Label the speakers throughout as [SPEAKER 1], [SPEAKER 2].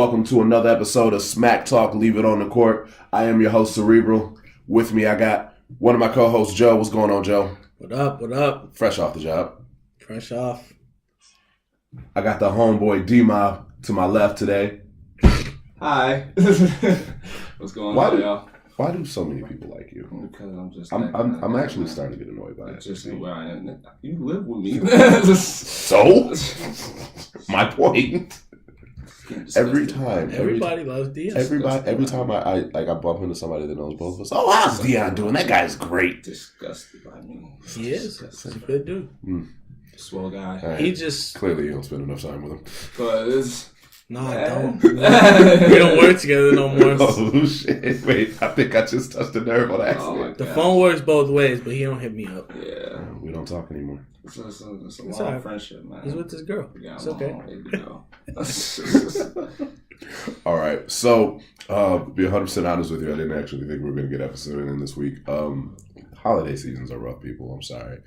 [SPEAKER 1] Welcome to another episode of Smack Talk, Leave It on the Court. I am your host, Cerebral. With me, I got one of my co-hosts, Joe. What's going on, Joe?
[SPEAKER 2] What up, what up?
[SPEAKER 1] Fresh off the job.
[SPEAKER 2] Fresh off.
[SPEAKER 1] I got the homeboy D-Mob to my left today.
[SPEAKER 3] Hi. What's going on, y'all?
[SPEAKER 1] Why do so many people like you?
[SPEAKER 3] Because I'm just...
[SPEAKER 1] I'm actually starting to get annoyed by it.
[SPEAKER 3] Just who I am. You live with me.
[SPEAKER 1] So? My point. Every time.
[SPEAKER 2] Everybody loves Dion.
[SPEAKER 1] Every time I bump into somebody that knows both of us. Oh, how's Dion doing? That guy's great.
[SPEAKER 3] Disgusted by me.
[SPEAKER 2] He is. He's a good dude.
[SPEAKER 3] Swell guy.
[SPEAKER 1] Right.
[SPEAKER 2] He just...
[SPEAKER 1] Clearly you don't spend enough time with him.
[SPEAKER 3] But it's...
[SPEAKER 2] No, I don't. We don't work together no more.
[SPEAKER 1] Oh, shit. Wait, I think I just touched a nerve on accident.
[SPEAKER 2] The phone works both ways, but he don't hit me up.
[SPEAKER 3] Yeah.
[SPEAKER 1] We don't talk anymore.
[SPEAKER 3] It's a long friendship, man.
[SPEAKER 2] He's with his girl. It's okay.
[SPEAKER 1] All right. So, be 100% honest with you, I didn't actually think we were going to get episode in this week. Holiday seasons are rough, people. I'm sorry.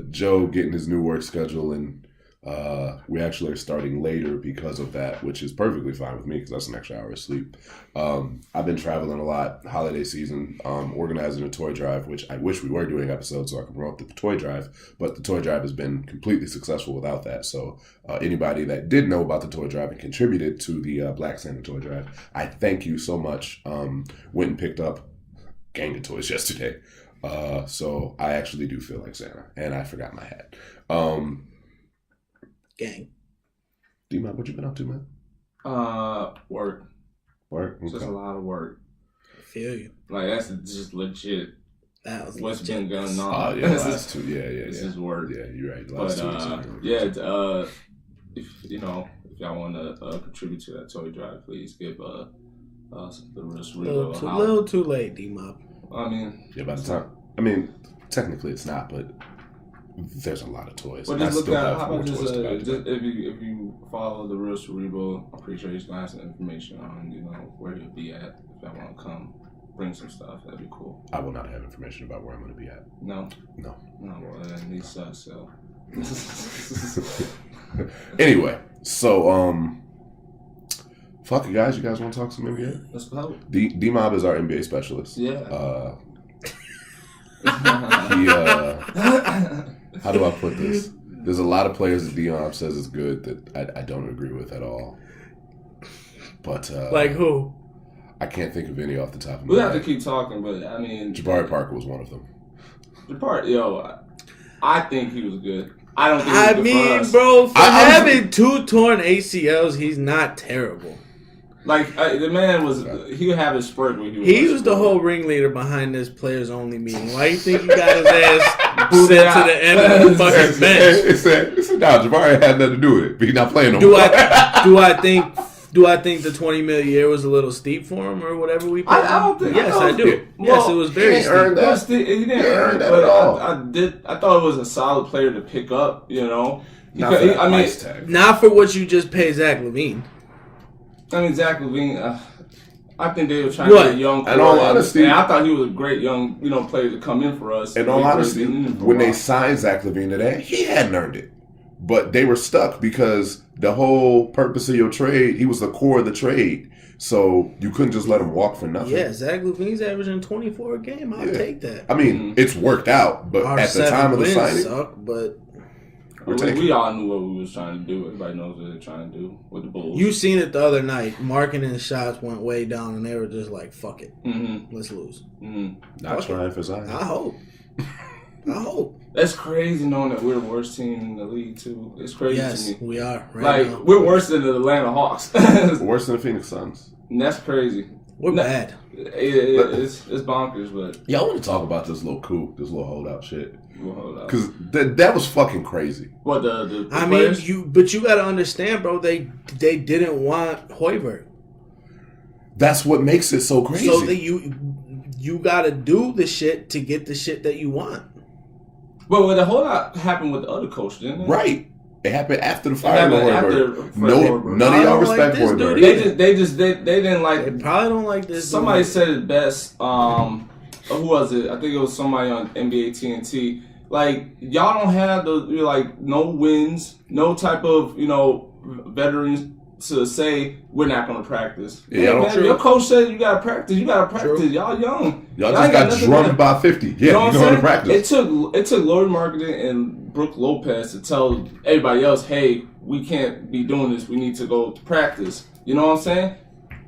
[SPEAKER 1] Joe getting his new work schedule, and we actually are starting later because of that, which is perfectly fine with me because that's an extra hour of sleep. I've been traveling a lot, holiday season, organizing a toy drive, which I wish we were doing episodes so I could promote the toy drive, but the toy drive has been completely successful without that. So anybody that did know about the toy drive and contributed to the Black Santa toy drive, I thank you so much. Went and picked up a gang of toys yesterday. So I actually do feel like Santa, and I forgot my hat.
[SPEAKER 2] Gang.
[SPEAKER 1] D-Mob, what you been up to, man?
[SPEAKER 3] Work.
[SPEAKER 1] Work?
[SPEAKER 3] Okay. Just a lot of work.
[SPEAKER 2] I feel you.
[SPEAKER 3] Like, that's just legit.
[SPEAKER 2] That was
[SPEAKER 3] what's
[SPEAKER 2] legit.
[SPEAKER 3] been going on.
[SPEAKER 1] Oh, yeah, last two. Yeah.
[SPEAKER 3] This is work.
[SPEAKER 1] Yeah, you're right.
[SPEAKER 3] But, if y'all want to contribute to that toy drive, please give the risk
[SPEAKER 2] a little too late, D-Mob.
[SPEAKER 3] I mean...
[SPEAKER 1] Yeah, by the time... I mean, technically it's not, but there's a lot of toys.
[SPEAKER 3] Well, just look at how just if you follow the real Cerebral, I'm pretty sure he's gonna have some information on where he'll be at. If y'all want to come, bring some stuff. That'd be cool.
[SPEAKER 1] I will not have information about where I'm gonna be at.
[SPEAKER 3] No.
[SPEAKER 1] Well,
[SPEAKER 3] then he sucks. So.
[SPEAKER 1] Anyway, so fuck it, guys. You guys want to talk some NBA?
[SPEAKER 3] Let's go.
[SPEAKER 1] D-Mob is our NBA specialist.
[SPEAKER 3] Yeah.
[SPEAKER 1] How do I put this? There's a lot of players that D-Mob says is good that I don't agree with at all. But
[SPEAKER 2] like who?
[SPEAKER 1] I can't think of any off the top of my head.
[SPEAKER 3] We'll have to keep talking, but I mean,
[SPEAKER 1] Jabari Parker was one of them.
[SPEAKER 3] I think he was good. I don't think he was good for us.
[SPEAKER 2] Bro, for having 2 torn ACLs, he's not terrible.
[SPEAKER 3] Like, the man was, he would have his spurt when
[SPEAKER 2] he was the whole ringleader behind this players only meeting. Why you think he got his ass sent to the end of the fucking bench?
[SPEAKER 1] It's now Jabari had nothing to do with it, but he's not playing no
[SPEAKER 2] more.
[SPEAKER 1] Do I
[SPEAKER 2] think the $20 million a year was a little steep for him or whatever we paid?
[SPEAKER 3] I don't think.
[SPEAKER 2] Yes, I do. Yes, it was very steep.
[SPEAKER 3] He didn't earn that at all. I thought it was a solid player to pick up.
[SPEAKER 2] Not for what you just pay Zach LaVine.
[SPEAKER 3] I mean, Zach LaVine, I think they were trying to get a young player.
[SPEAKER 1] In all honesty,
[SPEAKER 3] and I thought he was a great young, player to come in for us.
[SPEAKER 1] In all honesty, when they signed Zach LaVine today, he hadn't earned it. But they were stuck because the whole purpose of your trade, he was the core of the trade. So you couldn't just let him walk for nothing.
[SPEAKER 2] Yeah, Zach LaVine's averaging 24 a game. I'll take that.
[SPEAKER 1] I mean, it's worked out, but at the time of the signing,
[SPEAKER 2] but
[SPEAKER 3] we all knew what we was trying to do. Everybody knows what they're trying to do with the Bulls.
[SPEAKER 2] You seen it the other night. Marketing shots went way down, and they were just like, "Fuck it, let's lose."
[SPEAKER 1] Not trying for Zion.
[SPEAKER 2] I hope.
[SPEAKER 3] That's crazy knowing that we're the worst team in the league too. It's crazy to me.
[SPEAKER 2] Yes, we are.
[SPEAKER 3] Now. We're worse than the Atlanta Hawks.
[SPEAKER 1] Worse than the Phoenix Suns.
[SPEAKER 3] And that's crazy.
[SPEAKER 2] We're bad.
[SPEAKER 3] It's bonkers, but
[SPEAKER 1] y'all want to talk about this little coup, this little holdout shit? Because that was fucking crazy.
[SPEAKER 3] What the
[SPEAKER 2] I
[SPEAKER 3] players?
[SPEAKER 2] mean, you got to understand, bro. They didn't want Hoiberg.
[SPEAKER 1] That's what makes it so crazy.
[SPEAKER 2] So you got to do the shit to get the shit that you want.
[SPEAKER 3] But the whole lot happened with the other coach, didn't it?
[SPEAKER 1] Right. It happened after the fire of Hoiberg. None of y'all respect Hoiberg.
[SPEAKER 3] They didn't like.
[SPEAKER 2] They probably don't like this.
[SPEAKER 3] Somebody said it best. Who was it? I think it was somebody on NBA TNT. Like, y'all don't have no wins, no type of veterans to say we're not going to practice.
[SPEAKER 1] Yeah,
[SPEAKER 3] hey, man, your coach said you got to practice. You got to practice. True. Y'all young.
[SPEAKER 1] Y'all just got drummed by 50. Yeah, you going to practice.
[SPEAKER 3] It took Lori Marketing and Brooke Lopez to tell everybody else, hey, we can't be doing this. We need to go to practice. You know what I'm saying?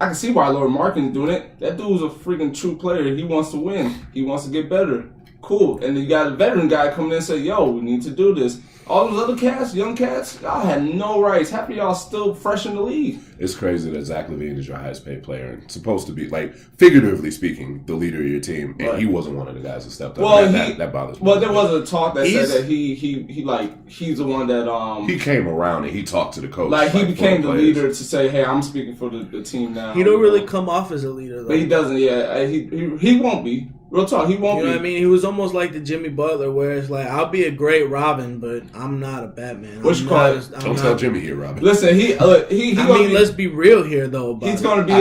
[SPEAKER 3] I can see why Lori Marketing is doing it. That dude's a freaking true player. He wants to win. He wants to get better. Cool. And then you got a veteran guy coming in and say, yo, we need to do this. All those other cats, young cats, y'all had no rights. Half of y'all still fresh in the league.
[SPEAKER 1] It's crazy that Zach LaVine is your highest paid player and supposed to be, like, figuratively speaking, the leader of your team, and he wasn't one of the guys that stepped up.
[SPEAKER 3] Well,
[SPEAKER 1] that bothers me.
[SPEAKER 3] Well, there was a talk that said that he's the one that
[SPEAKER 1] he came around and he talked to the coach.
[SPEAKER 3] Like he became the leader to say, hey, I'm speaking for the team now.
[SPEAKER 2] He don't really come off as a leader, though.
[SPEAKER 3] But he doesn't. Yeah, he won't be. Real talk, he won't be.
[SPEAKER 2] You know what I mean? He was almost like the Jimmy Butler, where it's like, I'll be a great Robin, but I'm not a Batman.
[SPEAKER 1] What you call it? Don't tell Jimmy here, Robin.
[SPEAKER 3] Listen,
[SPEAKER 2] let's be real here, though.
[SPEAKER 3] He's gonna be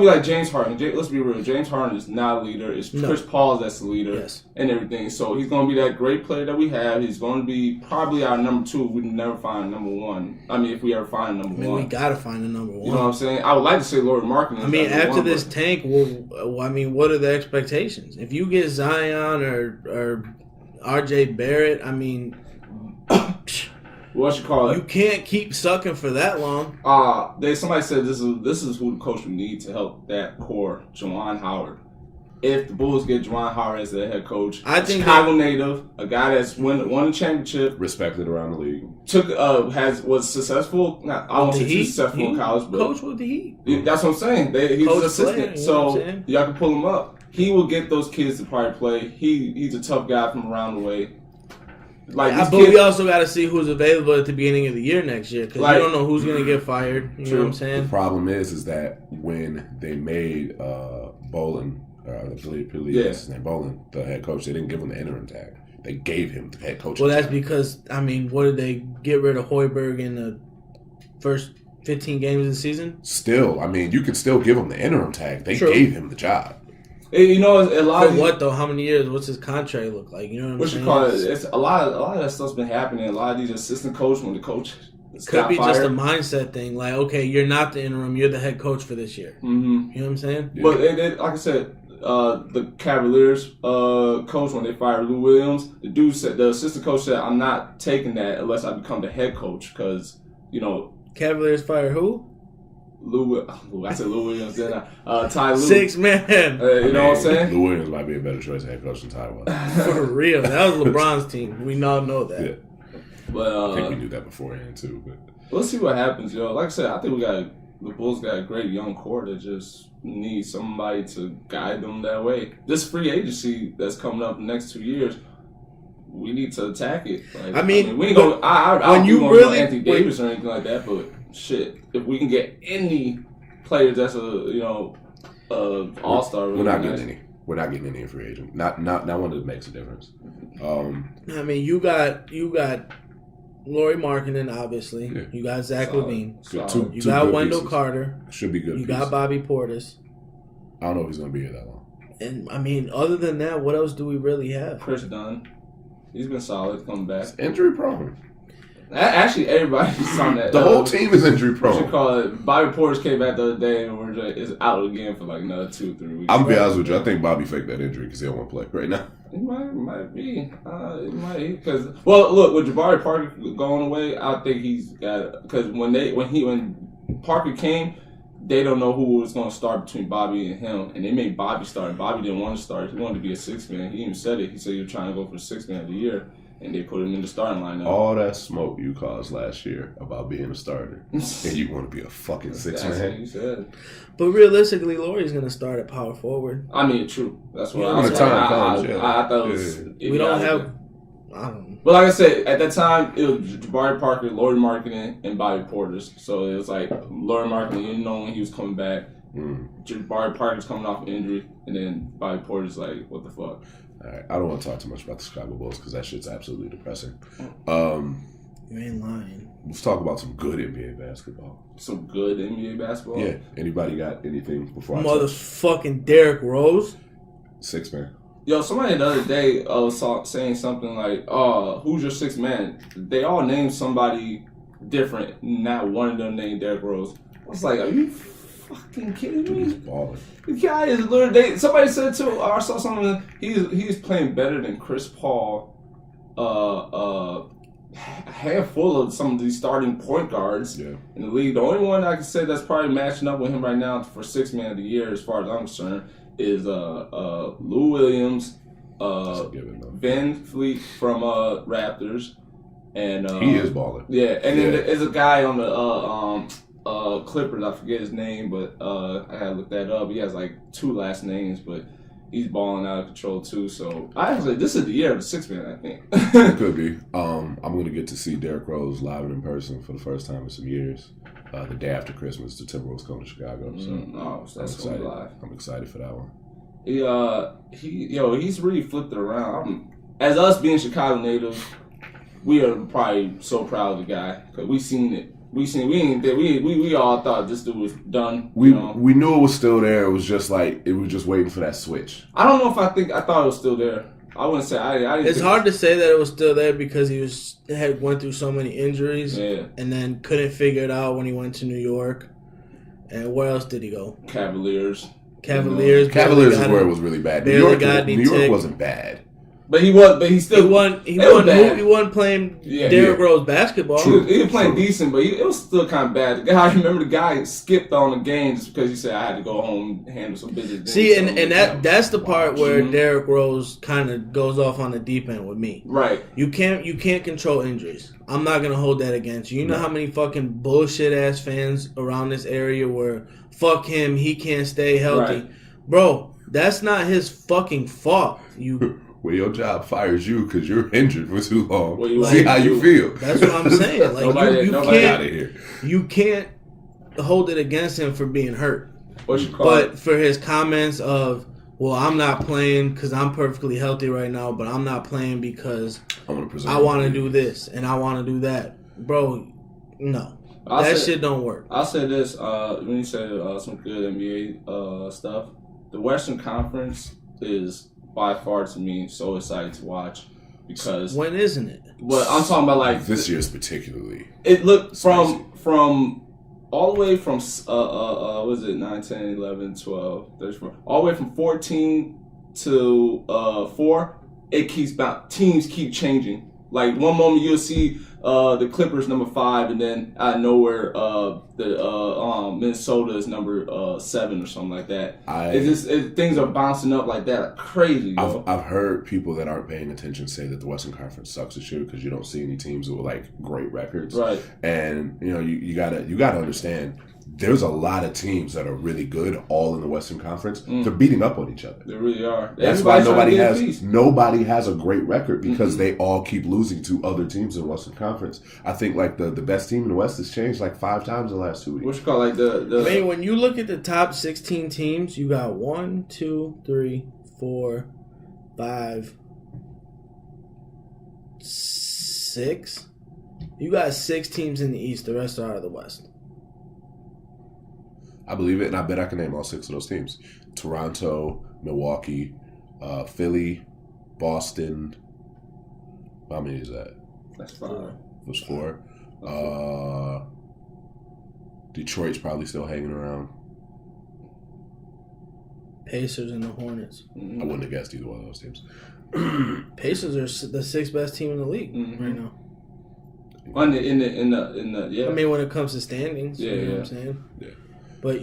[SPEAKER 3] like James Harden. Let's be real. James Harden is not a leader. It's Chris Paul that's the leader, and everything. So he's gonna be that great player that we have. He's gonna be probably our number 2. We can never find number 1. I mean, if we ever find number 1,
[SPEAKER 2] we gotta find a number 1.
[SPEAKER 3] You know what I'm saying? I would like to say Lori Marketing.
[SPEAKER 2] I mean, after this tank, what are the expectations? If you get Zion or RJ Barrett, I mean,
[SPEAKER 3] what you call it?
[SPEAKER 2] You can't keep sucking for that long.
[SPEAKER 3] Somebody said this is who the coach would need to help that core, Juwan Howard. If the Bulls get Juwan Howard as their head coach, I think Chicago native, a guy that's won a championship,
[SPEAKER 1] respected around the league,
[SPEAKER 3] was successful. Not I won't say too successful in college, but
[SPEAKER 2] coach with the Heat.
[SPEAKER 3] That's what I'm saying. He's an assistant,
[SPEAKER 2] player,
[SPEAKER 3] so y'all can pull him up. He will get those kids to probably play. He's a tough guy from around the way.
[SPEAKER 2] But we also got to see who's available at the beginning of the year next year, because you don't know who's going to get fired. You know what I'm saying?
[SPEAKER 1] The problem is that when they made Bolin, his name Bolin, the head coach, they didn't give him the interim tag. They gave him the head coach.
[SPEAKER 2] Well, that's because, I mean, what did they get rid of Hoiberg in the first 15 games of the season?
[SPEAKER 1] Still, I mean, you can still give him the interim tag. They gave him the job.
[SPEAKER 3] You know, a lot
[SPEAKER 2] of what though? How many years? What's his contract look like? You know what I'm saying?
[SPEAKER 3] What you call it? It's a lot of that stuff's been happening. A lot of these assistant coaches, when the coach
[SPEAKER 2] could be just a mindset thing. Like, okay, you're not the interim, you're the head coach for this year.
[SPEAKER 3] Mm-hmm.
[SPEAKER 2] You know what I'm saying?
[SPEAKER 3] Yeah. But like I said, the Cavaliers coach, when they fired Lou Williams, the assistant coach said, "I'm not taking that unless I become the head coach," because
[SPEAKER 2] Cavaliers fired who?
[SPEAKER 3] I said Lou Williams, then Ty Lue.
[SPEAKER 2] 6 man.
[SPEAKER 3] You know what I'm saying?
[SPEAKER 1] Lou Williams might be a better choice head coach than Ty was.
[SPEAKER 2] For real. That was LeBron's team. We all know that.
[SPEAKER 1] Yeah.
[SPEAKER 3] But
[SPEAKER 1] I think we knew that beforehand too. But
[SPEAKER 3] we'll see what happens, yo. Like I said, I think the Bulls got a great young core that just needs somebody to guide them that way. This free agency that's coming up in the next 2 years, we need to attack it. Like, we ain't go. I don't go Anthony Davis or anything like that, but shit, if we can get any players that's all-star,
[SPEAKER 1] we're not getting any. We're not getting any free agent. Not one that makes a difference.
[SPEAKER 2] I mean, you got Lori Markkinen, obviously. Yeah. You got Zach LaVine. You got Wendell Carter.
[SPEAKER 1] Should be good.
[SPEAKER 2] You got Bobby Portis.
[SPEAKER 1] I don't know if he's going to be here that long.
[SPEAKER 2] And, I mean, other than that, what else do we really have?
[SPEAKER 3] Chris Dunn. He's been solid coming back.
[SPEAKER 1] It's injury prone.
[SPEAKER 3] Actually, everybody's on that.
[SPEAKER 1] The whole team is injury prone.
[SPEAKER 3] What you call it? Bobby Portis came back the other day and is out again for like another 2-3 weeks.
[SPEAKER 1] I'm gonna be honest with you. I think Bobby faked that injury because he don't want to play right now.
[SPEAKER 3] It might be. It might because look, with Jabari Parker going away, I think he's got because when Parker came, they don't know who was going to start between Bobby and him, and they made Bobby start. And Bobby didn't want to start. He wanted to be a 6-man. He even said it. He said he was trying to go for 6-man of the year. And they put him in the starting lineup.
[SPEAKER 1] All that smoke you caused last year about being a starter, and you want to be a fucking 6-man.
[SPEAKER 3] That's what you said.
[SPEAKER 2] But realistically, Laurie's going to start at power forward.
[SPEAKER 3] I mean, true. That's what
[SPEAKER 1] I thought it
[SPEAKER 3] was.
[SPEAKER 2] We don't have. I don't know.
[SPEAKER 3] But like I said, at that time, it was Jabari Parker, Lori Markkinen, and Bobby Portis. So it was like Lori Markkinen, you didn't know when he was coming back. Jabari Parker's coming off an injury, and then Bobby Portis like, what the fuck?
[SPEAKER 1] All right, I don't want to talk too much about the Chicago Bulls because that shit's absolutely depressing.
[SPEAKER 2] You ain't lying.
[SPEAKER 1] Let's talk about some good NBA basketball.
[SPEAKER 3] Some good NBA basketball?
[SPEAKER 1] Yeah. Anybody got anything before I
[SPEAKER 2] Motherfucking Derrick Rose?
[SPEAKER 1] 6-man.
[SPEAKER 3] Yo, somebody the other day was saying something like, who's your 6 man? They all named somebody different. Not one of them named Derrick Rose. I was like, are you fucking kidding me?
[SPEAKER 1] He's balling.
[SPEAKER 3] The guy is literally. Somebody said too. I saw something. He's playing better than Chris Paul. A handful of some of these starting point guards in the league. The only one I can say that's probably matching up with him right now for Sixth Man of the Year, as far as I'm concerned, is Lou Williams, Van Fleet from Raptors, and
[SPEAKER 1] he is balling.
[SPEAKER 3] Yeah, and then there's a guy on the Clippers. I forget his name, but I had to look that up. He has like 2 last names, but he's balling out of control too. So this is the year of the Sixth Man, I think.
[SPEAKER 1] It could be. I'm going to get to see Derrick Rose live and in person for the first time in some years. The day after Christmas, the Timberwolves come to Chicago. So
[SPEAKER 3] that's
[SPEAKER 1] excited.
[SPEAKER 3] Live.
[SPEAKER 1] I'm excited for that one.
[SPEAKER 3] He's really flipped it around. As us being Chicago natives, we are probably so proud of the guy because we seen it. We all thought this dude was done.
[SPEAKER 1] We knew it was still there. It was just like it was just waiting for that switch.
[SPEAKER 3] I don't know if I thought it was still there. I wouldn't say I didn't.
[SPEAKER 2] It's hard to say that it was still there because he went through so many injuries, and then couldn't figure it out when he went to New York. And where else did he go?
[SPEAKER 3] Cavaliers
[SPEAKER 1] is where it was really bad. New York wasn't bad.
[SPEAKER 3] But he wasn't
[SPEAKER 2] playing Derrick Rose basketball.
[SPEAKER 3] He was playing decent, but it was still kind of bad. I remember the guy skipped on the game just because he said I had to go home and handle some business.
[SPEAKER 2] See, and that's the part where Derrick Rose kind of goes off on the deep end with me.
[SPEAKER 3] Right.
[SPEAKER 2] You can't control injuries. I'm not gonna hold that against you. You know how many fucking bullshit ass fans around this area where fuck him, he can't stay healthy, bro. That's not his fucking fault.
[SPEAKER 1] Well, your job fires you because you're injured for too long.
[SPEAKER 3] Well,
[SPEAKER 1] see how you feel.
[SPEAKER 2] That's what I'm saying. Like
[SPEAKER 3] nobody
[SPEAKER 2] can't,
[SPEAKER 1] out of here.
[SPEAKER 2] You can't hold it against him for being hurt.
[SPEAKER 3] But
[SPEAKER 2] for his comments of, well, I'm not playing because I'm perfectly healthy right now, but I'm not playing because I want to do this and I want to do that. Bro, no. Shit don't work.
[SPEAKER 3] I'll say this. When you say some good NBA stuff, the Western Conference is by far to me so excited to watch because
[SPEAKER 2] when isn't it?
[SPEAKER 3] Well, I'm talking about like
[SPEAKER 1] this year's particularly.
[SPEAKER 3] It looked from all the way from was it 9, 10, 11, 12, 34, all the way from 14 to 4. It keeps teams keep changing. Like one moment you'll see the Clippers number 5, and then out of nowhere the Minnesota is number 7 or something like that. Things are bouncing up like that, crazy.
[SPEAKER 1] I've heard people that aren't paying attention say that the Western Conference sucks this year because you don't see any teams with like great records.
[SPEAKER 3] Right.
[SPEAKER 1] And you gotta understand. There's a lot of teams that are really good, all in the Western Conference. They're beating up on each other.
[SPEAKER 3] They really are.
[SPEAKER 1] That's why nobody has a great record because they all keep losing to other teams in the Western Conference. I think like the best team in the West has changed like 5 times in the last 2 weeks.
[SPEAKER 3] What you call like the?
[SPEAKER 2] I mean, when you look at the top 16 teams, you got 1, 2, 3, 4, 5, 6. You got 6 teams in the East. The rest are out of the West.
[SPEAKER 1] I believe it, and I bet I can name all 6 of those teams. Toronto, Milwaukee, Philly, Boston. How many is that?
[SPEAKER 3] That's 5.
[SPEAKER 1] That's 4. Detroit's probably still hanging around.
[SPEAKER 2] Pacers and the Hornets.
[SPEAKER 1] I wouldn't have guessed either one of those teams.
[SPEAKER 2] Pacers are the 6th best team in the league right now.
[SPEAKER 3] In the yeah.
[SPEAKER 2] I mean, when it comes to standings, you know what I'm saying?
[SPEAKER 1] Yeah.
[SPEAKER 2] But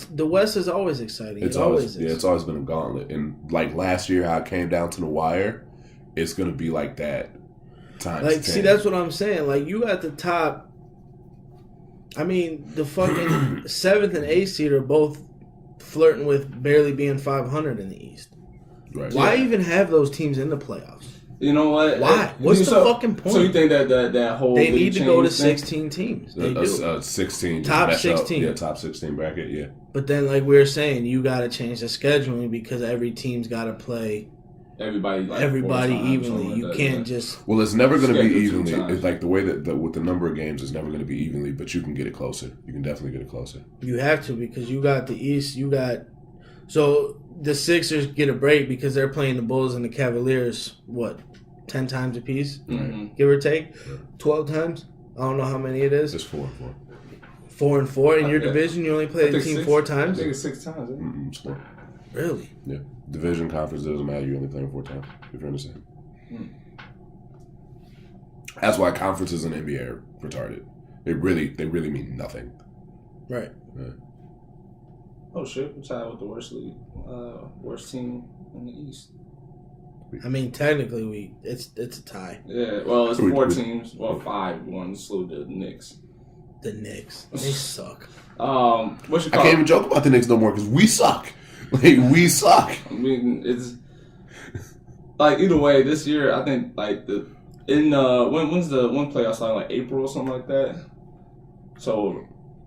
[SPEAKER 2] the West is always exciting.
[SPEAKER 1] It's always been a gauntlet. And like last year, how it came down to the wire, it's gonna be like that. Times 10.
[SPEAKER 2] See, that's what I'm saying. Like you got the top. I mean, the fucking 7th and 8th seed are both flirting with barely being 500 in the East.
[SPEAKER 1] Right.
[SPEAKER 2] Why even have those teams in the playoffs?
[SPEAKER 3] You know what?
[SPEAKER 2] Why? What's the fucking point?
[SPEAKER 3] So you think that whole
[SPEAKER 2] they need to go to 16 teams? They
[SPEAKER 1] do. 16
[SPEAKER 2] top 16.
[SPEAKER 1] Top 16 bracket. Yeah.
[SPEAKER 2] But then, like we were saying, you got to change the scheduling because every team's got to play everybody evenly. You can't just.
[SPEAKER 1] Well, it's never going to be evenly. It's like the way that with the number of games, it's never going to be evenly. But you can get it closer. You can definitely get it closer.
[SPEAKER 2] You have to because you got the East. So the Sixers get a break because they're playing the Bulls and the Cavaliers. What? 10 times apiece,
[SPEAKER 3] Mm-hmm.
[SPEAKER 2] give or take. 12 times. I don't know how many it is.
[SPEAKER 1] It's 4-4.
[SPEAKER 2] 4 and 4 in your division. You only play the team 4
[SPEAKER 3] I
[SPEAKER 2] times.
[SPEAKER 3] think it's 6 times.
[SPEAKER 1] Mm-mm, it's 4.
[SPEAKER 2] Really?
[SPEAKER 1] Yeah. Division, conference, it doesn't matter. You only play them 4 times. If you understand. That's why conferences in the NBA are retarded. They really mean nothing.
[SPEAKER 2] Right.
[SPEAKER 1] Yeah.
[SPEAKER 3] Oh shit! We're tied with the worst league, worst team in the East.
[SPEAKER 2] I mean, technically, it's a tie.
[SPEAKER 3] Yeah, well, it's 4 teams. Well, 5. One slew the Knicks.
[SPEAKER 2] The Knicks, they suck.
[SPEAKER 3] What you
[SPEAKER 1] I
[SPEAKER 3] call?
[SPEAKER 1] can't even joke about the Knicks no more because we suck. Like, we suck.
[SPEAKER 3] I mean, it's like either way. This year, I think like when's the one playoff time, like April or something like that. So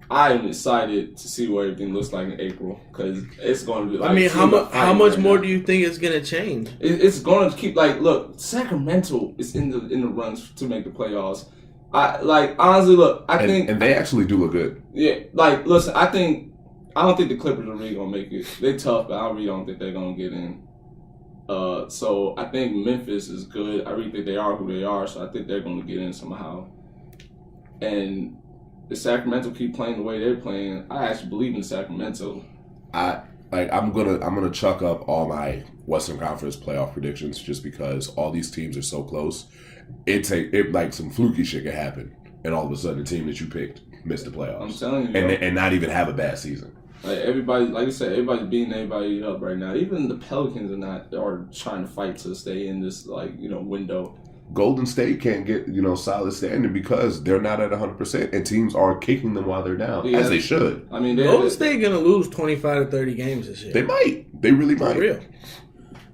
[SPEAKER 3] I am excited to see what everything looks like in April because it's going to be. Like,
[SPEAKER 2] I mean, how much more do you think it's gonna change?
[SPEAKER 3] It's going to keep look. Sacramento is in the runs to make the playoffs. Honestly, look. I think
[SPEAKER 1] and they actually do look good.
[SPEAKER 3] Yeah, listen. I don't think the Clippers are really gonna make it. They're tough, but I really don't think they're gonna get in. So I think Memphis is good. I really think they are who they are. So I think they're gonna get in somehow. And if Sacramento keep playing the way they're playing, I actually believe in Sacramento.
[SPEAKER 1] I'm gonna chuck up all my Western Conference playoff predictions just because all these teams are so close. It like some fluky shit could happen, and all of a sudden the team that you picked missed the playoffs.
[SPEAKER 3] I'm telling you,
[SPEAKER 1] and not even have a bad season.
[SPEAKER 3] Like everybody, like you said, everybody's beating everybody up right now. Even the Pelicans are trying to fight to stay in this window.
[SPEAKER 1] Golden State can't get solid standing because they're not at 100%, and teams are kicking them while they're down, as they should.
[SPEAKER 3] I mean,
[SPEAKER 2] Golden State gonna lose 25 to 30 games this year.
[SPEAKER 1] They might. They really might.
[SPEAKER 2] For real.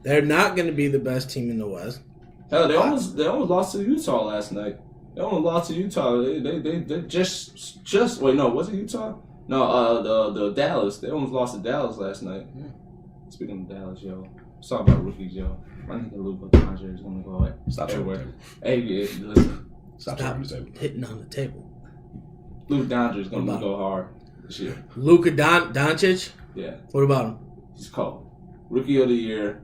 [SPEAKER 2] They're not gonna be the best team in the West.
[SPEAKER 3] Hell, they almost lost to Utah last night. They almost lost to Utah. They just wait. No, was it Utah? No, the Dallas. They almost lost to Dallas last night. Yeah. Speaking of Dallas, yo, let's talk about rookies, yo. My nigga Luka Doncic is gonna go
[SPEAKER 1] Stop
[SPEAKER 3] everywhere. Hey, yeah, listen.
[SPEAKER 1] Stop
[SPEAKER 2] hitting on the table.
[SPEAKER 3] Luka Doncic is gonna go hard this year.
[SPEAKER 2] Luka Doncic?
[SPEAKER 3] Yeah.
[SPEAKER 2] What about him?
[SPEAKER 3] He's cold. Rookie of the year.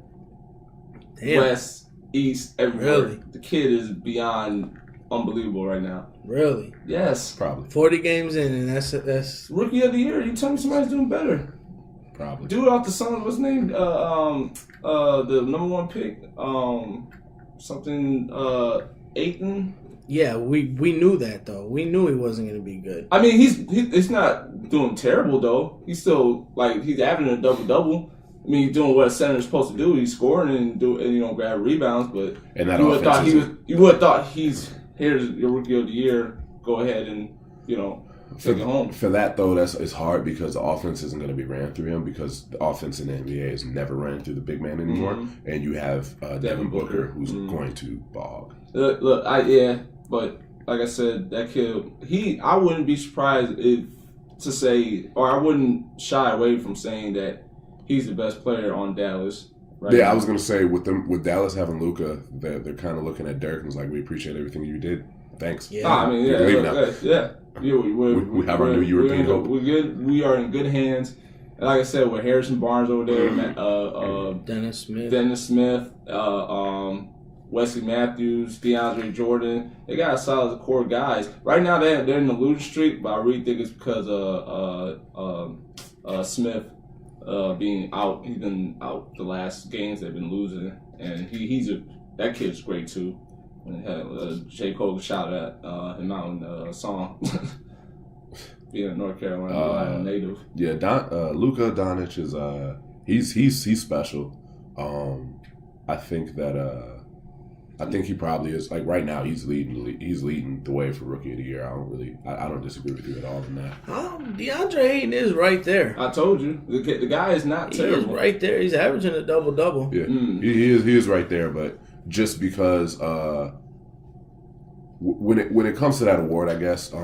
[SPEAKER 2] Damn.
[SPEAKER 3] West, East, everywhere.
[SPEAKER 2] Really?
[SPEAKER 3] The kid is beyond unbelievable right now.
[SPEAKER 2] Really?
[SPEAKER 3] Yes.
[SPEAKER 1] Probably.
[SPEAKER 2] 40 games in, and that's
[SPEAKER 3] Rookie of the year. You tell me somebody's doing better.
[SPEAKER 1] Probably.
[SPEAKER 3] Dude off the Suns, what's his name? The number 1 pick, Ayton.
[SPEAKER 2] Yeah, we knew that though. We knew he wasn't gonna be good.
[SPEAKER 3] I mean, he's not doing terrible though. He's still he's averaging a double. I mean, he's doing what a center's supposed to do. He's scoring and grab rebounds. But
[SPEAKER 1] and that
[SPEAKER 3] you would have thought here's your rookie of the year. Go ahead and take it home.
[SPEAKER 1] For that though, it's hard because the offense isn't going to be ran through him because the offense in the NBA is never ran through the big man anymore, and you have Devin Booker who's going to bog.
[SPEAKER 3] Look, but like I said, that kid, I wouldn't be surprised I wouldn't shy away from saying that he's the best player on Dallas. Right
[SPEAKER 1] Yeah,
[SPEAKER 3] now.
[SPEAKER 1] I was going to say with Dallas having Luka, they're kind of looking at Dirk and it's like, we appreciate everything you did. Thanks.
[SPEAKER 2] Yeah.
[SPEAKER 3] I mean,
[SPEAKER 1] We have our new European hope.
[SPEAKER 3] We're good. We are in good hands. And like I said, with Harrison Barnes over there,
[SPEAKER 2] Dennis
[SPEAKER 3] Smith, Wesley Matthews, DeAndre Jordan, they got a solid core guys. Right now, they're in the losing streak, but I really think it's because Smith being out. He's been out the last games they've been losing, and that kid's great too. And J. Cole shouted at him out in the song. Being a North Carolina native.
[SPEAKER 1] Yeah, Luka Doncic is he's special. I think he probably is right now he's leading the way for rookie of the year. I don't disagree with you at all on that.
[SPEAKER 2] DeAndre Ayton is right there.
[SPEAKER 3] I told you the guy is not terrible.
[SPEAKER 2] He is right there. He's averaging a double.
[SPEAKER 1] Yeah, he is right there, but just because when it comes to that award, I guess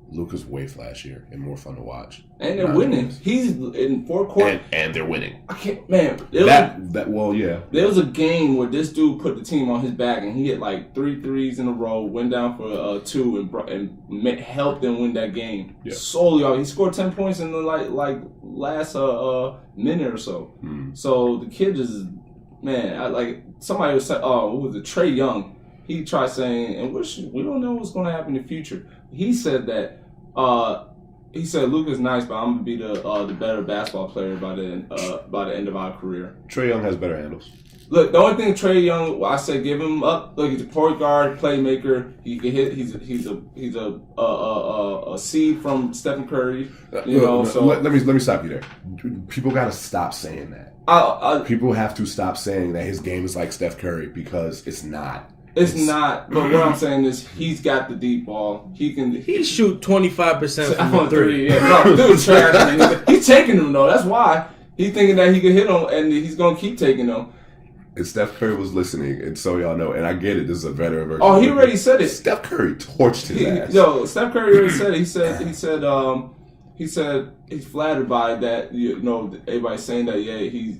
[SPEAKER 1] Luka's way flashier and more fun to watch.
[SPEAKER 3] And they're winning. He's in 4 quarters.
[SPEAKER 1] And they're winning.
[SPEAKER 3] I can't, man.
[SPEAKER 1] Yeah.
[SPEAKER 3] There was a game where this dude put the team on his back and he hit 3 threes in a row, went down for 2 and helped them win that game.
[SPEAKER 1] Yeah.
[SPEAKER 3] Solely off. He scored 10 points in the last minute or so. So the kid just, man, somebody was saying, who was it? Trae Young. He tried saying, and we don't know what's going to happen in the future. He said that. He said Luka's nice, but I'm gonna be the better basketball player by the end of our career.
[SPEAKER 1] Trae Young has better handles.
[SPEAKER 3] Look, the only thing Trae Young, I said, give him up. Look, he's a point guard, playmaker. He can hit. He's a seed from Stephen Curry. So
[SPEAKER 1] let me stop you there. People gotta stop saying that. People have to stop saying that his game is like Steph Curry because it's not.
[SPEAKER 3] It's not. But what I'm saying is he's got the deep ball.
[SPEAKER 2] He shoot 25% from three.
[SPEAKER 3] Yeah, no, dude, trash. He's taking them though. That's why he's thinking that he can hit them, and he's gonna keep taking them.
[SPEAKER 1] And Steph Curry was listening, and so y'all know, and I get it, this is a veteran version.
[SPEAKER 3] Oh, he already said it.
[SPEAKER 1] Steph Curry torched his ass.
[SPEAKER 3] Yo, Steph Curry already said it. He said he's flattered by that. Everybody's saying that, he's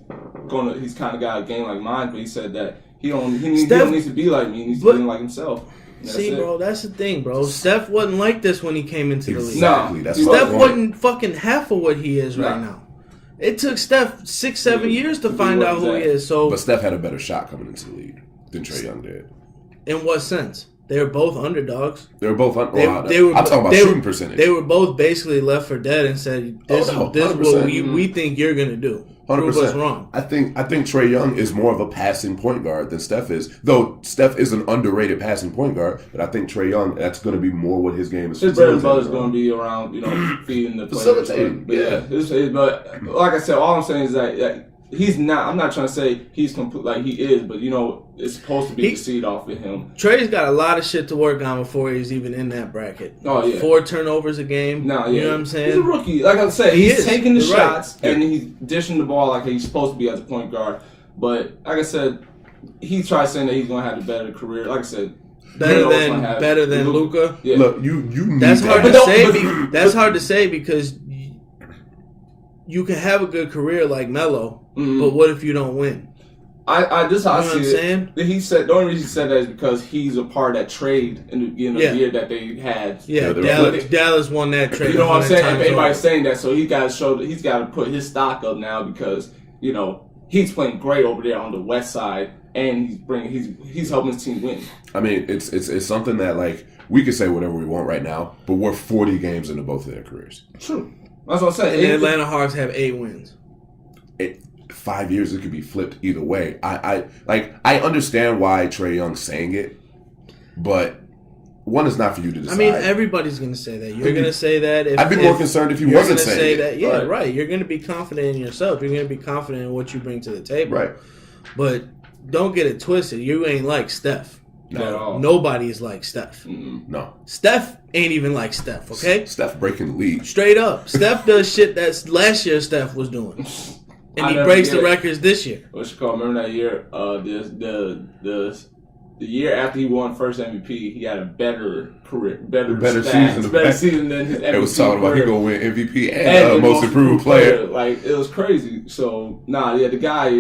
[SPEAKER 3] kind of got a game like mine, but he said that he don't need to be like me, he needs to be like himself.
[SPEAKER 2] Bro, that's the thing, bro. Steph wasn't like this when he came into the league.
[SPEAKER 1] Exactly.
[SPEAKER 3] No.
[SPEAKER 2] Steph wasn't fucking half of what he is right now. It took Steph 6-7 years to find out who he is.
[SPEAKER 1] But Steph had a better shot coming into the league than Trae Young did.
[SPEAKER 2] In what sense? They were both underdogs.
[SPEAKER 1] They were both underdogs.
[SPEAKER 2] I'm
[SPEAKER 1] talking about shooting percentage.
[SPEAKER 2] They were both basically left for dead and said, "This is what we think you're gonna do."
[SPEAKER 1] 100%.
[SPEAKER 2] Prove us wrong.
[SPEAKER 1] I think Trae Young is more of a passing point guard than Steph is. Though Steph is an underrated passing point guard, but I think Trae Young, that's going to be more what his game is.
[SPEAKER 3] His bread and butter is going to be around, feeding the players. But like I said, all I'm saying is that he's not. I'm not trying to say he's complete like he is, but it's supposed to be the seed off of him.
[SPEAKER 2] Trey's got a lot of shit to work on before he's even in that bracket.
[SPEAKER 3] Oh yeah,
[SPEAKER 2] 4 turnovers a game.
[SPEAKER 3] No,
[SPEAKER 2] you know what I'm saying?
[SPEAKER 3] He's a rookie. Like I said, he's taking the
[SPEAKER 2] You're
[SPEAKER 3] shots
[SPEAKER 2] right.
[SPEAKER 3] and he's dishing the ball like he's supposed to be as a point guard. But like I said, he tried saying that he's going to have a better career. Like I said.
[SPEAKER 2] Better than Luka.
[SPEAKER 3] Yeah.
[SPEAKER 1] Look, you need
[SPEAKER 2] that's hard
[SPEAKER 1] that.
[SPEAKER 2] to say. That's hard to say because you can have a good career like Melo, but what if you don't win?
[SPEAKER 3] I just how I see it.
[SPEAKER 2] Saying?
[SPEAKER 3] He said the only reason he said that is because he's a part of that trade in the beginning of the year that they had.
[SPEAKER 2] Yeah, Dallas won that trade.
[SPEAKER 3] You know what I'm saying? Everybody's saying that, so he's got to put his stock up now because he's playing great over there on the West Side, and he's helping his team win.
[SPEAKER 1] I mean, it's something that like we could say whatever we want right now, but we're 40 games into both of their careers.
[SPEAKER 3] True. That's what I'm saying.
[SPEAKER 2] And the Atlanta Hawks have 8 wins.
[SPEAKER 1] 5 years, it could be flipped either way. I understand why Trae Young's saying it, but one is not for you to decide.
[SPEAKER 2] I mean, everybody's going to say that. You're going to say that.
[SPEAKER 1] I'd be more concerned if he wasn't saying
[SPEAKER 2] that. Yeah, right. You're going to be confident in yourself. You're going to be confident in what you bring to the table.
[SPEAKER 1] Right.
[SPEAKER 2] But don't get it twisted. You ain't like Steph.
[SPEAKER 3] No.
[SPEAKER 2] Nobody is like Steph.
[SPEAKER 1] No.
[SPEAKER 2] Steph ain't even like Steph, okay?
[SPEAKER 1] Steph breaking the league.
[SPEAKER 2] Straight up. Steph does shit that's last year Steph was doing. And he breaks the records this year.
[SPEAKER 3] Remember that year? The year after he won first MVP, he had a better career, better season than his MVP.
[SPEAKER 1] It was talking about he gonna win MVP and most improved player.
[SPEAKER 3] Like it was crazy. So the guy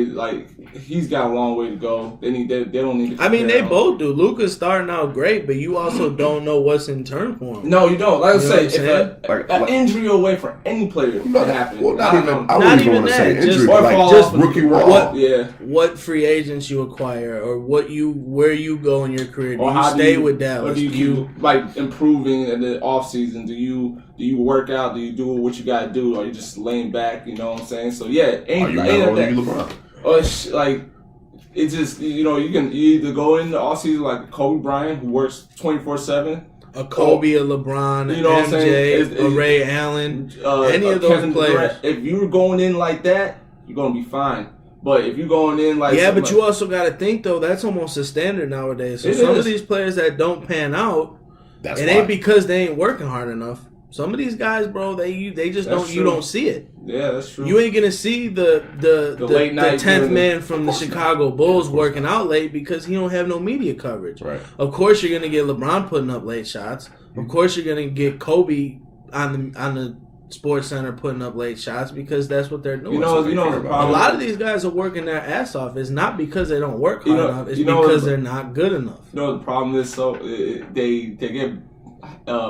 [SPEAKER 3] he's got a long way to go. They don't need to.
[SPEAKER 2] I mean, they both do. Luka's starting out great, but you also don't know what's in turn for him.
[SPEAKER 3] No, you don't. Like I say, if an injury away for any player can happen.
[SPEAKER 1] Well, not even want to say injury,
[SPEAKER 3] just
[SPEAKER 1] rookie wall.
[SPEAKER 2] What free agents you acquire, or where you go in your career? Do you stay with Dallas?
[SPEAKER 3] Or do you like improving in the off season? Do you work out? Do you do what you gotta do? Or you just laying back? You know what I'm saying? So ain't
[SPEAKER 1] LeBron?
[SPEAKER 3] Or it's just you can either go in the off season like Kobe Bryant who works 24/7.
[SPEAKER 2] A Kobe, a LeBron, a MJ, a Ray Allen, any of those players.
[SPEAKER 3] If you're going in like that, you're gonna be fine. But if you're going in like
[SPEAKER 2] but you also got to think though that's almost a standard nowadays. So some of these players that don't pan out, ain't because they ain't working hard enough. Some of these guys, bro, they just don't. True. You don't see it.
[SPEAKER 3] Yeah, that's true.
[SPEAKER 2] You ain't gonna see the 10th man from the Chicago Bulls working out late because he don't have no media coverage.
[SPEAKER 1] Right.
[SPEAKER 2] Of course, you're gonna get LeBron putting up late shots. Of course, you're gonna get Kobe on the Sports Center putting up late shots because that's what they're doing.
[SPEAKER 3] A
[SPEAKER 2] lot of these guys are working their ass off. It's not because they don't work hard enough. It's because they're not good enough.
[SPEAKER 3] The problem is they get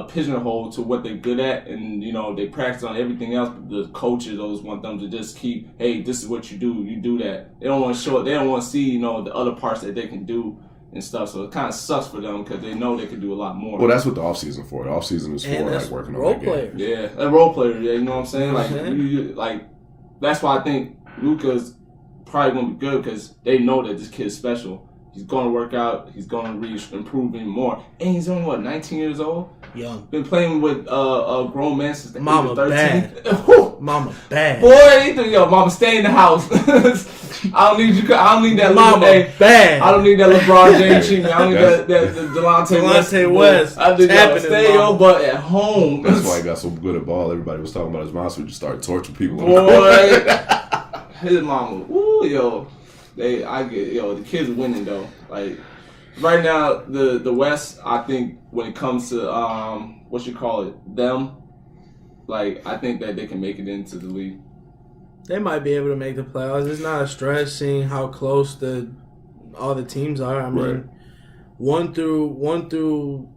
[SPEAKER 3] pigeonholed to what they're good at, and they practice on everything else. But the coaches always want them to just keep, hey, this is what you do. You do that. They don't want to show it. They don't want to see the other parts that they can do and stuff. So it kind of sucks for them because they know they can do a lot more.
[SPEAKER 1] Well, that's what the offseason for. The offseason is for like working on
[SPEAKER 2] role
[SPEAKER 1] that game.
[SPEAKER 2] players.
[SPEAKER 3] Yeah, a role player. Yeah, you know what I'm saying?
[SPEAKER 2] You know
[SPEAKER 3] Like that's why I think Luka's probably gonna be good because they know that this kid's special. He's gonna work out. He's gonna improve even more. And he's only 19 years old.
[SPEAKER 2] Young.
[SPEAKER 3] Been playing with a grown man since the age
[SPEAKER 2] Mama
[SPEAKER 3] of 13.
[SPEAKER 2] bad. Mama bad.
[SPEAKER 3] Boy, mama, stay in the house. I don't need you. I don't need that.
[SPEAKER 2] Mama bad.
[SPEAKER 3] I don't need that LeBron James treatment. I don't need that Delonte
[SPEAKER 2] West.
[SPEAKER 3] I need that. Stay your butt at home.
[SPEAKER 1] That's why he got so good at ball. Everybody was talking about his mom, so he just started torturing people.
[SPEAKER 3] Boy, his mama. Ooh, yo. The kids are winning though. Like right now, the West, I think when it comes to them, like I think that they can make it into the league.
[SPEAKER 2] They might be able to make the playoffs. It's not a stretch seeing how close all the teams are. I mean,
[SPEAKER 1] Right.
[SPEAKER 2] 1 through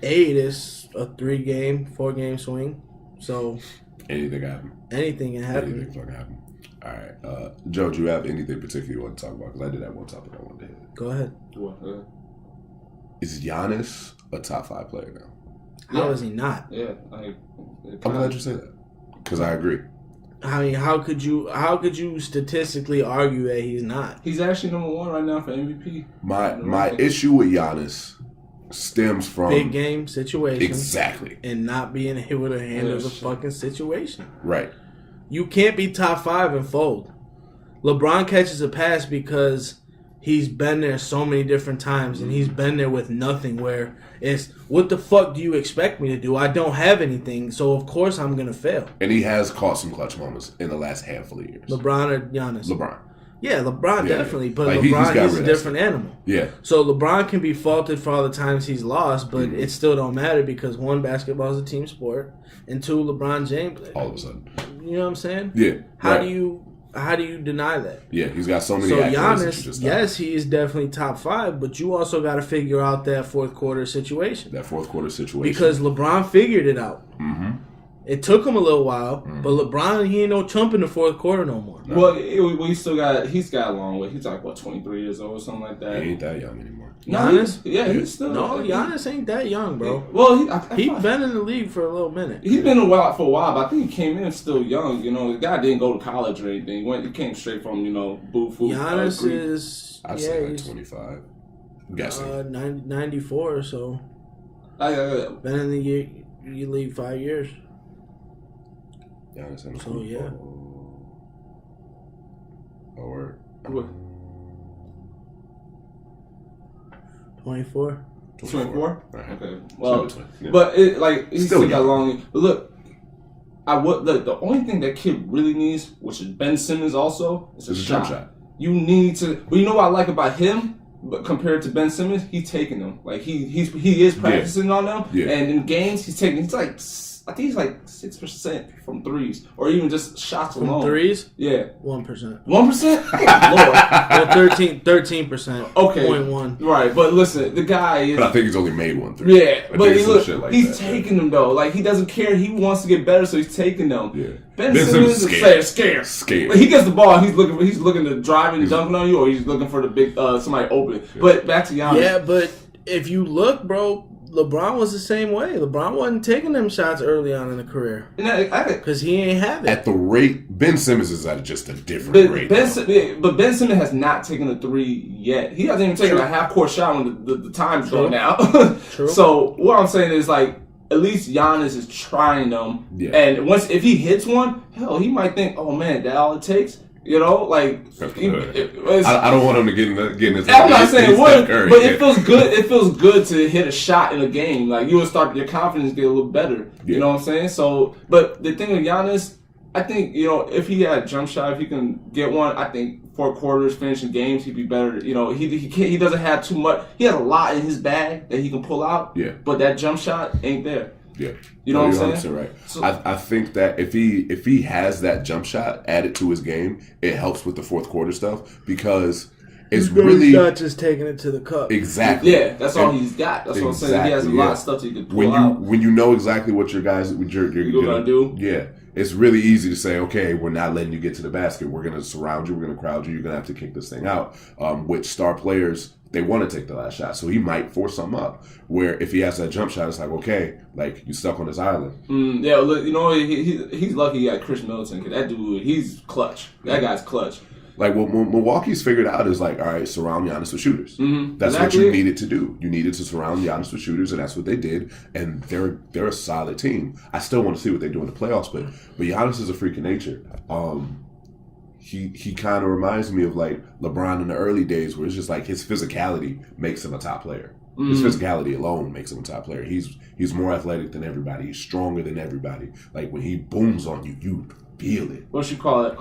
[SPEAKER 2] 8 is a 4-game swing. So
[SPEAKER 1] Anything can happen.
[SPEAKER 2] anything can happen.
[SPEAKER 1] Anything fucking happen. All right, Joe, do you have anything particular you want to talk about? Because I did have one topic I wanted to hit.
[SPEAKER 2] Go ahead.
[SPEAKER 1] Is Giannis a top 5 player now?
[SPEAKER 2] How is he not?
[SPEAKER 3] Yeah,
[SPEAKER 1] I'm glad you say that because I agree.
[SPEAKER 2] I mean, how could you statistically argue that he's not?
[SPEAKER 3] He's actually number 1 right now for MVP.
[SPEAKER 1] My issue with Giannis stems from
[SPEAKER 2] Big game situation.
[SPEAKER 1] Exactly.
[SPEAKER 2] And not being able to handle the fucking situation.
[SPEAKER 1] Right.
[SPEAKER 2] You can't be top 5 and fold. LeBron catches a pass because he's been there so many different times, and he's been there with nothing where it's, what the fuck do you expect me to do? I don't have anything, so of course I'm going to fail.
[SPEAKER 1] And he has caught some clutch moments in the last handful of years.
[SPEAKER 2] LeBron or Giannis?
[SPEAKER 1] LeBron.
[SPEAKER 2] Yeah, LeBron definitely, but
[SPEAKER 1] Like,
[SPEAKER 2] LeBron
[SPEAKER 1] got
[SPEAKER 2] is a
[SPEAKER 1] rid of
[SPEAKER 2] different animal.
[SPEAKER 1] Yeah.
[SPEAKER 2] So LeBron can be faulted for all the times he's lost, but it still don't matter because 1, basketball is a team sport, and 2, LeBron James.
[SPEAKER 1] All of a sudden.
[SPEAKER 2] You know what I'm saying?
[SPEAKER 1] Yeah.
[SPEAKER 2] How do you deny that?
[SPEAKER 1] Yeah, he's got so many
[SPEAKER 2] So
[SPEAKER 1] accolades that you
[SPEAKER 2] Giannis,
[SPEAKER 1] just
[SPEAKER 2] yes, he is definitely top 5, but you also got to figure out that fourth quarter situation.
[SPEAKER 1] That fourth quarter situation.
[SPEAKER 2] Because LeBron figured it out.
[SPEAKER 1] Mm-hmm.
[SPEAKER 2] It took him a little while, but LeBron, he ain't no chump in the fourth quarter no more.
[SPEAKER 3] No. Well, he's got a long way. He's like 23 years old or something like that.
[SPEAKER 1] He ain't that young anymore.
[SPEAKER 2] Giannis?
[SPEAKER 3] He's still.
[SPEAKER 2] Giannis ain't that young, bro.
[SPEAKER 3] Well,
[SPEAKER 2] He's been in the league for a little minute.
[SPEAKER 3] He's been for a while, but I think he came in still young. The guy didn't go to college or anything. He came straight from Boo-Foo.
[SPEAKER 2] Giannis is
[SPEAKER 1] I'd say like 25. I'm guessing.
[SPEAKER 2] 94 or so. Been in the league 5 years.
[SPEAKER 1] Giannis and
[SPEAKER 2] So yeah.
[SPEAKER 1] Oh, word.
[SPEAKER 2] 24.
[SPEAKER 3] 24?
[SPEAKER 1] Right.
[SPEAKER 3] Okay. Well,
[SPEAKER 1] yeah.
[SPEAKER 3] but he still got
[SPEAKER 1] young.
[SPEAKER 3] long. But look, the only thing that kid really needs, which is Ben Simmons also, is a
[SPEAKER 1] jump shot.
[SPEAKER 3] You need to. But you know what I like about him? But compared to Ben Simmons, he's taking them. Like he is practicing on them, and in games he's like 6% from threes, or even just shots
[SPEAKER 2] from
[SPEAKER 3] alone.
[SPEAKER 2] Threes?
[SPEAKER 3] Yeah,
[SPEAKER 2] 1%.
[SPEAKER 3] 1%. Lord.
[SPEAKER 2] Well, 13%.
[SPEAKER 3] Okay,
[SPEAKER 2] 0.1.
[SPEAKER 3] Right, but listen, the guy is.
[SPEAKER 1] But I think he's only made 1 3.
[SPEAKER 3] Yeah, but he's
[SPEAKER 1] that,
[SPEAKER 3] taking them though. Like he doesn't care. He wants to get better, so he's taking them.
[SPEAKER 1] Yeah.
[SPEAKER 3] Ben Simmons is scared. Like, he gets the ball. He's looking to drive and dunking on you, or he's looking for the big somebody open. Yeah. But back to Giannis.
[SPEAKER 2] Yeah, but if you look, bro, LeBron was the same way. LeBron wasn't taking them shots early on in the career because he ain't have it.
[SPEAKER 1] At the rate, Ben Simmons is at just a different rate.
[SPEAKER 3] But Ben Simmons has not taken a 3 yet. He hasn't even taken a half-court shot when the time's going out.
[SPEAKER 2] True.
[SPEAKER 3] So what I'm saying is like, at least Giannis is trying them.
[SPEAKER 1] Yeah.
[SPEAKER 3] And if he hits one, hell, he might think, oh man, that all it takes? I don't
[SPEAKER 1] want him to get in his.
[SPEAKER 3] I'm not saying what, but
[SPEAKER 1] it
[SPEAKER 3] feels good. It feels good to hit a shot in a game. Like you will start your confidence get a little better.
[SPEAKER 1] Yeah.
[SPEAKER 3] You know what I'm saying? So, but the thing with Giannis, I think if he had a jump shot, if he can get one, I think 4 quarters finishing games, he'd be better. He doesn't have too much. He has a lot in his bag that he can pull out.
[SPEAKER 1] Yeah.
[SPEAKER 3] But that jump shot ain't there.
[SPEAKER 1] Yeah.
[SPEAKER 3] You know what I'm saying?
[SPEAKER 1] Right. So, I think that if he has that jump shot added to his game, it helps with the fourth quarter stuff because It's really
[SPEAKER 2] he's not just taking it to the cup.
[SPEAKER 1] Exactly.
[SPEAKER 3] Yeah, that's all he's got. That's what I'm saying. He has a lot of stuff he can pull out.
[SPEAKER 1] When you know exactly what your guys you're
[SPEAKER 3] gonna do.
[SPEAKER 1] Yeah, it's really easy to say, okay, we're not letting you get to the basket. We're gonna surround you. We're gonna crowd you. You're gonna have to kick this thing out. With star players, they want to take the last shot, so he might force something up. Where if he has that jump shot, it's like, okay, like you stuck on this island.
[SPEAKER 3] Yeah, look, you know, he's lucky he got Chris Middleton, because that dude, he's clutch. That guy's clutch.
[SPEAKER 1] Like what Milwaukee's figured out is like, all right, surround Giannis with shooters. That's
[SPEAKER 3] exactly.
[SPEAKER 1] what you needed to do. You needed to surround Giannis with shooters, and that's what they did. And they're a solid team. I still want to see what they do in the playoffs, but Giannis is a freak of nature. He kind of reminds me of like LeBron in the early days, where it's just like his physicality makes him a top player. His physicality alone makes him a top player. He's more athletic than everybody. He's stronger than everybody. Like when he booms on you, you feel it.
[SPEAKER 3] What you call it?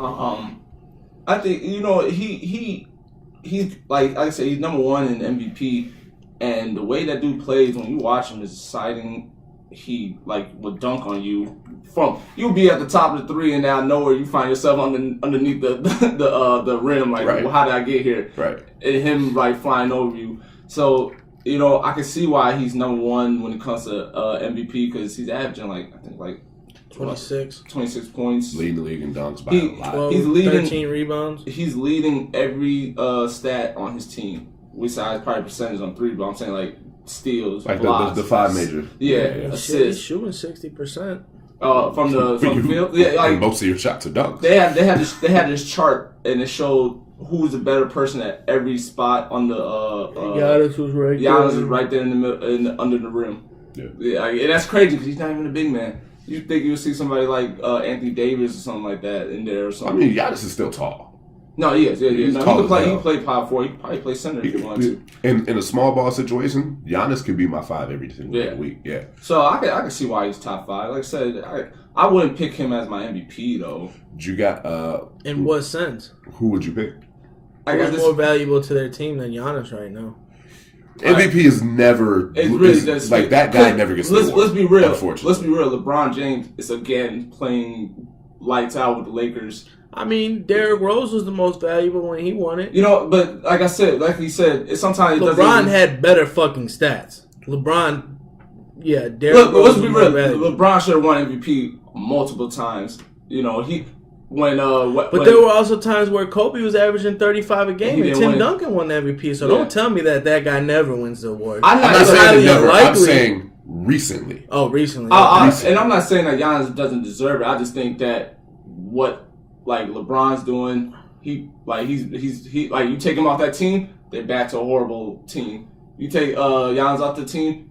[SPEAKER 3] I think, you know, he's like I said, he's number one in MVP, and the way that dude plays when you watch him is exciting. He like would dunk on you from you'll be at the top of the three, and out of nowhere you find yourself underneath the rim. Like,
[SPEAKER 1] right.
[SPEAKER 3] Well, how did I get here?
[SPEAKER 1] Right.
[SPEAKER 3] And him like flying over you. So, you know, I can see why he's number one when it comes to MVP, because he's averaging like I think like 26 points.
[SPEAKER 1] Leading the league in dunks by a lot.
[SPEAKER 2] 12,
[SPEAKER 3] he's leading
[SPEAKER 2] 13 rebounds.
[SPEAKER 3] He's leading every stat on his team. Besides probably percentage on three, but I'm saying like steals,
[SPEAKER 1] like
[SPEAKER 3] blocks,
[SPEAKER 1] the five major.
[SPEAKER 3] Yeah,
[SPEAKER 2] He's
[SPEAKER 3] assists.
[SPEAKER 2] shooting 60%.
[SPEAKER 3] From the field. Yeah, like
[SPEAKER 1] most of your shots are dunks.
[SPEAKER 3] They had this chart, and it showed who's the better person at every spot on the.
[SPEAKER 2] Giannis was right there.
[SPEAKER 3] Giannis is right there in the middle, under the rim. Yeah, and that's crazy because he's not even a big man. You think you'll see somebody like Anthony Davis or something like that in there or something?
[SPEAKER 1] I mean, Giannis is still tall.
[SPEAKER 3] No, he is. Yeah,
[SPEAKER 1] He's
[SPEAKER 3] no,
[SPEAKER 1] tall
[SPEAKER 3] he
[SPEAKER 1] as hell.
[SPEAKER 3] play power forward. He can probably play center if he wants to.
[SPEAKER 1] In a small ball situation, Giannis could be my five every single week. Yeah.
[SPEAKER 3] So I can see why he's top five. Like I said, I wouldn't pick him as my MVP though.
[SPEAKER 1] You got
[SPEAKER 2] in what sense?
[SPEAKER 1] Who would you pick?
[SPEAKER 2] Who's more valuable to their team than Giannis right now?
[SPEAKER 1] MVP is never.
[SPEAKER 3] It's really
[SPEAKER 1] like that guy never gets.
[SPEAKER 3] Let's be real.
[SPEAKER 1] Unfortunately,
[SPEAKER 3] let's be real. LeBron James is again playing lights out with the Lakers.
[SPEAKER 2] I mean, Derrick Rose was the most valuable when he won it.
[SPEAKER 3] You know, but like he said, sometimes
[SPEAKER 2] LeBron had better fucking stats. LeBron, yeah, Derrick Rose.
[SPEAKER 3] Let's be real. LeBron should have won MVP multiple times. You know, but
[SPEAKER 2] there were also times where Kobe was averaging 35 a game, and Tim Duncan won the MVP. So don't tell me that guy never wins the award.
[SPEAKER 1] I'm not saying never. I'm saying recently.
[SPEAKER 2] Oh, recently.
[SPEAKER 3] And I'm not saying that Giannis doesn't deserve it. I just think that what like LeBron's doing, he's like you take him off that team, they're back to a horrible team. You take Giannis off the team,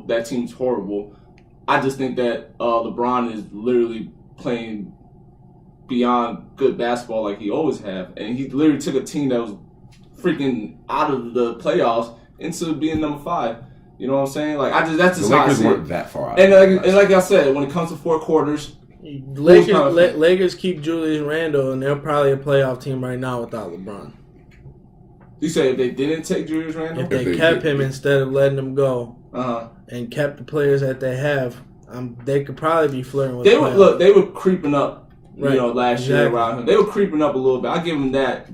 [SPEAKER 3] that team's horrible. I just think that LeBron is literally playing beyond good basketball like he always have, and he literally took a team that was freaking out of the playoffs into being number 5. You know what I'm saying? Like that's just
[SPEAKER 1] the
[SPEAKER 3] how I
[SPEAKER 1] Lakers
[SPEAKER 3] see
[SPEAKER 1] weren't
[SPEAKER 3] it.
[SPEAKER 1] that far out.
[SPEAKER 3] And like I said, when it comes to 4 quarters,
[SPEAKER 2] Lakers keep Julius Randle, and they're probably a playoff team right now without LeBron.
[SPEAKER 3] You say if they didn't take Julius Randle?
[SPEAKER 2] If they kept him instead of letting him go, and kept the players that they have, they could probably be flirting with.
[SPEAKER 3] They were creeping up. You know, last year around him, they were creeping up a little bit. I give them that.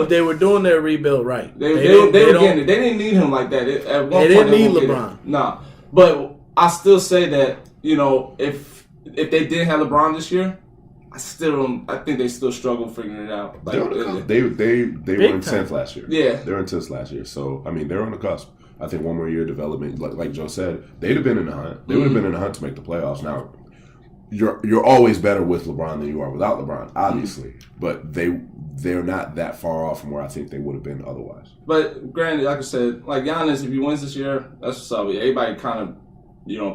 [SPEAKER 2] They were doing their rebuild right.
[SPEAKER 3] They were getting it. They didn't need him like that. At one point,
[SPEAKER 2] didn't need LeBron.
[SPEAKER 3] Nah, but I still say that if they didn't have LeBron this year, I think they still struggle figuring it out. Like,
[SPEAKER 1] they were in 10th last year.
[SPEAKER 3] Yeah,
[SPEAKER 1] they were in 10th last year. So I mean, they're on the cusp. I think one more year of development, like Joe said, they'd have been in the hunt. They would have been in the hunt to make the playoffs. Now, you're always better with LeBron than you are without LeBron, obviously. But they're not that far off from where I think they would have been otherwise.
[SPEAKER 3] But granted, like I said, like Giannis, if he wins this year, that's what's up. Everybody kind of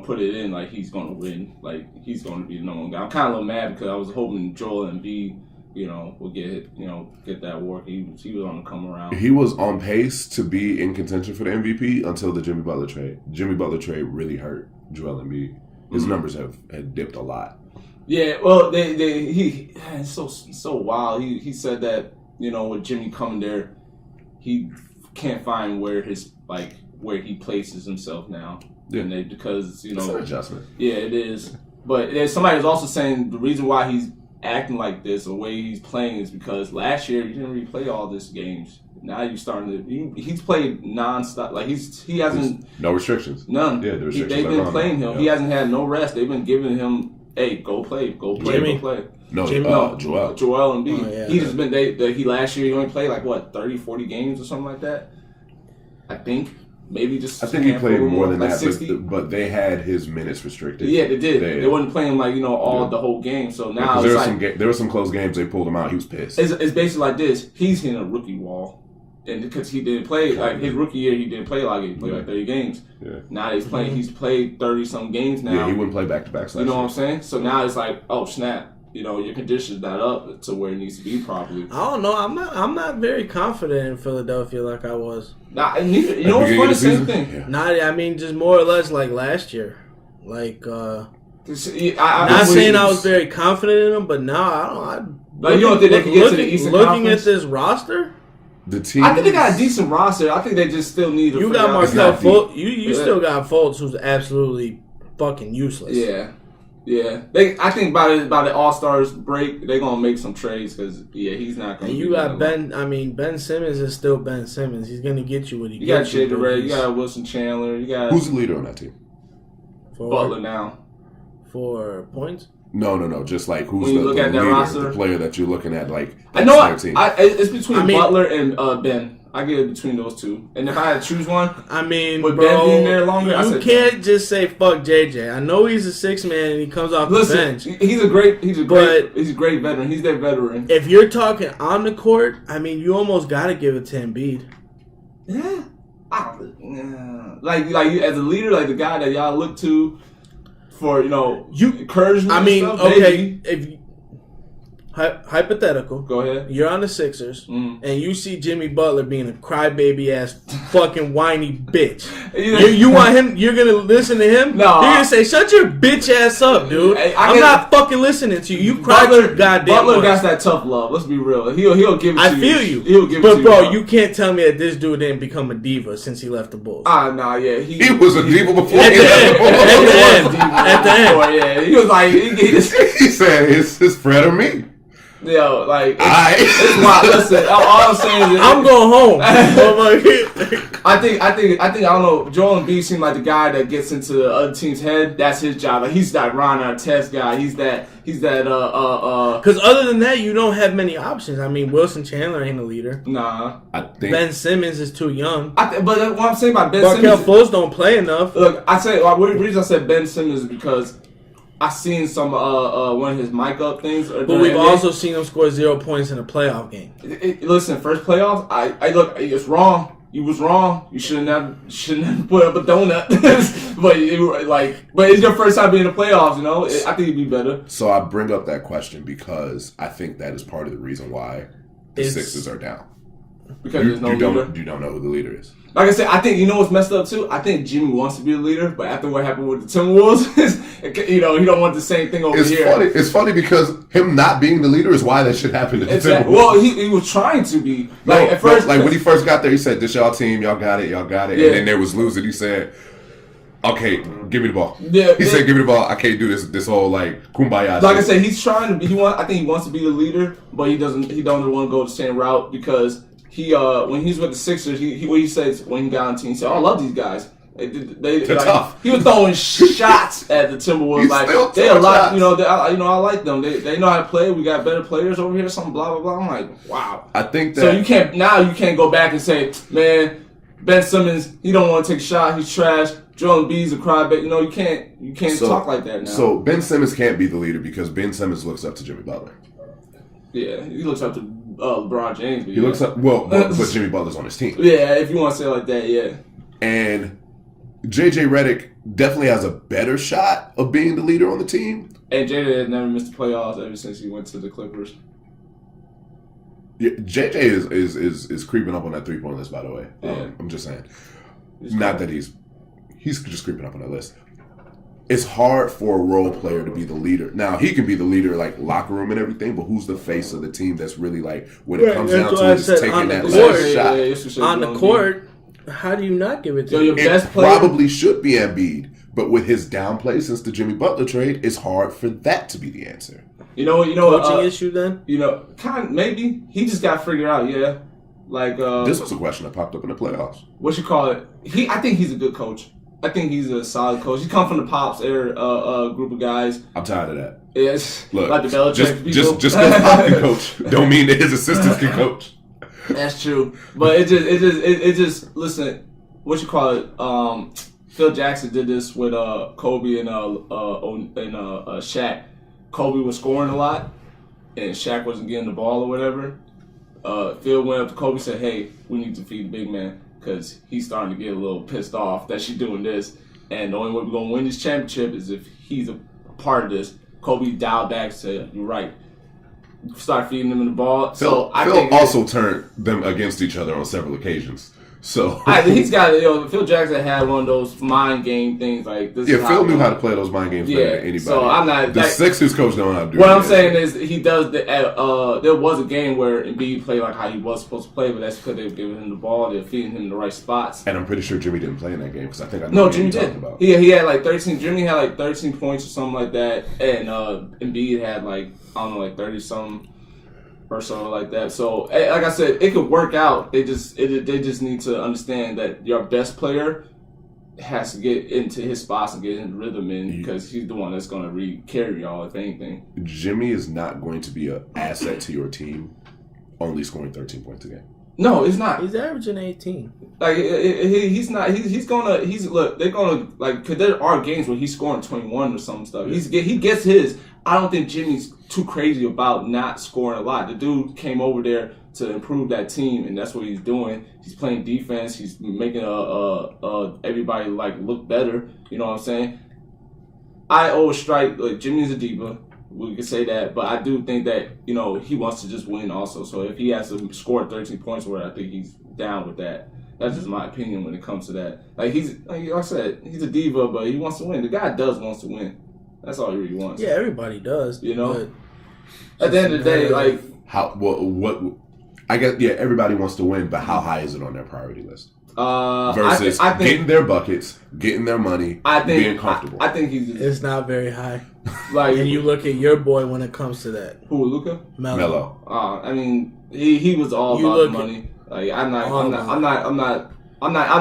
[SPEAKER 3] put it in like he's going to win, like he's going to be the number 1 guy. I'm kind of a little mad because I was hoping Joel and B, will get that work. He was on the come around.
[SPEAKER 1] He was on pace to be in contention for the MVP until the Jimmy Butler trade. Jimmy Butler trade really hurt Joel Embiid. His numbers had dipped a lot.
[SPEAKER 3] Yeah, well, it's so wild. He said that with Jimmy coming there, he can't find where he places himself now.
[SPEAKER 1] Yeah,
[SPEAKER 3] because
[SPEAKER 1] it's an adjustment.
[SPEAKER 3] Yeah, it is. But somebody was also saying the reason why he's acting like this, the way he's playing, is because last year he didn't really play all these games. Now you starting to. He's played nonstop. Like he hasn't
[SPEAKER 1] no restrictions.
[SPEAKER 3] None.
[SPEAKER 1] Yeah, the restrictions.
[SPEAKER 3] They've been playing him.
[SPEAKER 1] Yeah.
[SPEAKER 3] He hasn't had no rest. They've been giving him, hey, go play.
[SPEAKER 1] Joel.
[SPEAKER 3] Joel and B.
[SPEAKER 2] Oh, yeah.
[SPEAKER 3] He just been he last year he only played like what 30, 40 games or something like that. I think maybe just.
[SPEAKER 1] I think he played more than
[SPEAKER 3] like
[SPEAKER 1] that,
[SPEAKER 3] 60.
[SPEAKER 1] but they had his minutes restricted.
[SPEAKER 3] Yeah, they did. They wasn't playing like the whole game. So now
[SPEAKER 1] there
[SPEAKER 3] it's
[SPEAKER 1] there were some close games they pulled him out. He was pissed.
[SPEAKER 3] It's basically like this. He's hitting a rookie wall. And because he didn't play, like his rookie year, he didn't play like he played like 30 games.
[SPEAKER 1] Yeah.
[SPEAKER 3] Now he's playing. He's played 30-some games now.
[SPEAKER 1] Yeah, he wouldn't play back-to-back.
[SPEAKER 3] You know what I'm saying? So now it's like, oh snap! Your condition's not up to where it needs to be properly.
[SPEAKER 2] I don't know. I'm not very confident in Philadelphia like I was.
[SPEAKER 3] Nah, neither. You know what's funny? Same thing.
[SPEAKER 1] Yeah.
[SPEAKER 2] I mean, just more or less like last year. Like,
[SPEAKER 3] I'm
[SPEAKER 2] not saying I was very confident in them, but now I don't.
[SPEAKER 3] Like, you don't think they can get to the Eastern
[SPEAKER 2] Looking
[SPEAKER 3] Conference?
[SPEAKER 2] at this roster,
[SPEAKER 1] The team.
[SPEAKER 3] I think they got a decent roster. I think they just still need.
[SPEAKER 2] You got Markel Fultz. You still got Fultz, who's absolutely fucking useless.
[SPEAKER 3] Yeah. I think by the All-Stars break, they're gonna make some trades because he's not gonna.
[SPEAKER 2] And you got Ben. I mean, Ben Simmons is still Ben Simmons. He's gonna get you what he gets.
[SPEAKER 3] You got J.J. You got Wilson Chandler. You got
[SPEAKER 1] who's the leader on that team?
[SPEAKER 3] Butler now.
[SPEAKER 2] For points.
[SPEAKER 1] No. Just like who's
[SPEAKER 3] when you look at that
[SPEAKER 1] leader,
[SPEAKER 3] roster,
[SPEAKER 1] the player that you're looking at, like
[SPEAKER 3] I know. It's between Butler and Ben. I get it between those two. And if I had to choose one,
[SPEAKER 2] I mean,
[SPEAKER 3] with
[SPEAKER 2] bro,
[SPEAKER 3] Ben being there longer,
[SPEAKER 2] you can't just say fuck JJ. I know he's a 6-man and he comes off the bench.
[SPEAKER 3] He's a great veteran. He's their veteran.
[SPEAKER 2] If you're talking on the court, I mean, you almost got to give it to Embiid.
[SPEAKER 3] Yeah. Like as a leader, like the guy that y'all look to for encouragement.
[SPEAKER 2] I mean,
[SPEAKER 3] stuff,
[SPEAKER 2] okay, if hypothetical,
[SPEAKER 3] go ahead.
[SPEAKER 2] You're on the Sixers and you see Jimmy Butler being a crybaby ass fucking whiny bitch. You want him? You're gonna listen to him?
[SPEAKER 3] No,
[SPEAKER 2] you're gonna say, "Shut your bitch ass up, dude." I'm not fucking listening to you. You cry
[SPEAKER 3] Butler,
[SPEAKER 2] goddamn.
[SPEAKER 3] Butler got that tough love. Let's be real. He'll give it to you.
[SPEAKER 2] I feel you.
[SPEAKER 3] He'll give it
[SPEAKER 2] but
[SPEAKER 3] to you.
[SPEAKER 2] But bro, you can't tell me that this dude didn't become a diva since he left the Bulls.
[SPEAKER 3] Nah, yeah,
[SPEAKER 1] he was a diva before.
[SPEAKER 2] At the end,
[SPEAKER 3] yeah, he was like
[SPEAKER 1] he said, "It's Fred or me."
[SPEAKER 3] Yo, like
[SPEAKER 1] it's
[SPEAKER 3] wild. Listen, all I'm saying is
[SPEAKER 2] I'm going home.
[SPEAKER 3] I think I don't know. Joel Embiid seems like the guy that gets into the other team's head. That's his job. Like he's that Ron Artest guy. He's that. Because
[SPEAKER 2] other than that, you don't have many options. I mean, Wilson Chandler ain't a leader.
[SPEAKER 3] Nah,
[SPEAKER 1] I think
[SPEAKER 2] Ben Simmons is too young.
[SPEAKER 3] But what I'm saying about Ben
[SPEAKER 2] Markel
[SPEAKER 3] Simmons,
[SPEAKER 2] Fultz don't play enough.
[SPEAKER 3] Look, the reason I said Ben Simmons is because I seen some one of his mic up things.
[SPEAKER 2] But we've also seen him score 0 points in a playoff game.
[SPEAKER 3] Listen, first playoffs, I look, it's wrong. You was wrong. You shouldn't have put up a donut. but it's your first time being in the playoffs. I think it'd be better.
[SPEAKER 1] So I bring up that question because I think that is part of the reason why the Sixers are down.
[SPEAKER 3] Because there's no leader.
[SPEAKER 1] You don't know who the leader is.
[SPEAKER 3] Like I said, I think what's messed up too. I think Jimmy wants to be the leader, but after what happened with the Timberwolves, he don't want the same thing over here.
[SPEAKER 1] It's funny because him not being the leader is why that should happen to the Timberwolves.
[SPEAKER 3] Well, he was trying to be. At first,
[SPEAKER 1] when he first got there, he said, "This y'all team, y'all got it." Yeah. And then there was losing. He said, "Okay, give me the ball."
[SPEAKER 3] Yeah,
[SPEAKER 1] he said, "Give me the ball. I can't do this whole kumbaya."
[SPEAKER 3] Like I said, he's trying to be. I think he wants to be the leader, but he don't want to go the same route because. When he's with the Sixers, what he says when he got on the team, he said, "Oh, I love these guys. They're tough." He was throwing shots at the Timberwolves. They a lot. I like them. They know how to play. We got better players over here. Something blah blah blah. I'm like, wow.
[SPEAKER 1] I think that.
[SPEAKER 3] So you can't go back and say, man, Ben Simmons, he don't want to take a shot. He's trash. Joel Embiid's a crybaby. You can't talk like that now.
[SPEAKER 1] So Ben Simmons can't be the leader because Ben Simmons looks up to Jimmy Butler.
[SPEAKER 3] Yeah, he looks up to LeBron James.
[SPEAKER 1] He looks up. But Jimmy Butler's on his team.
[SPEAKER 3] Yeah, if you want to say it like that, yeah.
[SPEAKER 1] And JJ Redick definitely has a better shot of being the leader on the team.
[SPEAKER 3] And JJ has never missed the playoffs ever since he went to the Clippers.
[SPEAKER 1] Yeah, JJ is creeping up on that 3-point list. By the way, I'm just saying. Not that he's just creeping up on that list. It's hard for a role player to be the leader. Now, he can be the leader, like, locker room and everything, but who's the face of the team that's really, like, when it comes down to it, is taking that last shot.
[SPEAKER 2] On the court, how do you not give it to
[SPEAKER 3] your best player?
[SPEAKER 1] Probably should be Embiid, but with his downplay since the Jimmy Butler trade, it's hard for that to be the answer.
[SPEAKER 2] Coaching issue then?
[SPEAKER 3] Maybe. He just got figured out, yeah. Like
[SPEAKER 1] this was a question that popped up in the playoffs.
[SPEAKER 3] What you call it? I think he's a good coach. I think he's a solid coach. He come from the Pops era group of guys.
[SPEAKER 1] I'm tired of that.
[SPEAKER 3] Yes,
[SPEAKER 1] Look,
[SPEAKER 3] like the Belichick people.
[SPEAKER 1] Just because Pop can coach, don't mean that his assistants can coach.
[SPEAKER 3] That's true, but it just listen. What you call it? Phil Jackson did this with Kobe and Shaq. Kobe was scoring a lot, and Shaq wasn't getting the ball or whatever. Phil went up to Kobe and said, "Hey, we need to feed the big man because he's starting to get a little pissed off that she's doing this. And the only way we're gonna win this championship is if he's a part of this." Kobe dialed back and said, "You're right." Start feeding them the ball.
[SPEAKER 1] Phil also turned them against each other on several occasions. So
[SPEAKER 3] he's got, Phil Jackson had one of those mind game things like this.
[SPEAKER 1] Yeah, Phil knew how to play those mind games better than anybody. So I'm not. The Sixers coach know how to do.
[SPEAKER 3] What I'm saying is he does. There was a game where Embiid played like how he was supposed to play, but that's because they were giving him the ball, they were feeding him the right spots.
[SPEAKER 1] And I'm pretty sure Jimmy didn't play in that game because I think I know
[SPEAKER 3] Jimmy did. About. He had like 13. Jimmy had like 13 points or something like that, and Embiid had like 30 something. Or something like that. So, like I said, it could work out. They just need to understand that your best player has to get into his spots and get in rhythm in because he's the one that's going to carry y'all, if anything. Jimmy
[SPEAKER 1] is not going to be an asset to your team, only scoring 13 points a game.
[SPEAKER 3] No, it's not.
[SPEAKER 2] He's averaging 18.
[SPEAKER 3] Like he's not. Look. They're gonna like. Cause there are games where he's scoring 21 or some stuff. He gets his. I don't think Jimmy's too crazy about not scoring a lot. The dude came over there to improve that team, and that's what he's doing. He's playing defense. He's making everybody like look better. You know what I'm saying? I always strike like Jimmy's a diva. We could say that, but I do think that he wants to just win also. So if he has to score 13 points, I think he's down with that. That's just my opinion when it comes to that. Like I said, he's a diva, but he wants to win. The guy wants to win. That's all he really wants.
[SPEAKER 2] Yeah, everybody does.
[SPEAKER 3] At the end of the day, like
[SPEAKER 1] what I guess everybody wants to win, but how high is it on their priority list? Versus I think, getting their buckets, getting their money, being comfortable.
[SPEAKER 3] I think
[SPEAKER 2] it's not very high.
[SPEAKER 3] Like,
[SPEAKER 2] and you look at your boy when it comes to that.
[SPEAKER 3] Who, Luka?
[SPEAKER 2] Melo.
[SPEAKER 3] I mean, he was all about money. Like I'm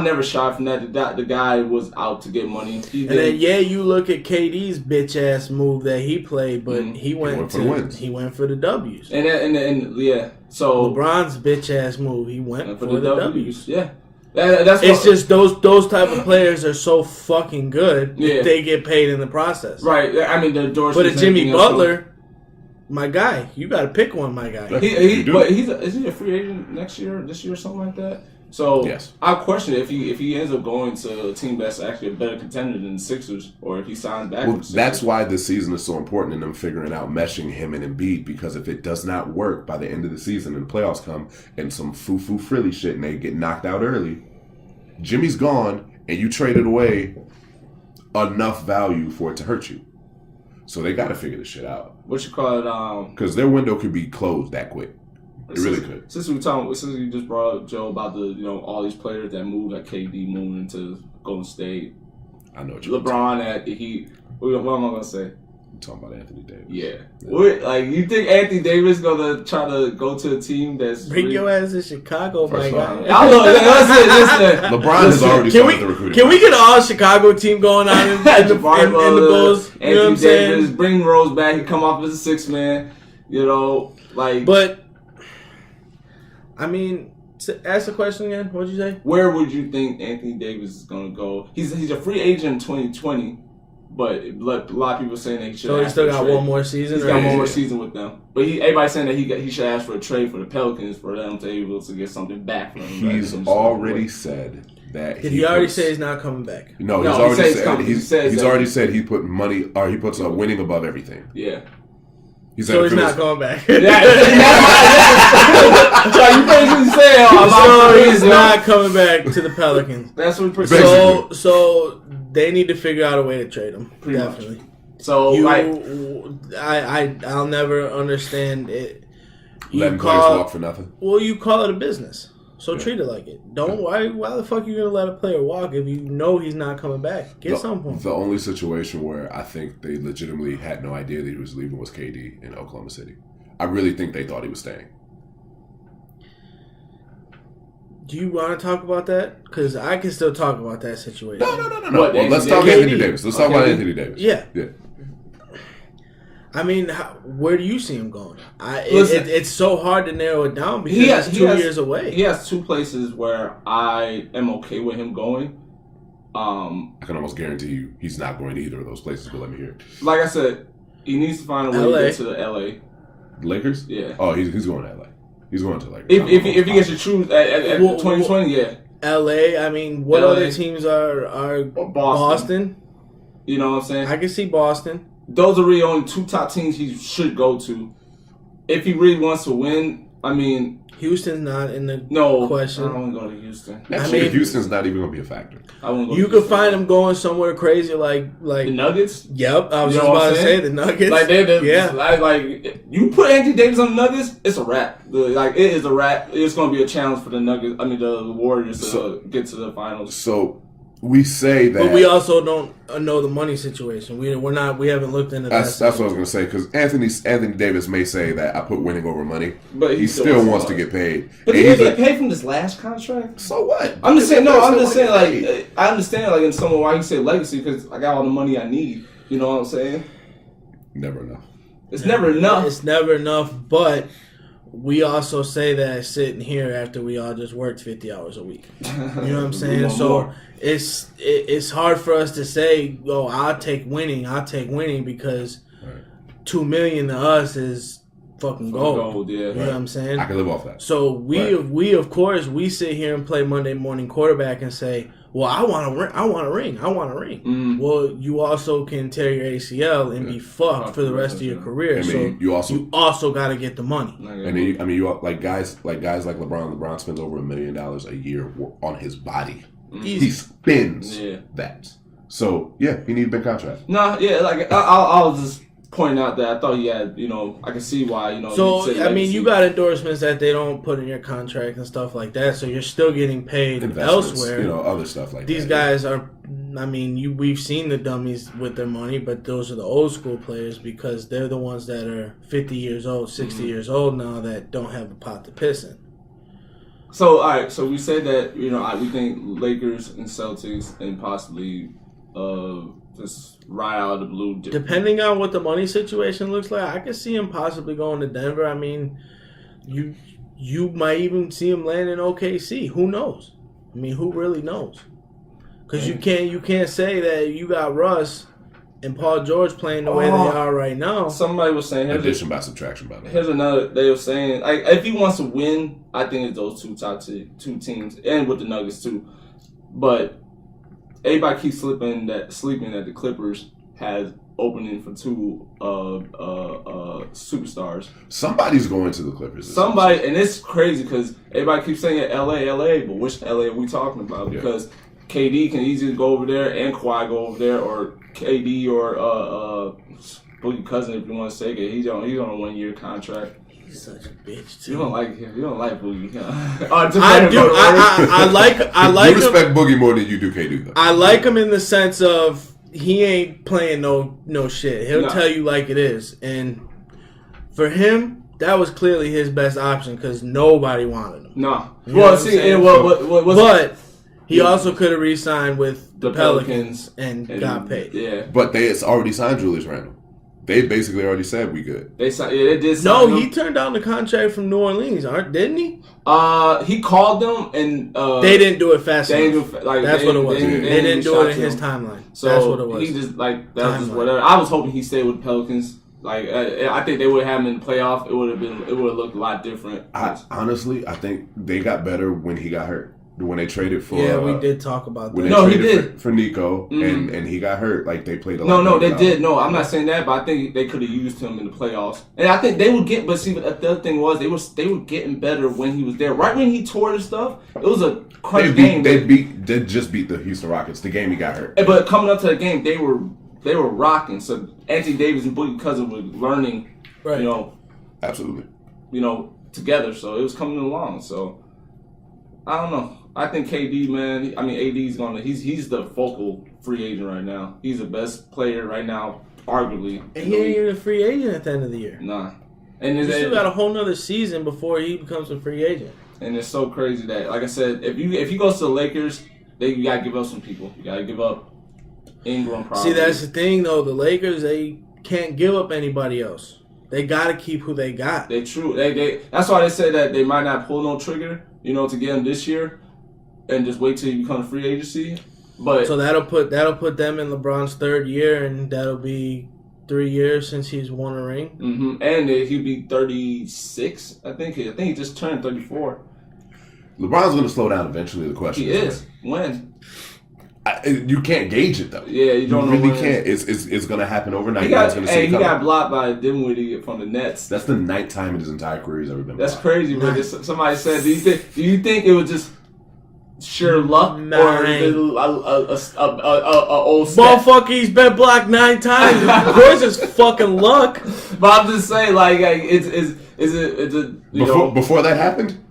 [SPEAKER 3] never shy from that. The guy was out to get money.
[SPEAKER 2] Then you look at KD's bitch ass move that he played, but he went for the W's.
[SPEAKER 3] And so
[SPEAKER 2] LeBron's bitch ass move, he went for the W's.
[SPEAKER 3] Yeah.
[SPEAKER 2] It's just those type of players are so fucking good. Yeah. They get paid in the process.
[SPEAKER 3] Right. I mean, the doors.
[SPEAKER 2] But Jimmy Butler, my guy, you got to pick one, my guy.
[SPEAKER 3] But is he a free agent this year, or something like that? So yes. I question if he ends up going to a team that's actually a better contender than the Sixers, or if he signs back. Well,
[SPEAKER 1] that's why this season is so important in them figuring out meshing him and Embiid, because if it does not work by the end of the season and the playoffs come and some foo-foo frilly shit and they get knocked out early, Jimmy's gone and you traded away enough value for it to hurt you. So they got to figure this shit out.
[SPEAKER 3] What you call it?
[SPEAKER 1] Because their window could be closed that quick. It really could.
[SPEAKER 3] Since you just brought up Joe about the all these players that moved, like KD moving into Golden State.
[SPEAKER 1] I know what you're
[SPEAKER 3] LeBron at the Heat. What am I gonna say?
[SPEAKER 1] I'm talking about Anthony Davis.
[SPEAKER 3] Yeah. Like, you think Anthony Davis gonna try to go to a team that's
[SPEAKER 2] bring your ass to Chicago, my guy?
[SPEAKER 3] Listen.
[SPEAKER 1] LeBron has already started the recruiting.
[SPEAKER 2] Can we get an all Chicago team going on in the Bulls?
[SPEAKER 3] Anthony Davis, bring Rose back. He come off as a 6-man.
[SPEAKER 2] But. I mean, ask the question again. What'd you say?
[SPEAKER 3] Where would you think Anthony Davis is going to go? He's a free agent in 2020, but a lot of people saying that he should.
[SPEAKER 2] So he still got one more season.
[SPEAKER 3] He's got one more season with them. But everybody's saying that he should ask for a trade for the Pelicans for them to be able to get something back from him.
[SPEAKER 1] He's already said that.
[SPEAKER 2] Did he already say he's not coming back?
[SPEAKER 1] No, he's already said he put money, or he puts winning above everything.
[SPEAKER 3] Yeah.
[SPEAKER 2] He's not going back.
[SPEAKER 3] So you basically saying
[SPEAKER 2] he's not coming back to the Pelicans.
[SPEAKER 3] That's what.
[SPEAKER 2] So they need to figure out a way to trade him. Definitely.
[SPEAKER 3] Much. So
[SPEAKER 2] I'll never understand it.
[SPEAKER 1] Letting players walk for nothing.
[SPEAKER 2] Well, you call it a business. So treat it like it. Don't why the fuck you gonna let a player walk if you know he's not coming back? Get something.
[SPEAKER 1] The only situation where I think they legitimately had no idea that he was leaving was KD in Oklahoma City. I really think they thought he was staying.
[SPEAKER 2] Do you want to talk about that? Because I can still talk about that situation.
[SPEAKER 1] No.
[SPEAKER 3] What,
[SPEAKER 1] Well, let's talk
[SPEAKER 2] Anthony
[SPEAKER 1] Anthony Davis. Let's talk about Anthony Davis.
[SPEAKER 2] Yeah.
[SPEAKER 1] Yeah.
[SPEAKER 2] I mean, where do you see him going?
[SPEAKER 3] Listen,
[SPEAKER 2] it's so hard to narrow it down because it's 2 years away.
[SPEAKER 3] He has 2 places where I am okay with him going.
[SPEAKER 1] I can almost guarantee you he's not going to either of those places, but let me hear it.
[SPEAKER 3] Like I said, he needs to find a way to get to the LA.
[SPEAKER 1] Lakers?
[SPEAKER 3] Yeah.
[SPEAKER 1] Oh, he's going to LA. He's going to Lakers.
[SPEAKER 3] If he gets to choose at 2020, yeah.
[SPEAKER 2] LA, I mean, what
[SPEAKER 3] LA.
[SPEAKER 2] other teams are Boston?
[SPEAKER 3] You know what I'm saying?
[SPEAKER 2] I can see Boston.
[SPEAKER 3] Those are really only 2 top teams he should go to. If he really wants to win, I mean...
[SPEAKER 2] Houston's not in the question.
[SPEAKER 3] I don't want to go to Houston.
[SPEAKER 1] Actually, Houston's not even going to be a factor.
[SPEAKER 3] I won't go
[SPEAKER 2] you
[SPEAKER 3] to
[SPEAKER 2] could
[SPEAKER 3] Houston.
[SPEAKER 2] find him going somewhere crazy like
[SPEAKER 3] The Nuggets?
[SPEAKER 2] Yep, I was
[SPEAKER 3] You
[SPEAKER 2] just
[SPEAKER 3] know what
[SPEAKER 2] about
[SPEAKER 3] I'm
[SPEAKER 2] to
[SPEAKER 3] saying?
[SPEAKER 2] say the Nuggets.
[SPEAKER 3] Like,
[SPEAKER 2] yeah.
[SPEAKER 3] Like, you put Anthony Davis on the Nuggets, it's a wrap. Like, it is a wrap. It's going to be a challenge for the Nuggets. I mean, the Warriors to get to the finals.
[SPEAKER 1] So we say that,
[SPEAKER 2] but we also don't know the money situation. We haven't looked into that.
[SPEAKER 1] That's what I was going to say, because Anthony Davis may say that I put winning over money,
[SPEAKER 3] but
[SPEAKER 1] he still wants to get paid.
[SPEAKER 3] But he didn't get paid from this last contract.
[SPEAKER 1] So what?
[SPEAKER 3] I'm just saying. No, I'm just saying. Like, I understand. Like, in some of why he said legacy, because I got all the money I need. You know what I'm saying?
[SPEAKER 1] Never enough.
[SPEAKER 3] It's never enough.
[SPEAKER 2] It's never enough, but we also say that sitting here after we all just worked 50 hours a week. You know what I'm saying? So it's hard for us to say, "Oh, I'll take winning because $2 million to us is fucking gold."
[SPEAKER 3] Yeah.
[SPEAKER 2] You know what I'm saying?
[SPEAKER 1] I can live off that.
[SPEAKER 2] So we of course sit here and play Monday morning quarterback and say, "Well, I want a ring.
[SPEAKER 3] Mm.
[SPEAKER 2] Well, you also can tear your ACL and be fucked for the rest of your career.
[SPEAKER 1] I mean,
[SPEAKER 2] so you also got to get the money.
[SPEAKER 1] And then you like guys like LeBron. LeBron spends over $1 million a year on his body. He spends that. So yeah, he needs a big contract.
[SPEAKER 3] No, yeah, like I'll just point out that I thought he had, I can see why,
[SPEAKER 2] So I mean, you got endorsements that they don't put in your contract and stuff like that. So you're still getting paid elsewhere.
[SPEAKER 1] Other stuff like
[SPEAKER 2] these
[SPEAKER 1] that.
[SPEAKER 2] These guys are. I mean, we've seen the dummies with their money, but those are the old school players because they're the ones that are 50 years old, 60 years old now that don't have a pot to piss in.
[SPEAKER 3] So, all right. So we said that we think Lakers and Celtics and possibly just right out of the blue.
[SPEAKER 2] Depending on what the money situation looks like, I could see him possibly going to Denver. I mean, you might even see him land in OKC. Who knows? I mean, who really knows? Because you can't say that you got Russ and Paul George playing the way they are right now.
[SPEAKER 3] Somebody was saying
[SPEAKER 1] addition by subtraction. By the way,
[SPEAKER 3] here's another. They were saying like if he wants to win, I think it's those two teams, and with the Nuggets too. But everybody keeps sleeping that the Clippers has opening for 2 superstars.
[SPEAKER 1] Somebody's going to the Clippers.
[SPEAKER 3] Somebody, and it's crazy because everybody keeps saying LA, but which LA are we talking about? Because KD can easily go over there and Kawhi go over there, or KD or Boogie Cousin, if you want to say it. He's on a 1-year contract.
[SPEAKER 2] He's such a bitch too.
[SPEAKER 3] You don't like him. You don't like Boogie.
[SPEAKER 2] I do. I like.
[SPEAKER 1] You respect Boogie more than you do KD, though.
[SPEAKER 2] I like him in the sense of he ain't playing no shit. He'll tell you like it is, and for him, that was clearly his best option because nobody wanted him.
[SPEAKER 3] No.
[SPEAKER 2] You know
[SPEAKER 3] But
[SPEAKER 2] he also could have re-signed with the Pelicans and got paid.
[SPEAKER 3] Yeah.
[SPEAKER 1] But they already signed Julius Randle. They basically already said we good.
[SPEAKER 3] They did sign him.
[SPEAKER 2] He turned down the contract from New Orleans, didn't he?
[SPEAKER 3] He called them and
[SPEAKER 2] they didn't do it fast enough.
[SPEAKER 3] That's
[SPEAKER 2] what it was. They didn't do it in his timeline. So that's what it was.
[SPEAKER 3] He just that was just whatever. I was hoping he stayed with the Pelicans. I think they would have him in the playoff. It would have looked a lot different.
[SPEAKER 1] Honestly, I think they got better when he got hurt. When they traded for
[SPEAKER 2] we did talk about that.
[SPEAKER 1] He did for Nico and he got hurt. Like they played a lot.
[SPEAKER 3] No, they did. No, I'm not saying that, but I think they could have used him in the playoffs. And I think they would get. But see, the other thing was they were getting better when he was there. Right when he tore his stuff, it was a crunch game.
[SPEAKER 1] They just beat the Houston Rockets. The game he got hurt.
[SPEAKER 3] But coming up to the game, they were rocking. So Anthony Davis and Boogie Cousins were learning.
[SPEAKER 2] Right.
[SPEAKER 1] Absolutely.
[SPEAKER 3] Together. So it was coming along. So I don't know. I think KD, man. I mean, AD's he's the focal free agent right now. He's the best player right now, arguably.
[SPEAKER 2] And he ain't even a free agent at the end of the year.
[SPEAKER 3] Nah. And
[SPEAKER 2] you still got a whole nother season before he becomes a free agent.
[SPEAKER 3] and it's so crazy that, like I said, if he goes to the Lakers, you gotta give up some people. You gotta give up Ingram. Probably.
[SPEAKER 2] See, that's the thing though. The Lakers, they can't give up anybody else. They gotta keep who they got.
[SPEAKER 3] They true. They that's why they say that they might not pull no trigger, to get him this year, and just wait till he becomes free agency. But
[SPEAKER 2] so that'll put them in LeBron's third year, and that'll be 3 years since he's won a ring.
[SPEAKER 3] Mm-hmm. And he'll be 36. I think he just turned 34.
[SPEAKER 1] LeBron's going to slow down eventually. The question
[SPEAKER 3] is when.
[SPEAKER 1] You can't gauge it though.
[SPEAKER 3] Yeah, you don't know.
[SPEAKER 1] Really can't. It's going to happen overnight.
[SPEAKER 3] He got blocked by Dinwiddie from the Nets.
[SPEAKER 1] That's the ninth time in his entire career he's ever been blocked.
[SPEAKER 3] That's crazy. But somebody said, do you think it was just sheer luck or a old stat?
[SPEAKER 2] Motherfucker, he's been blocked 9 times. Of course, it's fucking luck.
[SPEAKER 3] But I'm just saying, like is it
[SPEAKER 1] before that happened?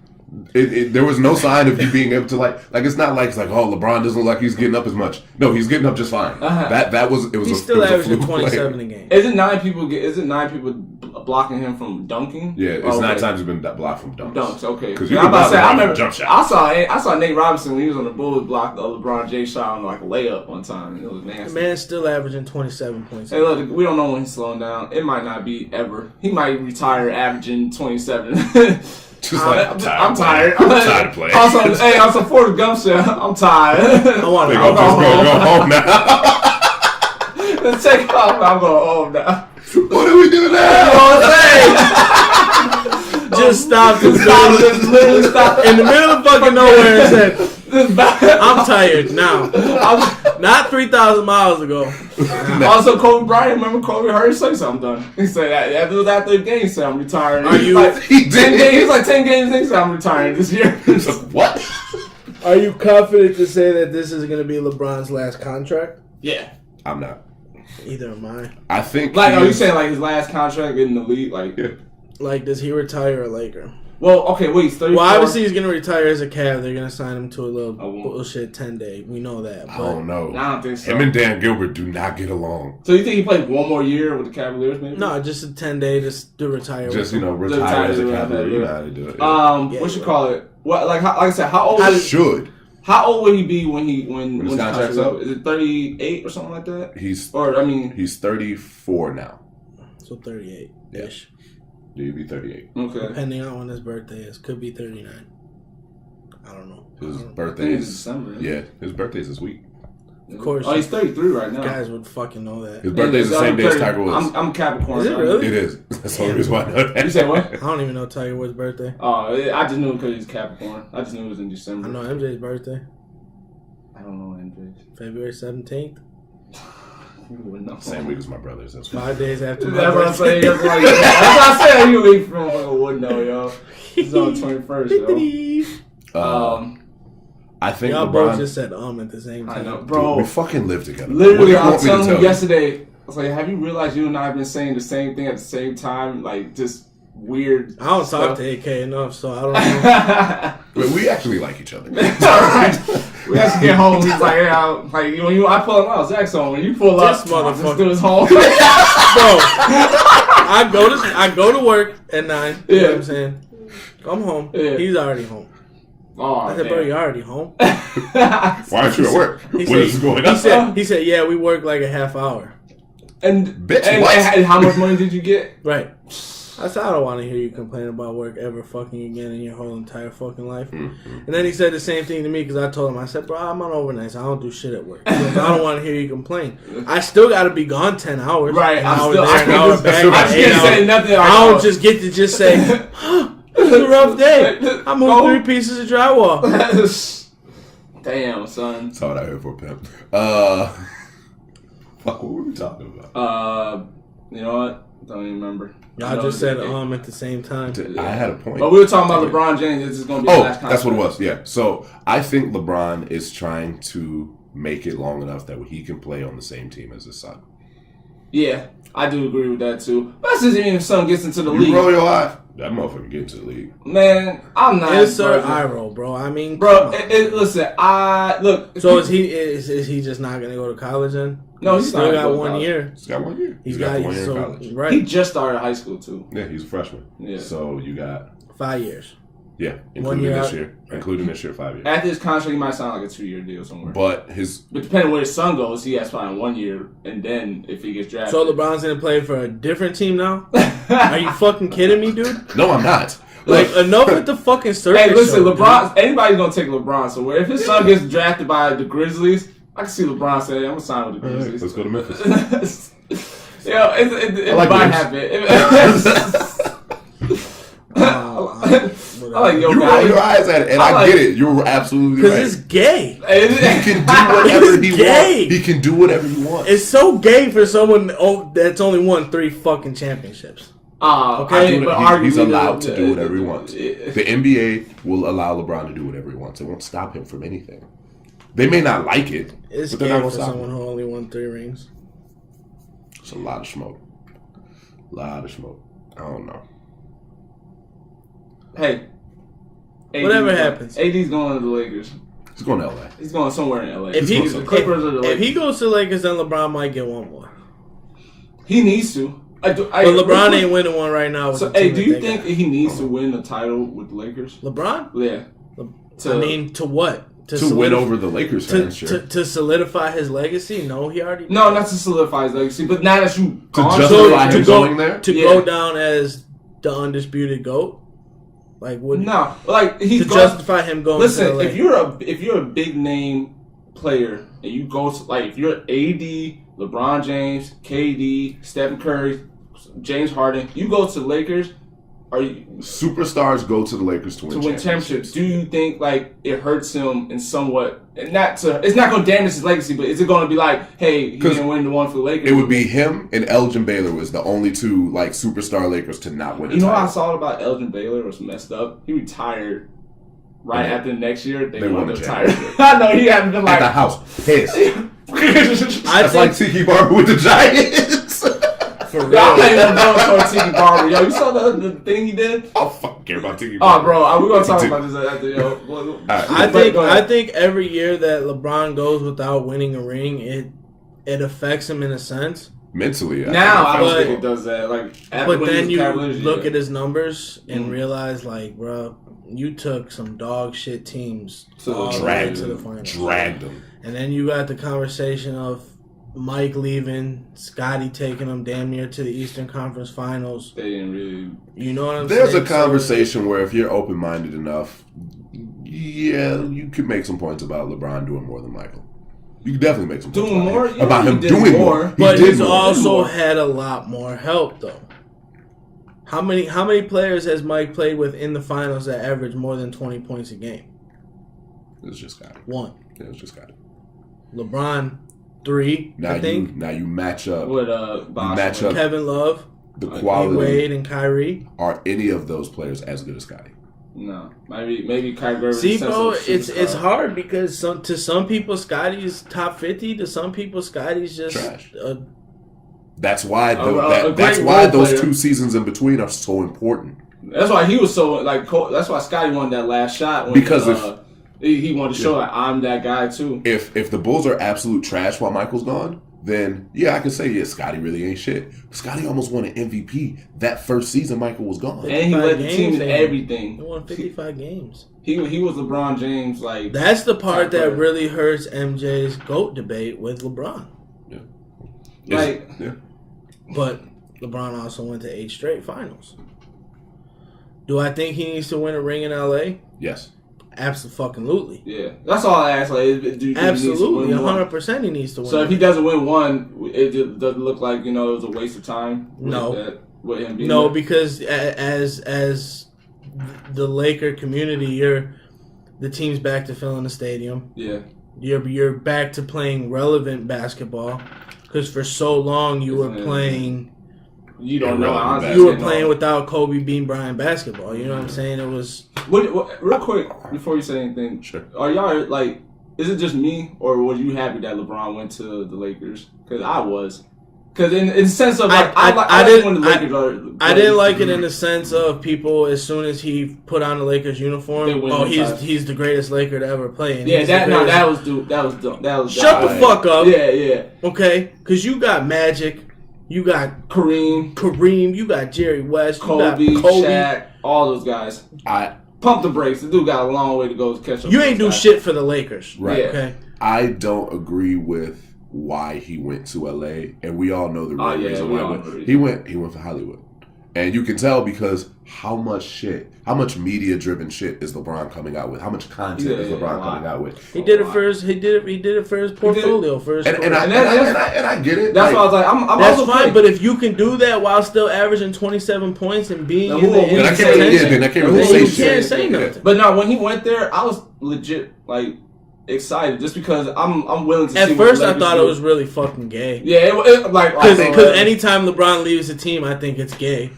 [SPEAKER 1] There was no sign of you being able to like it's not like it's like, oh, LeBron doesn't look like he's getting up as much. No, he's getting up just fine.
[SPEAKER 2] He's still averaging 27 a game.
[SPEAKER 3] Is it 9 people blocking him from dunking?
[SPEAKER 1] Yeah, it's 9 times he's been blocked from dunks.
[SPEAKER 3] Dunks, okay.
[SPEAKER 1] Because I remember jump shot.
[SPEAKER 3] I saw Nate Robinson when he was on the Bulls block the LeBron James shot on like a layup one time. It was nasty.
[SPEAKER 2] The man's still averaging 27 points.
[SPEAKER 3] Hey, look, we don't know when he's slowing down. It might not be ever. He might retire averaging 27.
[SPEAKER 1] Just
[SPEAKER 3] I'm tired.
[SPEAKER 1] I'm tired of playing.
[SPEAKER 3] Also, Forrest Gump shit. I'm tired.
[SPEAKER 2] I want to
[SPEAKER 1] go home now.
[SPEAKER 3] Let's take off. I'm going home now.
[SPEAKER 1] What do we do now?
[SPEAKER 3] You know what I'm saying?
[SPEAKER 2] Just stop. Just literally stop. In the middle of fucking nowhere and said, I'm tired now. Not 3,000 miles ago.
[SPEAKER 3] Also, Kobe Bryant, remember Kobe Hurd say something done. He said that was after the game, he said I'm retiring.
[SPEAKER 1] He
[SPEAKER 3] was like 10 games in, he said I'm retiring this year.
[SPEAKER 1] What?
[SPEAKER 2] Are you confident to say that this is going to be LeBron's last contract?
[SPEAKER 3] Yeah.
[SPEAKER 1] I'm not.
[SPEAKER 2] Either am I.
[SPEAKER 1] I think
[SPEAKER 3] are you saying like his last contract in the league? Like,
[SPEAKER 1] yeah.
[SPEAKER 2] Like, does he retire a Laker?
[SPEAKER 3] Well, okay, wait, he's 34.
[SPEAKER 2] Well, obviously he's going to retire as a Cavs. They're going to sign him to a little bullshit 10-day. We know that. But
[SPEAKER 1] I don't know.
[SPEAKER 3] I don't think so.
[SPEAKER 1] Him and Dan Gilbert do not get along.
[SPEAKER 3] So you think he plays one more year with the Cavaliers, maybe?
[SPEAKER 2] No, just a 10-day to retire.
[SPEAKER 1] Just, retire as a Cavalier. You know how to do it.
[SPEAKER 3] Yeah. What you call it? What, like I said, how old How old will he be when his contract's up? Is it 38 or something like that?
[SPEAKER 1] He's 34 now.
[SPEAKER 2] So 38-ish.
[SPEAKER 1] Yeah, he'd be 38.
[SPEAKER 3] Okay.
[SPEAKER 2] Depending on when his birthday is. Could be 39. I don't know.
[SPEAKER 1] His birthday is
[SPEAKER 3] December.
[SPEAKER 1] Yeah, his birthday's this week.
[SPEAKER 2] Of course.
[SPEAKER 3] Oh, he's 33 right now.
[SPEAKER 2] Guys would fucking know that.
[SPEAKER 1] His birthday's the same day as Tiger Woods.
[SPEAKER 3] I'm Capricorn.
[SPEAKER 2] Is it really?
[SPEAKER 1] It is. That's the only reason why I know that.
[SPEAKER 3] You say what?
[SPEAKER 2] I don't even know Tiger Woods' birthday.
[SPEAKER 3] Oh, I just knew it because he's Capricorn. I just knew it was in December.
[SPEAKER 2] I know MJ's birthday.
[SPEAKER 3] I don't know MJ's.
[SPEAKER 2] February 17th.
[SPEAKER 3] You wouldn't know.
[SPEAKER 1] Same week as my brother's. That's
[SPEAKER 2] 5 days after my
[SPEAKER 3] That's what I'm
[SPEAKER 2] birthday.
[SPEAKER 3] saying. That's what I said. You ain't from wouldn't know, yo. He's on the 21st, yo.
[SPEAKER 1] I think
[SPEAKER 2] y'all
[SPEAKER 1] LeBron,
[SPEAKER 2] both just said at the same time.
[SPEAKER 3] I know, bro.
[SPEAKER 1] Dude, we fucking live together.
[SPEAKER 3] Literally, I was telling him yesterday. I was like, "Have you realized you and I have been saying the same thing at the same time? Like, just weird."
[SPEAKER 2] I don't talk to AK enough, so I don't know.
[SPEAKER 1] But we actually like each other.
[SPEAKER 3] All right. We actually get home. He's like, "Yeah, when I pull up, Zach's home. When you pull up,
[SPEAKER 2] This motherfucker
[SPEAKER 3] to his home."
[SPEAKER 2] Bro, I go to work at 9. You know what I'm saying? Come home.
[SPEAKER 3] Yeah.
[SPEAKER 2] He's already home.
[SPEAKER 3] Oh,
[SPEAKER 2] I said, bro, you're already home.
[SPEAKER 1] Why aren't you at work? What is going on?
[SPEAKER 2] He said, yeah, we work like a half hour.
[SPEAKER 3] And how much money did you get?
[SPEAKER 2] Right. I said, I don't want to hear you complain about work ever fucking again in your whole entire fucking life. Mm-hmm. And then he said the same thing to me because I told him, I said, bro, I'm on overnights. I don't do shit at work. Goes, I don't want to hear you complain. I still got to be gone 10 hours.
[SPEAKER 3] Right.
[SPEAKER 2] I can't
[SPEAKER 3] say nothing.
[SPEAKER 2] I don't just get to just say, this is a rough day. I moved 3 pieces of drywall.
[SPEAKER 3] Damn, son.
[SPEAKER 1] That's all I heard for pimp. Fuck, what were we talking about?
[SPEAKER 3] You know what? Don't even remember.
[SPEAKER 2] Y'all just said at the same time.
[SPEAKER 1] I had a point.
[SPEAKER 3] But we were talking about LeBron James. This is going to be the last contract.
[SPEAKER 1] That's what it was. Yeah. So I think LeBron is trying to make it long enough that he can play on the same team as his son.
[SPEAKER 3] Yeah, I do agree with that too. But that's just even if son gets into the league.
[SPEAKER 1] You roll your life. That motherfucker get into the league.
[SPEAKER 3] Man, I'm not.
[SPEAKER 2] Yes, sir. I roll, bro. I mean,
[SPEAKER 3] bro. Listen, look.
[SPEAKER 2] So is he just not gonna go to college then?
[SPEAKER 3] No, he's
[SPEAKER 2] still
[SPEAKER 3] not
[SPEAKER 2] got 1 year.
[SPEAKER 1] He's got 1 year.
[SPEAKER 2] He's got
[SPEAKER 1] 1 year in college.
[SPEAKER 2] Right.
[SPEAKER 3] He just started high school too.
[SPEAKER 1] Yeah, he's a freshman.
[SPEAKER 3] Yeah.
[SPEAKER 1] So you got
[SPEAKER 2] 5 years.
[SPEAKER 1] Yeah,
[SPEAKER 2] 1
[SPEAKER 1] including
[SPEAKER 2] year
[SPEAKER 1] this
[SPEAKER 2] out.
[SPEAKER 1] year. Including this year, 5 years.
[SPEAKER 3] After his contract, he might sign like a 2-year deal somewhere.
[SPEAKER 1] But
[SPEAKER 3] depending where his son goes, he has to sign 1 year, and then if he gets drafted.
[SPEAKER 2] So LeBron's gonna play for a different team now? Are you fucking kidding me, dude?
[SPEAKER 1] No, I'm not.
[SPEAKER 2] Like, enough with the fucking circus.
[SPEAKER 3] Hey, listen,
[SPEAKER 2] show,
[SPEAKER 3] LeBron. Anybody's gonna take LeBron. So if his son gets drafted by the Grizzlies, I can see LeBron say, "I'm gonna sign with the
[SPEAKER 1] All right,
[SPEAKER 3] Grizzlies."
[SPEAKER 1] let's go to Memphis.
[SPEAKER 3] Yo, it
[SPEAKER 1] like
[SPEAKER 3] might
[SPEAKER 1] Memphis.
[SPEAKER 3] happen. I like yo
[SPEAKER 1] You roll
[SPEAKER 3] guy.
[SPEAKER 1] your eyes at it, and I get it. You're absolutely right.
[SPEAKER 2] Because it's gay.
[SPEAKER 1] He can do whatever
[SPEAKER 2] It's
[SPEAKER 1] he
[SPEAKER 2] gay.
[SPEAKER 1] wants. He can do whatever he wants.
[SPEAKER 2] It's so gay for someone that's only won 3 fucking championships.
[SPEAKER 3] Okay, but
[SPEAKER 1] He's
[SPEAKER 3] arguably
[SPEAKER 1] allowed to do whatever he wants.
[SPEAKER 3] Yeah.
[SPEAKER 1] The NBA will allow LeBron to do whatever he wants. It won't stop him from anything. They may not like it,
[SPEAKER 2] It's
[SPEAKER 1] but they're not
[SPEAKER 2] gay
[SPEAKER 1] going
[SPEAKER 2] for
[SPEAKER 1] to stop
[SPEAKER 2] someone
[SPEAKER 1] him.
[SPEAKER 2] who only won 3 rings.
[SPEAKER 1] It's a lot of smoke. Lot of smoke. I don't know.
[SPEAKER 3] Hey,
[SPEAKER 2] Whatever happens.
[SPEAKER 3] AD's going to the Lakers.
[SPEAKER 1] He's going to LA.
[SPEAKER 3] He's going somewhere in LA.
[SPEAKER 2] If
[SPEAKER 3] He's going to the Clippers or the Lakers.
[SPEAKER 2] if he goes to the Lakers, then LeBron might get one more.
[SPEAKER 3] He needs to.
[SPEAKER 2] But LeBron ain't winning one right now. With
[SPEAKER 3] So,
[SPEAKER 2] the team
[SPEAKER 3] do
[SPEAKER 2] that
[SPEAKER 3] you
[SPEAKER 2] they
[SPEAKER 3] think
[SPEAKER 2] got.
[SPEAKER 3] he needs to win the title with the Lakers?
[SPEAKER 2] LeBron?
[SPEAKER 3] Yeah.
[SPEAKER 2] To what?
[SPEAKER 1] To win over the Lakers fans, sure.
[SPEAKER 2] to solidify his legacy? No, he already.
[SPEAKER 3] No, not to solidify his legacy, but now that you
[SPEAKER 1] To
[SPEAKER 3] gone
[SPEAKER 1] justify
[SPEAKER 3] to
[SPEAKER 1] him going there?
[SPEAKER 2] To go down as the undisputed GOAT? Like, would
[SPEAKER 3] no, like he's
[SPEAKER 2] to justify him going
[SPEAKER 3] Listen,
[SPEAKER 2] to LA.
[SPEAKER 3] if you're a big name player and you go to, like, if you're AD, LeBron James, KD, Stephen Curry, James Harden, you go to the Lakers. Are you
[SPEAKER 1] Superstars go to the Lakers to win
[SPEAKER 3] championships? Do you think like it hurts him in somewhat? And it's not going to damage his legacy, but is it going to be like, hey, he didn't win the one for the Lakers?
[SPEAKER 1] It would be him and Elgin Baylor was the only two like superstar Lakers to not win.
[SPEAKER 3] You know what I saw about Elgin Baylor was messed up. He retired right after the next year. They won the title. I know he hadn't been like
[SPEAKER 1] at the house pissed.
[SPEAKER 2] I
[SPEAKER 1] That's like Tiki Barber with the Giants.
[SPEAKER 2] For real.
[SPEAKER 3] Y'all ain't even know for Tiki Barber. Yo, you saw the thing he did?
[SPEAKER 1] I don't fucking care about Tiki Barber.
[SPEAKER 3] Oh, bro, we're gonna talk about this after. Yo,
[SPEAKER 2] I think every year that LeBron goes without winning a ring, it affects him in a sense.
[SPEAKER 1] Mentally,
[SPEAKER 3] now I don't
[SPEAKER 2] But-
[SPEAKER 3] think it does that. Like, after
[SPEAKER 2] But
[SPEAKER 3] winning
[SPEAKER 2] then
[SPEAKER 3] the
[SPEAKER 2] you
[SPEAKER 3] Cavaliers,
[SPEAKER 2] look
[SPEAKER 3] yeah.
[SPEAKER 2] at his numbers and realize, like, bro, you took some dog shit teams
[SPEAKER 3] To the
[SPEAKER 2] all the way
[SPEAKER 1] dragged
[SPEAKER 2] to the
[SPEAKER 1] him.
[SPEAKER 2] finals.
[SPEAKER 1] Dragged him.
[SPEAKER 2] And then you got the conversation of Mike leaving, Scotty taking them damn near to the Eastern Conference Finals.
[SPEAKER 3] They didn't really.
[SPEAKER 2] You know what I'm
[SPEAKER 1] There's
[SPEAKER 2] saying?
[SPEAKER 1] a conversation where if you're open-minded enough, yeah, you could make some points about LeBron doing more than Michael. You could definitely make some points
[SPEAKER 3] Doing more? Yeah,
[SPEAKER 1] about
[SPEAKER 3] he
[SPEAKER 1] him
[SPEAKER 3] did
[SPEAKER 1] doing
[SPEAKER 3] more.
[SPEAKER 1] more.
[SPEAKER 2] But
[SPEAKER 1] He did
[SPEAKER 2] he's
[SPEAKER 1] more.
[SPEAKER 2] also had a lot more help, though. How many players has Mike played with in the finals that average more than 20 points a game?
[SPEAKER 1] It's just Scotty.
[SPEAKER 2] One.
[SPEAKER 1] Yeah, it's just Scotty.
[SPEAKER 2] LeBron, 3,
[SPEAKER 1] Now
[SPEAKER 2] I think.
[SPEAKER 1] you match up
[SPEAKER 3] With
[SPEAKER 1] match up
[SPEAKER 2] Kevin Love,
[SPEAKER 1] the quality.
[SPEAKER 2] Wade, and Kyrie.
[SPEAKER 1] Are any of those players as good as Scotty?
[SPEAKER 3] No, maybe Kyrie Irving.
[SPEAKER 2] See, bro,
[SPEAKER 3] sense of
[SPEAKER 2] it's
[SPEAKER 3] superstar.
[SPEAKER 2] hard because to some people Scotty's top 50. To some people Scotty's just
[SPEAKER 1] Trash. That's why
[SPEAKER 3] a
[SPEAKER 1] that's
[SPEAKER 3] great
[SPEAKER 1] why
[SPEAKER 3] role
[SPEAKER 1] those
[SPEAKER 3] player.
[SPEAKER 1] 2 seasons in between are so important.
[SPEAKER 3] That's why he was so like. That's why Scotty won that last shot when
[SPEAKER 1] Because
[SPEAKER 3] he wanted to show like I'm that guy too.
[SPEAKER 1] If the Bulls are absolute trash while Michael's gone, then yeah, I can say yeah, Scotty really ain't shit. Scotty almost won an MVP that first season Michael was gone.
[SPEAKER 3] And he led the team in
[SPEAKER 2] He
[SPEAKER 3] everything.
[SPEAKER 2] won 55 games.
[SPEAKER 3] He was LeBron James like.
[SPEAKER 2] That's the part
[SPEAKER 3] Top
[SPEAKER 2] that
[SPEAKER 3] player.
[SPEAKER 2] really hurts MJ's GOAT debate with LeBron.
[SPEAKER 3] Like-
[SPEAKER 1] yeah.
[SPEAKER 2] But LeBron also went to 8 straight finals. Do I think he needs to win a ring in LA?
[SPEAKER 1] Yes.
[SPEAKER 2] Absolutely.
[SPEAKER 3] Yeah, that's all I asked. Like, do you think he needs to
[SPEAKER 2] Absolutely.
[SPEAKER 3] win one?
[SPEAKER 2] 100% he needs to win.
[SPEAKER 3] So if he doesn't win one, it just doesn't look like it was a waste of time. With him being
[SPEAKER 2] No,
[SPEAKER 3] there?
[SPEAKER 2] because as the Laker community, the team's back to filling the stadium.
[SPEAKER 3] Yeah.
[SPEAKER 2] You're back to playing relevant basketball because for so long you were playing.
[SPEAKER 3] You don't know.
[SPEAKER 1] Irrelevant
[SPEAKER 3] Honestly,
[SPEAKER 2] You were
[SPEAKER 3] know.
[SPEAKER 2] playing without Kobe Bean Bryant basketball. You know what I'm saying? It was.
[SPEAKER 3] What, real quick before you say anything,
[SPEAKER 1] Sure.
[SPEAKER 3] are y'all like? Is it just me, or were you happy that LeBron went to the Lakers? Because I was. Because in the sense of like, I like when the Lakers are.
[SPEAKER 2] I didn't like it in the sense of people as soon as he put on the Lakers uniform.
[SPEAKER 3] They win
[SPEAKER 2] Oh,
[SPEAKER 3] the title.
[SPEAKER 2] he's the greatest Laker to ever play. And
[SPEAKER 3] Yeah,
[SPEAKER 2] he's the
[SPEAKER 3] that
[SPEAKER 2] greatest-
[SPEAKER 3] was
[SPEAKER 2] Shut the fuck up.
[SPEAKER 3] Yeah.
[SPEAKER 2] Okay, because you got Magic, you got
[SPEAKER 3] Kareem,
[SPEAKER 2] you got Jerry West,
[SPEAKER 3] Kobe,
[SPEAKER 2] you got Kobe.
[SPEAKER 3] Shaq, all those guys. pump the brakes. The dude got a long way to go to catch up.
[SPEAKER 2] You ain't do shit for the Lakers.
[SPEAKER 1] Right.
[SPEAKER 3] Yeah.
[SPEAKER 2] Okay.
[SPEAKER 1] I don't agree with why he went to LA, and we all know the real reason why he went. He went for Hollywood, and you can tell because how much media driven shit is LeBron coming out with? How much content is LeBron coming out with?
[SPEAKER 2] He did it for his. He did it for his portfolio.
[SPEAKER 1] And I get it.
[SPEAKER 3] That's why I was like, I'm
[SPEAKER 2] that's
[SPEAKER 3] also
[SPEAKER 2] fine. But if you can do that while still averaging 27 points and being in the
[SPEAKER 1] then I can't really say shit.
[SPEAKER 2] You can't say nothing.
[SPEAKER 3] But no, when he went there, I was legit like excited just because I'm willing to.
[SPEAKER 2] At
[SPEAKER 3] see
[SPEAKER 2] first,
[SPEAKER 3] what
[SPEAKER 2] I thought it was really fucking gay.
[SPEAKER 3] Yeah,
[SPEAKER 2] because anytime LeBron leaves a team, I think it's gay.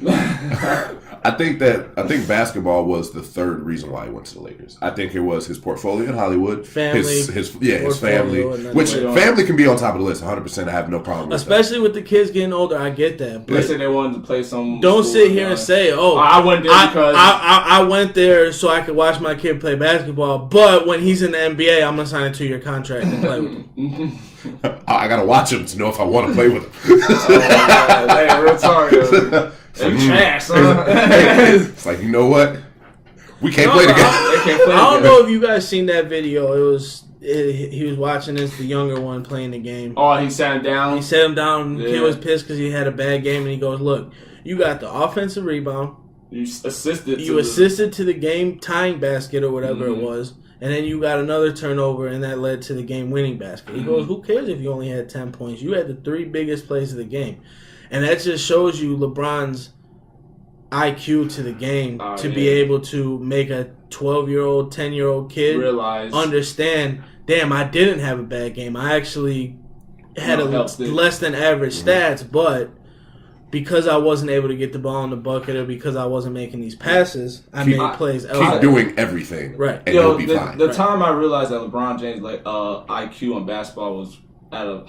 [SPEAKER 1] I think basketball was the third reason why he went to the Lakers. I think it was his portfolio in Hollywood,
[SPEAKER 2] family,
[SPEAKER 1] his family, which family can be on top of the list 100%. I have no problem with
[SPEAKER 2] especially with the kids getting older. I get that.
[SPEAKER 3] But they said they wanted to play some.
[SPEAKER 2] Don't sit here and say, "Oh,
[SPEAKER 3] I went there because
[SPEAKER 2] I went there so I could watch my kid play basketball." But when he's in the NBA, I'm gonna sign a 2-year contract and play with him.
[SPEAKER 1] I gotta watch him to know if I want to play with him.
[SPEAKER 3] Hey, real talk. Trash, son.
[SPEAKER 1] It's like, you know what? We can't play together.
[SPEAKER 2] I don't know if you guys seen that video. He was watching this, the younger one playing the game.
[SPEAKER 3] Oh, he sat him down?
[SPEAKER 2] He sat him down. Yeah. Kid was pissed because he had a bad game, and he goes, look, you got the offensive rebound.
[SPEAKER 3] You assisted
[SPEAKER 2] to the game-tying basket or whatever it was, and then you got another turnover, and that led to the game-winning basket. He goes, who cares if you only had 10 points? You had the 3 biggest plays of the game. And that just shows you LeBron's IQ to the game to be able to make a 12-year-old, 10-year-old kid understand, damn, I didn't have a bad game. I actually had less than average stats, but because I wasn't able to get the ball in the bucket or because I wasn't making these passes, I made plays elsewhere.
[SPEAKER 1] Keep doing everything.
[SPEAKER 2] Right.
[SPEAKER 1] And you'll be fine.
[SPEAKER 3] The time I realized that LeBron James' IQ on basketball was at a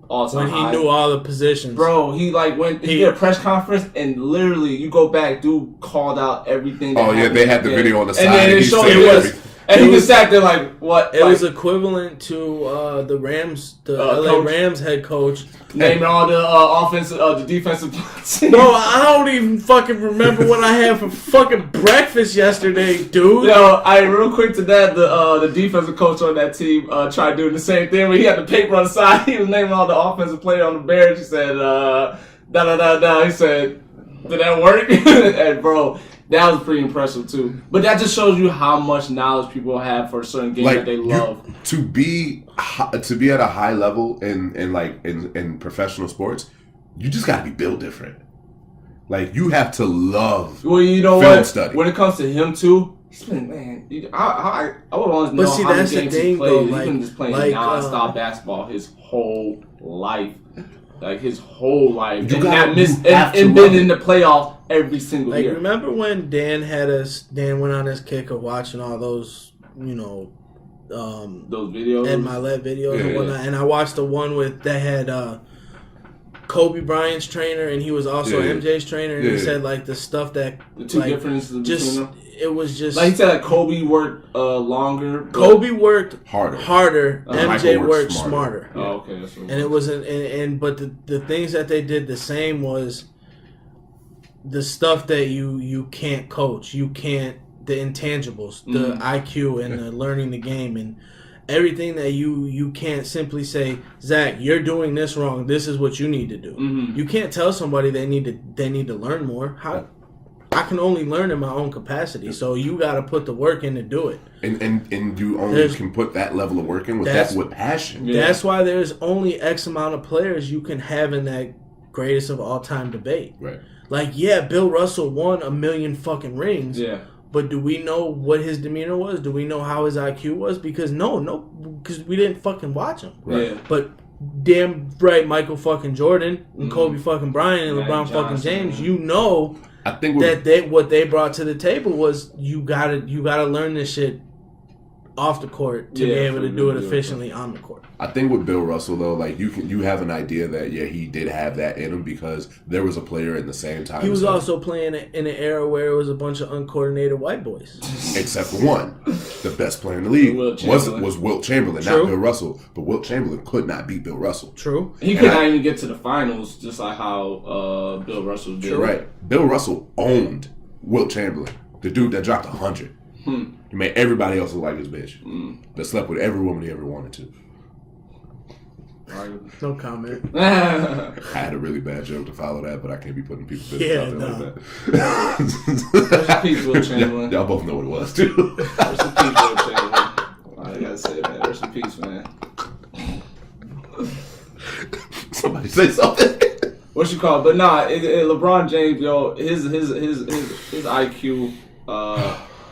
[SPEAKER 3] all-time high.
[SPEAKER 2] When he knew all the positions.
[SPEAKER 3] Bro, he did a press conference and literally you go back, dude called out everything.
[SPEAKER 1] They had the video on the side.
[SPEAKER 3] And then it showed he just sat there like, what?
[SPEAKER 2] It was equivalent to the Rams, the LA Rams head coach.
[SPEAKER 3] Naming all the defensive teams.
[SPEAKER 2] Bro, I don't even fucking remember what I had for fucking breakfast yesterday, dude.
[SPEAKER 3] Yo, real quick to that, the defensive coach on that team tried doing the same thing, but he had the paper on the side. He was naming all the offensive players on the Bears. He said, da. He said, did that work? And bro, that was pretty impressive too. But that just shows you how much knowledge people have for a certain game that they love.
[SPEAKER 1] To be at a high level in professional sports, you just gotta be built different. Like, you have to love film study.
[SPEAKER 3] When it comes to him too, he's been, I would want to know how many games he played. He's been just playing non-stop basketball his whole life. Like, his whole life. And been in the playoffs every single year.
[SPEAKER 2] Remember when Dan went on his kick of watching all those, those
[SPEAKER 3] videos?
[SPEAKER 2] Ed Milet videos and whatnot. And I watched the one that had Kobe Bryant's trainer, and he was also MJ's trainer, and he said, the stuff that...
[SPEAKER 3] The two differences between them?
[SPEAKER 2] It was just...
[SPEAKER 3] Like, he said that Kobe worked longer.
[SPEAKER 2] Kobe worked harder. MJ worked
[SPEAKER 1] smarter.
[SPEAKER 2] smarter.
[SPEAKER 3] Oh, okay. That's what
[SPEAKER 2] and it wasn't... But the things that they did the same was the stuff that you can't coach. You can't... The intangibles, the IQ, and the learning the game, and everything that you can't simply say, Zach, you're doing this wrong. This is what you need to do. You can't tell somebody they need to learn more. How? I can only learn in my own capacity, so you got to put the work in to do it.
[SPEAKER 1] And you only can put that level of work in with passion.
[SPEAKER 2] Yeah. That's why there's only X amount of players you can have in that greatest of all time debate.
[SPEAKER 1] Right.
[SPEAKER 2] Bill Russell won 1 million fucking rings.
[SPEAKER 3] Yeah.
[SPEAKER 2] But do we know what his demeanor was? Do we know how his IQ was? Because because we didn't fucking watch him.
[SPEAKER 3] Right. Yeah.
[SPEAKER 2] But damn right, Michael fucking Jordan and Kobe fucking Bryant and LeBron fucking James, I think what they brought to the table was you gotta learn this shit off the court to be able to do it efficiently on the court.
[SPEAKER 1] I think with Bill Russell though, you have an idea that he did have that in him because there was a player in the same time.
[SPEAKER 2] He was also playing in an era where it was a bunch of uncoordinated white boys.
[SPEAKER 1] Except for one, the best player in the league was Wilt Chamberlain, not Bill Russell. But Wilt Chamberlain could not beat Bill Russell.
[SPEAKER 2] True.
[SPEAKER 3] He could not even get to the finals, just like how Bill Russell did.
[SPEAKER 1] Right. Bill Russell owned Wilt Chamberlain, the dude that dropped 100. He made everybody else look like his bitch. That slept with every woman he ever wanted to.
[SPEAKER 2] No comment.
[SPEAKER 1] I had a really bad joke to follow that, but I can't be putting people's business out there like that.
[SPEAKER 3] Rest in peace, Will Chamberlain.
[SPEAKER 1] Y'all both know what it was, too.
[SPEAKER 3] Rest in peace, Will Chamberlain. All I gotta say, man. Rest in peace, man.
[SPEAKER 1] Somebody say something.
[SPEAKER 3] What you call it? But nah, LeBron James, yo, his IQ,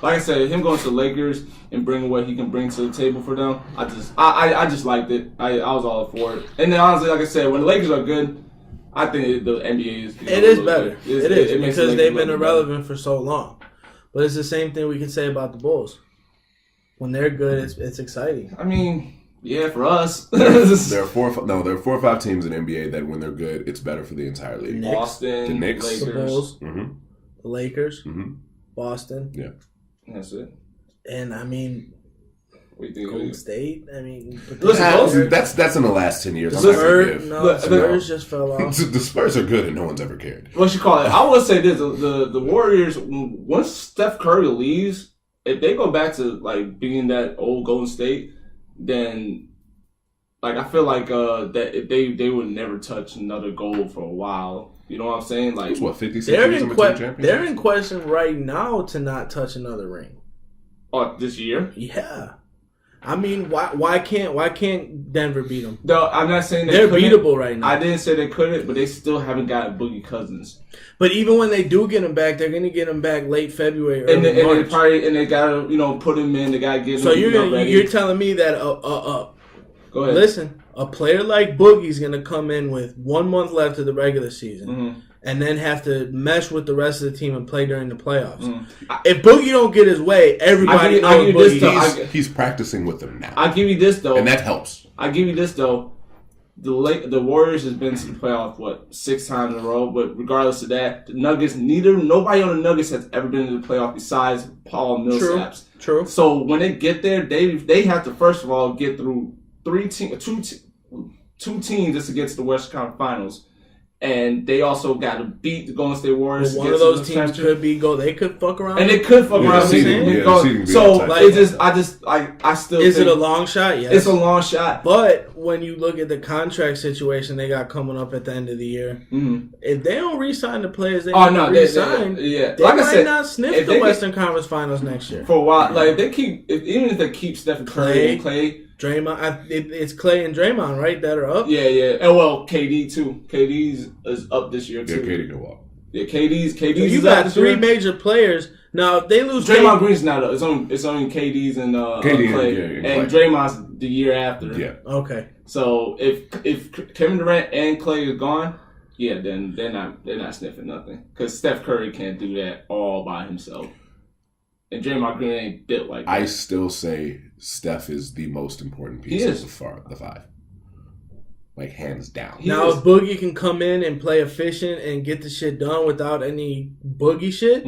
[SPEAKER 3] like I said, him going to the Lakers and bringing what he can bring to the table for them, I just liked it. I was all for it. And then honestly, like I said, when the Lakers are good, I think the NBA is.
[SPEAKER 2] It is better.
[SPEAKER 3] It
[SPEAKER 2] is
[SPEAKER 3] makes
[SPEAKER 2] because
[SPEAKER 3] the
[SPEAKER 2] they've
[SPEAKER 3] Lakers
[SPEAKER 2] been irrelevant for so long. But it's the same thing we can say about the Bulls. When they're good, it's exciting.
[SPEAKER 3] I mean, yeah, for us.
[SPEAKER 1] There are 4 or 5 teams in the NBA that when they're good, it's better for the entire league.
[SPEAKER 3] Boston,
[SPEAKER 1] the Knicks,
[SPEAKER 3] Lakers,
[SPEAKER 2] the Bulls,
[SPEAKER 1] the
[SPEAKER 2] Lakers, Boston.
[SPEAKER 1] Yeah.
[SPEAKER 3] That's it.
[SPEAKER 2] And I mean, Golden State. I mean,
[SPEAKER 3] listen,
[SPEAKER 1] that's in the last 10 years.
[SPEAKER 2] Spurs just fell off.
[SPEAKER 1] The Spurs are good and no one's ever cared.
[SPEAKER 3] What you call it? I will say this: the Warriors. Once Steph Curry leaves, if they go back to like being that old Golden State, then like I feel like that they would never touch another goal for a while. You know what I'm saying? Like
[SPEAKER 1] it's what 56
[SPEAKER 2] they're
[SPEAKER 1] years
[SPEAKER 2] in
[SPEAKER 1] in between championships?
[SPEAKER 2] They're in question right now to not touch another ring.
[SPEAKER 3] Oh, this year?
[SPEAKER 2] Yeah. I mean, why can't Denver beat them?
[SPEAKER 3] No, I'm not saying
[SPEAKER 2] they're beatable right now.
[SPEAKER 3] I didn't say they couldn't, but they still haven't got Boogie Cousins.
[SPEAKER 2] But even when they do get him back, they're gonna get him back late February, early March.
[SPEAKER 3] They gotta put him in. They gotta get him.
[SPEAKER 2] So you're telling me that
[SPEAKER 3] go ahead.
[SPEAKER 2] Listen, a player like Boogie's gonna come in with 1 month left of the regular season, and then have to mesh with the rest of the team and play during the playoffs. If Boogie don't get his way, everybody knows Boogie.
[SPEAKER 1] He's practicing with them now.
[SPEAKER 3] I'll give you this though,
[SPEAKER 1] and that helps.
[SPEAKER 3] I'll give you this though. The Warriors has been to the playoff 6 times in a row, but regardless of that, the Nuggets nobody on the Nuggets has ever been to the playoff besides Paul Millsaps.
[SPEAKER 2] True.
[SPEAKER 3] So when they get there, they have to first of all get through two teams just to get to the Western Conference Finals. And they also got to beat the Golden State Warriors.
[SPEAKER 2] One of those teams could be They could fuck around,
[SPEAKER 3] and they could fuck around. I still.
[SPEAKER 2] Is it a long shot? Yes,
[SPEAKER 3] it's a long shot.
[SPEAKER 2] But when you look at the contract situation they got coming up at the end of the year, if they don't re-sign the players, they re-sign. They
[SPEAKER 3] like
[SPEAKER 2] might not sniff the Western Conference Finals next year
[SPEAKER 3] for a while. Like even if they keep Stephen Curry and Clay.
[SPEAKER 2] Draymond, it's Clay and Draymond, right, that are up?
[SPEAKER 3] Yeah. And well, KD too. KD's is up this year too.
[SPEAKER 1] Yeah, KD can walk.
[SPEAKER 3] Yeah, KD's.
[SPEAKER 2] You got 3 major players. Now if they lose.
[SPEAKER 3] Draymond Green's not up. It's only KD's and Clay. And Draymond's the year after.
[SPEAKER 1] Yeah.
[SPEAKER 2] Okay.
[SPEAKER 3] So if Kevin Durant and Clay is gone, yeah, then they're not sniffing nothing because Steph Curry can't do that all by himself. And Draymond Green ain't built like that.
[SPEAKER 1] I still say Steph is the most important piece of the 5. Like, hands down.
[SPEAKER 2] Now, if Boogie can come in and play efficient and get the shit done without any Boogie shit,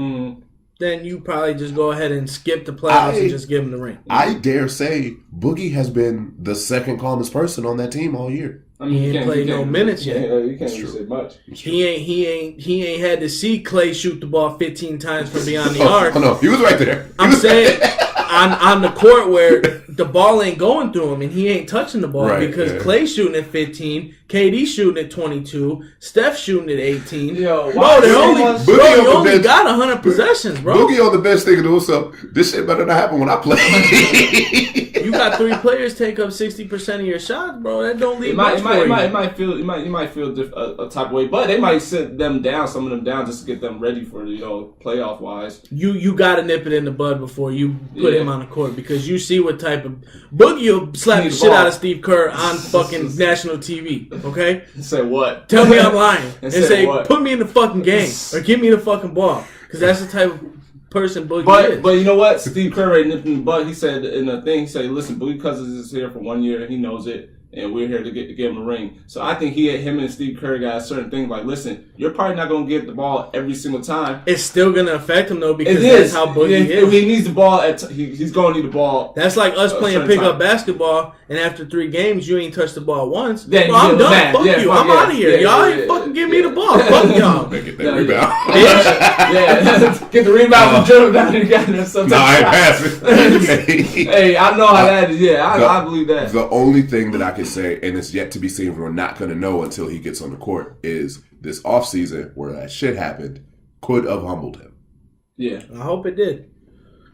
[SPEAKER 2] then you probably just go ahead and skip the playoffs and just give him the ring.
[SPEAKER 1] I dare say Boogie has been the second calmest person on that team all year.
[SPEAKER 2] I mean, he ain't played no minutes yet.
[SPEAKER 3] You can't really say much.
[SPEAKER 2] He ain't had to see Clay shoot the ball 15 times from beyond the arc.
[SPEAKER 1] Oh no, he was right there.
[SPEAKER 2] I'm saying on the court where the ball ain't going through him and he ain't touching the ball because Clay shooting at 15, KD shooting at 22, Steph shooting at 18.
[SPEAKER 3] Yo,
[SPEAKER 2] you only got 100 possessions, bro.
[SPEAKER 1] Boogie on the bench thinking to himself, this shit better not happen when I play.
[SPEAKER 2] You got 3 players take up 60% of your shots, bro. That don't leave
[SPEAKER 3] much for you. You might feel a type of way, but they might sit them down, some of them down, just to get them ready for playoff wise.
[SPEAKER 2] You got to nip it in the bud before you put him on the court because you see what type of Boogie will slap the shit out of Steve Kerr on fucking national TV. Okay,
[SPEAKER 3] say what?
[SPEAKER 2] Tell me I'm lying and say
[SPEAKER 3] what?
[SPEAKER 2] Put me in the fucking game or give me the fucking ball because that's the type of person Boogie is.
[SPEAKER 3] But you know what? Steve Kerr nipped in the butt. He said in a thing, listen, Boogie Cousins is here for 1 year. He knows it. and we're here to get him a ring. So I think him and Steve Kerr got a certain thing like, listen, you're probably not going to get the ball every single time.
[SPEAKER 2] It's still going to affect him, though, because that's how Boogie is.
[SPEAKER 3] He needs the ball. He's going to need the ball.
[SPEAKER 2] That's like us playing pickup basketball, and after 3 games, you ain't touched the ball once.
[SPEAKER 3] Then
[SPEAKER 2] I'm done. Fuck you. I'm out of here. Y'all ain't fucking give me the ball. Fuck y'all.
[SPEAKER 1] Get that rebound.
[SPEAKER 3] Yeah. Get the rebound from Joe down there.
[SPEAKER 1] No, I ain't passing.
[SPEAKER 3] Hey, I know how that is. Yeah, I believe that.
[SPEAKER 1] The only thing that I can say, and it's yet to be seen, we're not going to know until he gets on the court, is this offseason where that shit happened could have humbled him.
[SPEAKER 3] Yeah.
[SPEAKER 2] I hope it did.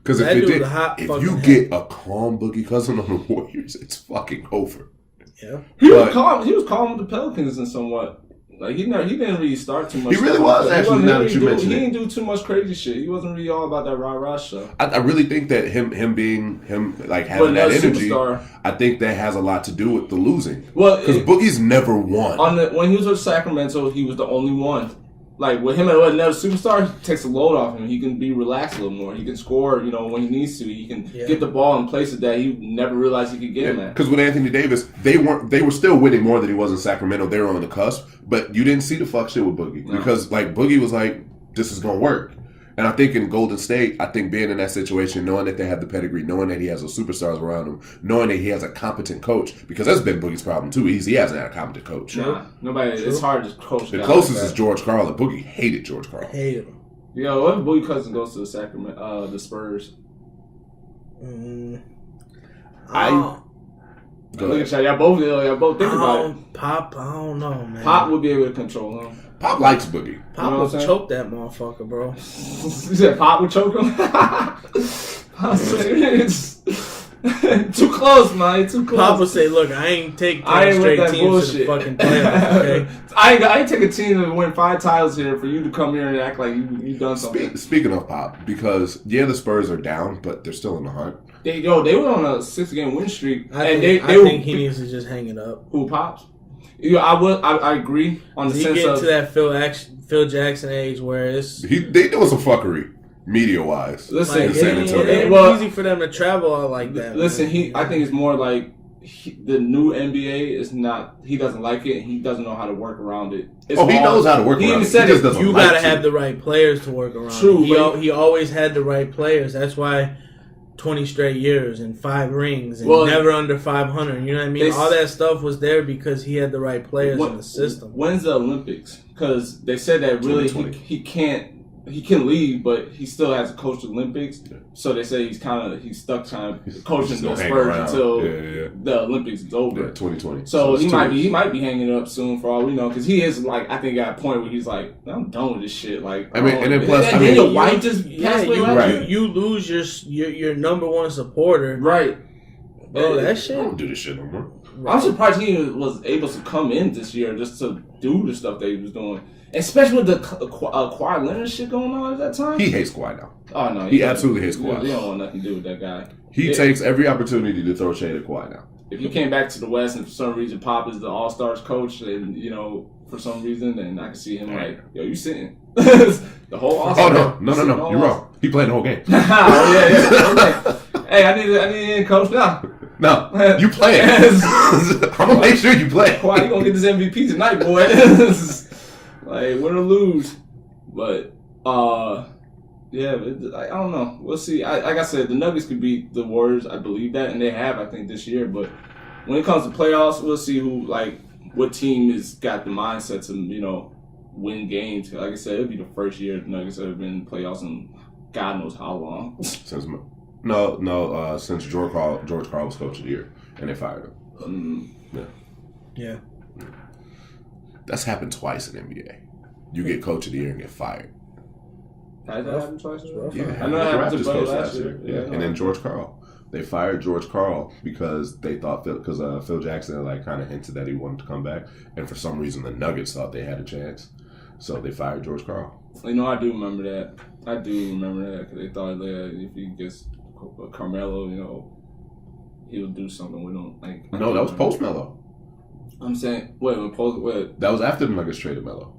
[SPEAKER 1] Because if it did, if you get a calm Boogie Cousin on the Warriors, it's fucking over.
[SPEAKER 2] Yeah.
[SPEAKER 3] He was calm with the Pelicans and somewhat. Like he didn't really start too much.
[SPEAKER 1] He really was actually. Now that you mention it,
[SPEAKER 3] he didn't do too much crazy shit. He wasn't really all about that rah stuff.
[SPEAKER 1] I really think that him like having that energy. Superstar. I think that has a lot to do with the losing. Well, because Boogie's never won.
[SPEAKER 3] When he was with Sacramento, he was the only one. Like with him and another superstar, he takes a load off him. He can be relaxed a little more. He can score, when he needs to. He can get the ball in places that he never realized he could get him at.
[SPEAKER 1] Because with Anthony Davis, they were still winning more than he was in Sacramento. They were on the cusp, but you didn't see the fuck shit with Boogie because like Boogie was like, this is gonna work. And I think in Golden State, being in that situation, knowing that they have the pedigree, knowing that he has those superstars around him, knowing that he has a competent coach, because that's been Boogie's problem too. He hasn't had a competent coach.
[SPEAKER 3] Nah, nobody. True. It's hard to coach.
[SPEAKER 1] The closest is George Karl, and Boogie hated George Karl.
[SPEAKER 2] Hated him.
[SPEAKER 3] Yo, what if Boogie Cousins goes to the Spurs? Look at y'all both think about it.
[SPEAKER 2] Pop, I don't know, man.
[SPEAKER 3] Pop would be able to control him.
[SPEAKER 1] Pop likes Boogie.
[SPEAKER 2] Pop would choke that motherfucker, bro.
[SPEAKER 3] You said Pop would choke him? Too close, man. Too close.
[SPEAKER 2] Pop would say, "Look, I ain't take 10 straight teams bullshit. To the fucking playoffs. Okay?
[SPEAKER 3] I ain't take a team to win 5 titles here for you to come here and act like you done something."
[SPEAKER 1] Speaking of Pop, because the Spurs are down, but they're still in the hunt.
[SPEAKER 3] They were on a 6-game win streak,
[SPEAKER 2] I think he needs to just hang it up.
[SPEAKER 3] Who Pops? Yeah, I agree on the sense of...
[SPEAKER 2] He get to that Phil Jackson age where it's...
[SPEAKER 1] They doing some fuckery, media-wise.
[SPEAKER 3] Listen,
[SPEAKER 2] it ain't easy for them to travel out like that.
[SPEAKER 3] Listen, I think it's more like the new NBA is not... He doesn't like it, and he doesn't know how to work around it.
[SPEAKER 1] He knows how to work around it. He even said
[SPEAKER 2] you got to have the right players to work around it. He always had the right players. That's why... 20 straight years and 5 rings and never under 500. You know what I mean? All that stuff was there because he had the right players in the system.
[SPEAKER 3] When's the Olympics? Because they said that really he can leave, but he still has to coach the Olympics. So they say he's stuck trying to coaching the Spurs until the Olympics is over. Yeah,
[SPEAKER 1] 2020.
[SPEAKER 3] So he might be hanging it up soon for all we know, because he is like, I think at a point where he's like, I'm done with this shit. Like,
[SPEAKER 1] and then plus,
[SPEAKER 3] your wife just passed away.
[SPEAKER 2] You lose your number one supporter,
[SPEAKER 3] right?
[SPEAKER 2] Bro, that shit.
[SPEAKER 1] I don't do this shit no more.
[SPEAKER 3] Right. I'm surprised he was able to come in this year just to do the stuff that he was doing. Especially with the Kawhi Leonard shit going on at that time.
[SPEAKER 1] He hates Kawhi now.
[SPEAKER 3] Oh, no.
[SPEAKER 1] He absolutely hates Kawhi.
[SPEAKER 3] He don't want nothing to do with that guy.
[SPEAKER 1] He takes every opportunity to throw shade at Kawhi now.
[SPEAKER 3] If he came back to the West and for some reason Pop is the All-Stars coach and, for some reason, then I can see him like, yo, you sitting. The whole All-Stars.
[SPEAKER 1] Oh, no. You're wrong. He played the whole game.
[SPEAKER 3] Yeah. Hey, I need a coach now.
[SPEAKER 1] No, you play it. I'm going to make sure you play.
[SPEAKER 3] Kawhi, you going to get this MVP tonight, boy. Like, win or lose. But, I don't know. We'll see. Like I said, the Nuggets could beat the Warriors. I believe that, and they have, I think, this year. But when it comes to playoffs, we'll see what team has got the mindset to, win games. Like I said, it'll be the first year the Nuggets have been in the playoffs in God knows how long.
[SPEAKER 1] Since George Karl was coach of the year, and they fired him.
[SPEAKER 2] Yeah.
[SPEAKER 1] That's happened twice in NBA. You get coach of the year and get fired.
[SPEAKER 3] Has that happened twice?
[SPEAKER 1] Yeah,
[SPEAKER 3] I know that happened to Buddy last year.
[SPEAKER 1] Yeah. And then George Karl. They fired George Karl because they thought Phil Jackson kind of hinted that he wanted to come back, and for some reason the Nuggets thought they had a chance, so they fired George Karl.
[SPEAKER 3] I do remember that. Because they thought that if he gets Carmelo, he'll do something with him.
[SPEAKER 1] No, that was post Melo.
[SPEAKER 3] I'm saying,
[SPEAKER 1] that was after the Nuggets traded Melo.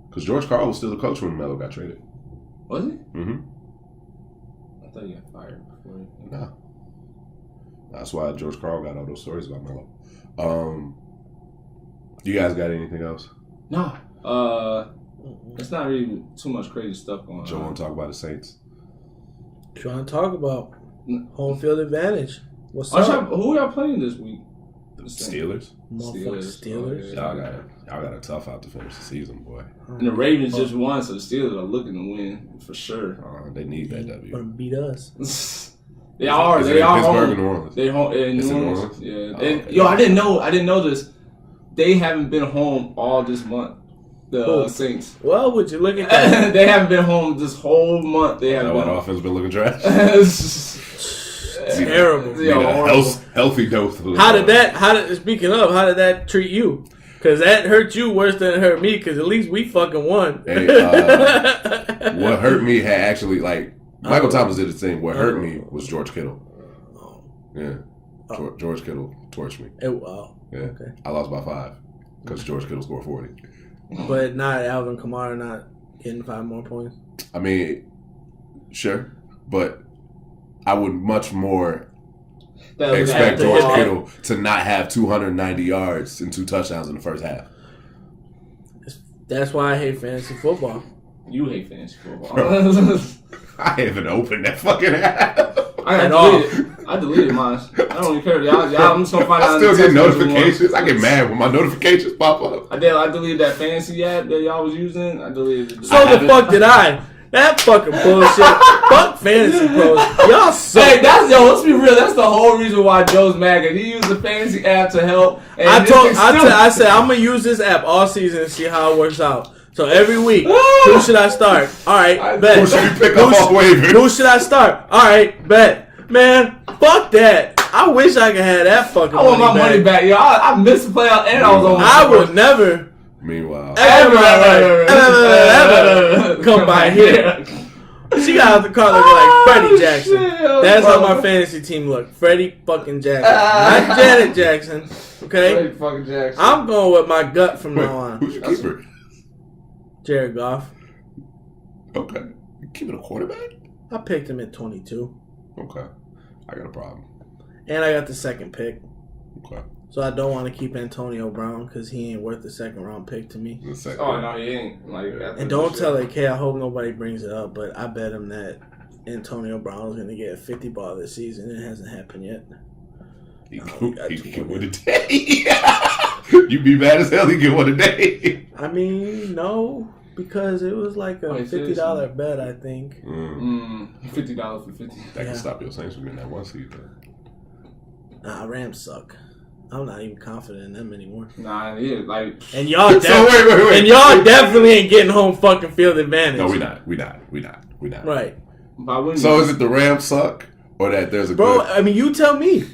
[SPEAKER 1] Because George Karl was still the coach when Melo got traded.
[SPEAKER 3] Was he?
[SPEAKER 1] Mm-hmm.
[SPEAKER 3] I thought he got fired before.
[SPEAKER 1] No. That's why George Karl got all those stories about Melo. You guys got anything else?
[SPEAKER 3] No. It's not really too much crazy stuff going on.
[SPEAKER 1] Joe want to talk about the Saints?
[SPEAKER 2] Trying to talk about home field advantage. What's up?
[SPEAKER 3] Who y'all playing this week?
[SPEAKER 1] The Steelers?
[SPEAKER 2] Motherfucking Steelers.
[SPEAKER 1] Y'all got a tough out to finish the season, boy.
[SPEAKER 3] And the Ravens just won, so the Steelers are looking to win for sure.
[SPEAKER 1] They need that
[SPEAKER 2] Gonna
[SPEAKER 1] W.
[SPEAKER 2] beat us.
[SPEAKER 3] They are.
[SPEAKER 1] Is it
[SPEAKER 3] They are
[SPEAKER 1] Pittsburgh
[SPEAKER 3] home.
[SPEAKER 1] and New Orleans?
[SPEAKER 3] They home in
[SPEAKER 1] It's
[SPEAKER 3] New
[SPEAKER 1] in New
[SPEAKER 3] Orleans.
[SPEAKER 1] Orleans?
[SPEAKER 3] Yeah.
[SPEAKER 1] Oh,
[SPEAKER 3] And,
[SPEAKER 1] okay.
[SPEAKER 3] yo, I didn't know this. They haven't been home all this month. The Saints.
[SPEAKER 2] Well, would you look at that?
[SPEAKER 3] They haven't been home this whole month. They haven't
[SPEAKER 1] That
[SPEAKER 3] been home.
[SPEAKER 1] offense been looking trash.
[SPEAKER 2] Terrible.
[SPEAKER 1] Need a healthy dose.
[SPEAKER 2] Speaking of, how did that treat you? Because that hurt you worse than it hurt me, because at least we fucking won.
[SPEAKER 1] Hey, what hurt me had actually, like, Michael Thomas did the thing. What hurt me was George Kittle. Yeah. George Kittle torched me.
[SPEAKER 2] Wow.
[SPEAKER 1] Yeah.
[SPEAKER 2] Okay.
[SPEAKER 1] I lost by 5 because George Kittle scored 40.
[SPEAKER 2] But not Alvin Kamara not getting 5 more points.
[SPEAKER 1] I mean, sure, but I would much more expect George Kittle to not have 290 yards and 2 touchdowns in the first half.
[SPEAKER 2] That's why I hate fantasy football.
[SPEAKER 3] You hate fantasy football.
[SPEAKER 1] I haven't opened that fucking app.
[SPEAKER 3] I deleted mine. I don't even care. Y'all, I'm just gonna find out.
[SPEAKER 1] I still get notifications. I get mad when my notifications pop up.
[SPEAKER 3] I deleted that fantasy app that y'all was using. I deleted it.
[SPEAKER 2] So the fuck did I? That fucking bullshit. Fuck fantasy pros. Y'all suck.
[SPEAKER 3] Hey, let's be real. That's the whole reason why Joe's mad. Cause he used the fantasy app to help. And
[SPEAKER 2] I said I'm gonna use this app all season and see how it works out. So every week, who should I start? All right, bet.
[SPEAKER 1] Who should we pick up off waivers?
[SPEAKER 2] Who should I start? All right, bet. Man, fuck that. I wish I could have that fucking money back.
[SPEAKER 3] I want my money back, yo. I missed the playoff and I was on.
[SPEAKER 2] I would never.
[SPEAKER 1] Meanwhile,
[SPEAKER 2] ever come by here. She got the car looking like Freddie Jackson.
[SPEAKER 3] Shit,
[SPEAKER 2] that's how my fantasy team look. Freddie fucking Jackson. Not Janet Jackson. Okay?
[SPEAKER 3] Freddie fucking Jackson.
[SPEAKER 2] I'm going with my gut from now on.
[SPEAKER 1] Who's your keeper?
[SPEAKER 2] Jared Goff.
[SPEAKER 1] Okay. You keeping a quarterback?
[SPEAKER 2] I picked him at 22.
[SPEAKER 1] Okay. I got a problem.
[SPEAKER 2] And I got the second pick.
[SPEAKER 1] Okay.
[SPEAKER 2] So I don't want to keep Antonio Brown because he ain't worth the second round pick to me.
[SPEAKER 3] Oh, no, he ain't. Like,
[SPEAKER 2] and don't tell AK, I hope nobody brings it up, but I bet him that Antonio Brown is going to get a 50 ball this season. It hasn't happened yet.
[SPEAKER 1] He can win a day. You be mad as hell, he can win a day.
[SPEAKER 2] I mean, no, because it was like a $50 bet, I think.
[SPEAKER 3] $50 for 50.
[SPEAKER 1] That can stop your Saints from getting that 1 seed.
[SPEAKER 2] Nah, Rams suck. I'm not even confident in them anymore.
[SPEAKER 3] Nah, yeah, like...
[SPEAKER 2] And y'all wait. And y'all definitely ain't getting home fucking field advantage.
[SPEAKER 1] No, we not.
[SPEAKER 2] Right.
[SPEAKER 1] So is it the Rams suck? Or that there's a
[SPEAKER 2] Bro,
[SPEAKER 1] good...
[SPEAKER 2] I mean, you tell me.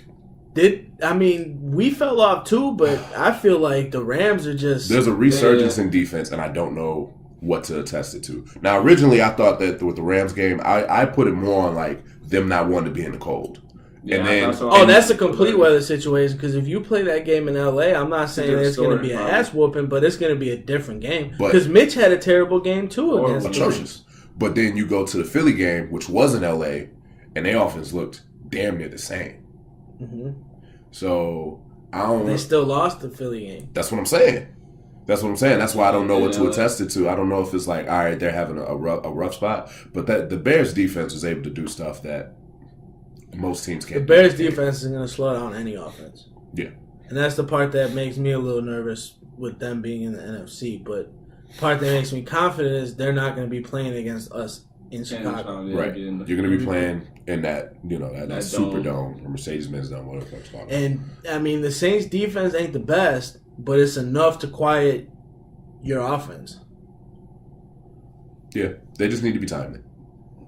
[SPEAKER 2] We fell off too, but I feel like the Rams are just...
[SPEAKER 1] There's a resurgence in defense, and I don't know what to attest it to. Now, originally, I thought that with the Rams game, I put it more on, like, them not wanting to be in the cold.
[SPEAKER 3] Yeah,
[SPEAKER 1] and then,
[SPEAKER 2] that's a complete weather situation, because if you play that game in LA, I'm not saying it's going to be an ass whooping, but it's going to be a different game. Because Mitch had a terrible game, too.
[SPEAKER 1] Atrocious. But then you go to the Philly game, which was in LA, and their offense looked damn near the same.
[SPEAKER 2] Mm-hmm.
[SPEAKER 1] So, I don't...
[SPEAKER 2] They still lost the Philly game.
[SPEAKER 1] That's what I'm saying. That's why I don't know what to attest it to. I don't know if it's like, all right, they're having a rough spot. But that the Bears defense was able to do stuff that most teams can't.
[SPEAKER 2] The Bears defense is going to slow down any offense.
[SPEAKER 1] Yeah.
[SPEAKER 2] And that's the part that makes me a little nervous with them being in the NFC. But the part that makes me confident is they're not going to be playing against us in Chicago.
[SPEAKER 1] Right. You're going to be playing in that, that Superdome or Mercedes-Benz Dome, whatever it's called.
[SPEAKER 2] And, I mean, the Saints defense ain't the best, but it's enough to quiet your offense.
[SPEAKER 1] Yeah. They just need to be timely.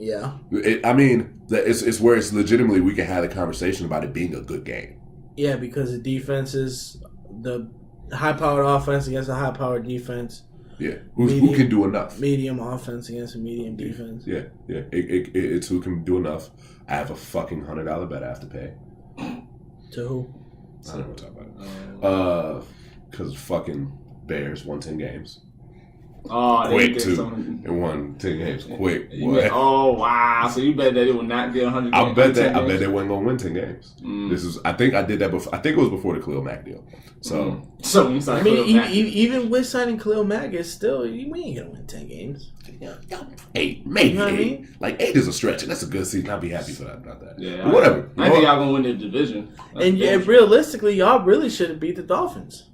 [SPEAKER 2] Yeah.
[SPEAKER 1] It's where it's legitimately we can have a conversation about it being a good game.
[SPEAKER 2] Yeah, because the defense is the high-powered offense against a high-powered defense.
[SPEAKER 1] Yeah. Who can do enough?
[SPEAKER 2] Medium offense against a medium defense.
[SPEAKER 1] Yeah. It's who can do enough. I have a fucking $100 bet I have to pay.
[SPEAKER 2] To who?
[SPEAKER 1] I don't want to talk about it. Because fucking Bears won 10 games.
[SPEAKER 3] Oh,
[SPEAKER 1] quick too. And won 10 games quick.
[SPEAKER 3] Oh wow! So you bet that it would not get 100 games?
[SPEAKER 1] I bet they wasn't gonna win 10 games. This is. I think I did that before. I think it was before the Khalil Mack deal. So
[SPEAKER 2] I mean, even with signing Khalil Mack, it's still we ain't gonna win 10 games.
[SPEAKER 1] 8, maybe.
[SPEAKER 2] You know what
[SPEAKER 1] 8.
[SPEAKER 2] I mean?
[SPEAKER 1] Like 8 is a stretch, and that's a good season. I'll be happy for that. About that.
[SPEAKER 3] Yeah,
[SPEAKER 1] but whatever.
[SPEAKER 3] I think y'all gonna win the division.
[SPEAKER 2] And realistically, y'all really should have beat the Dolphins.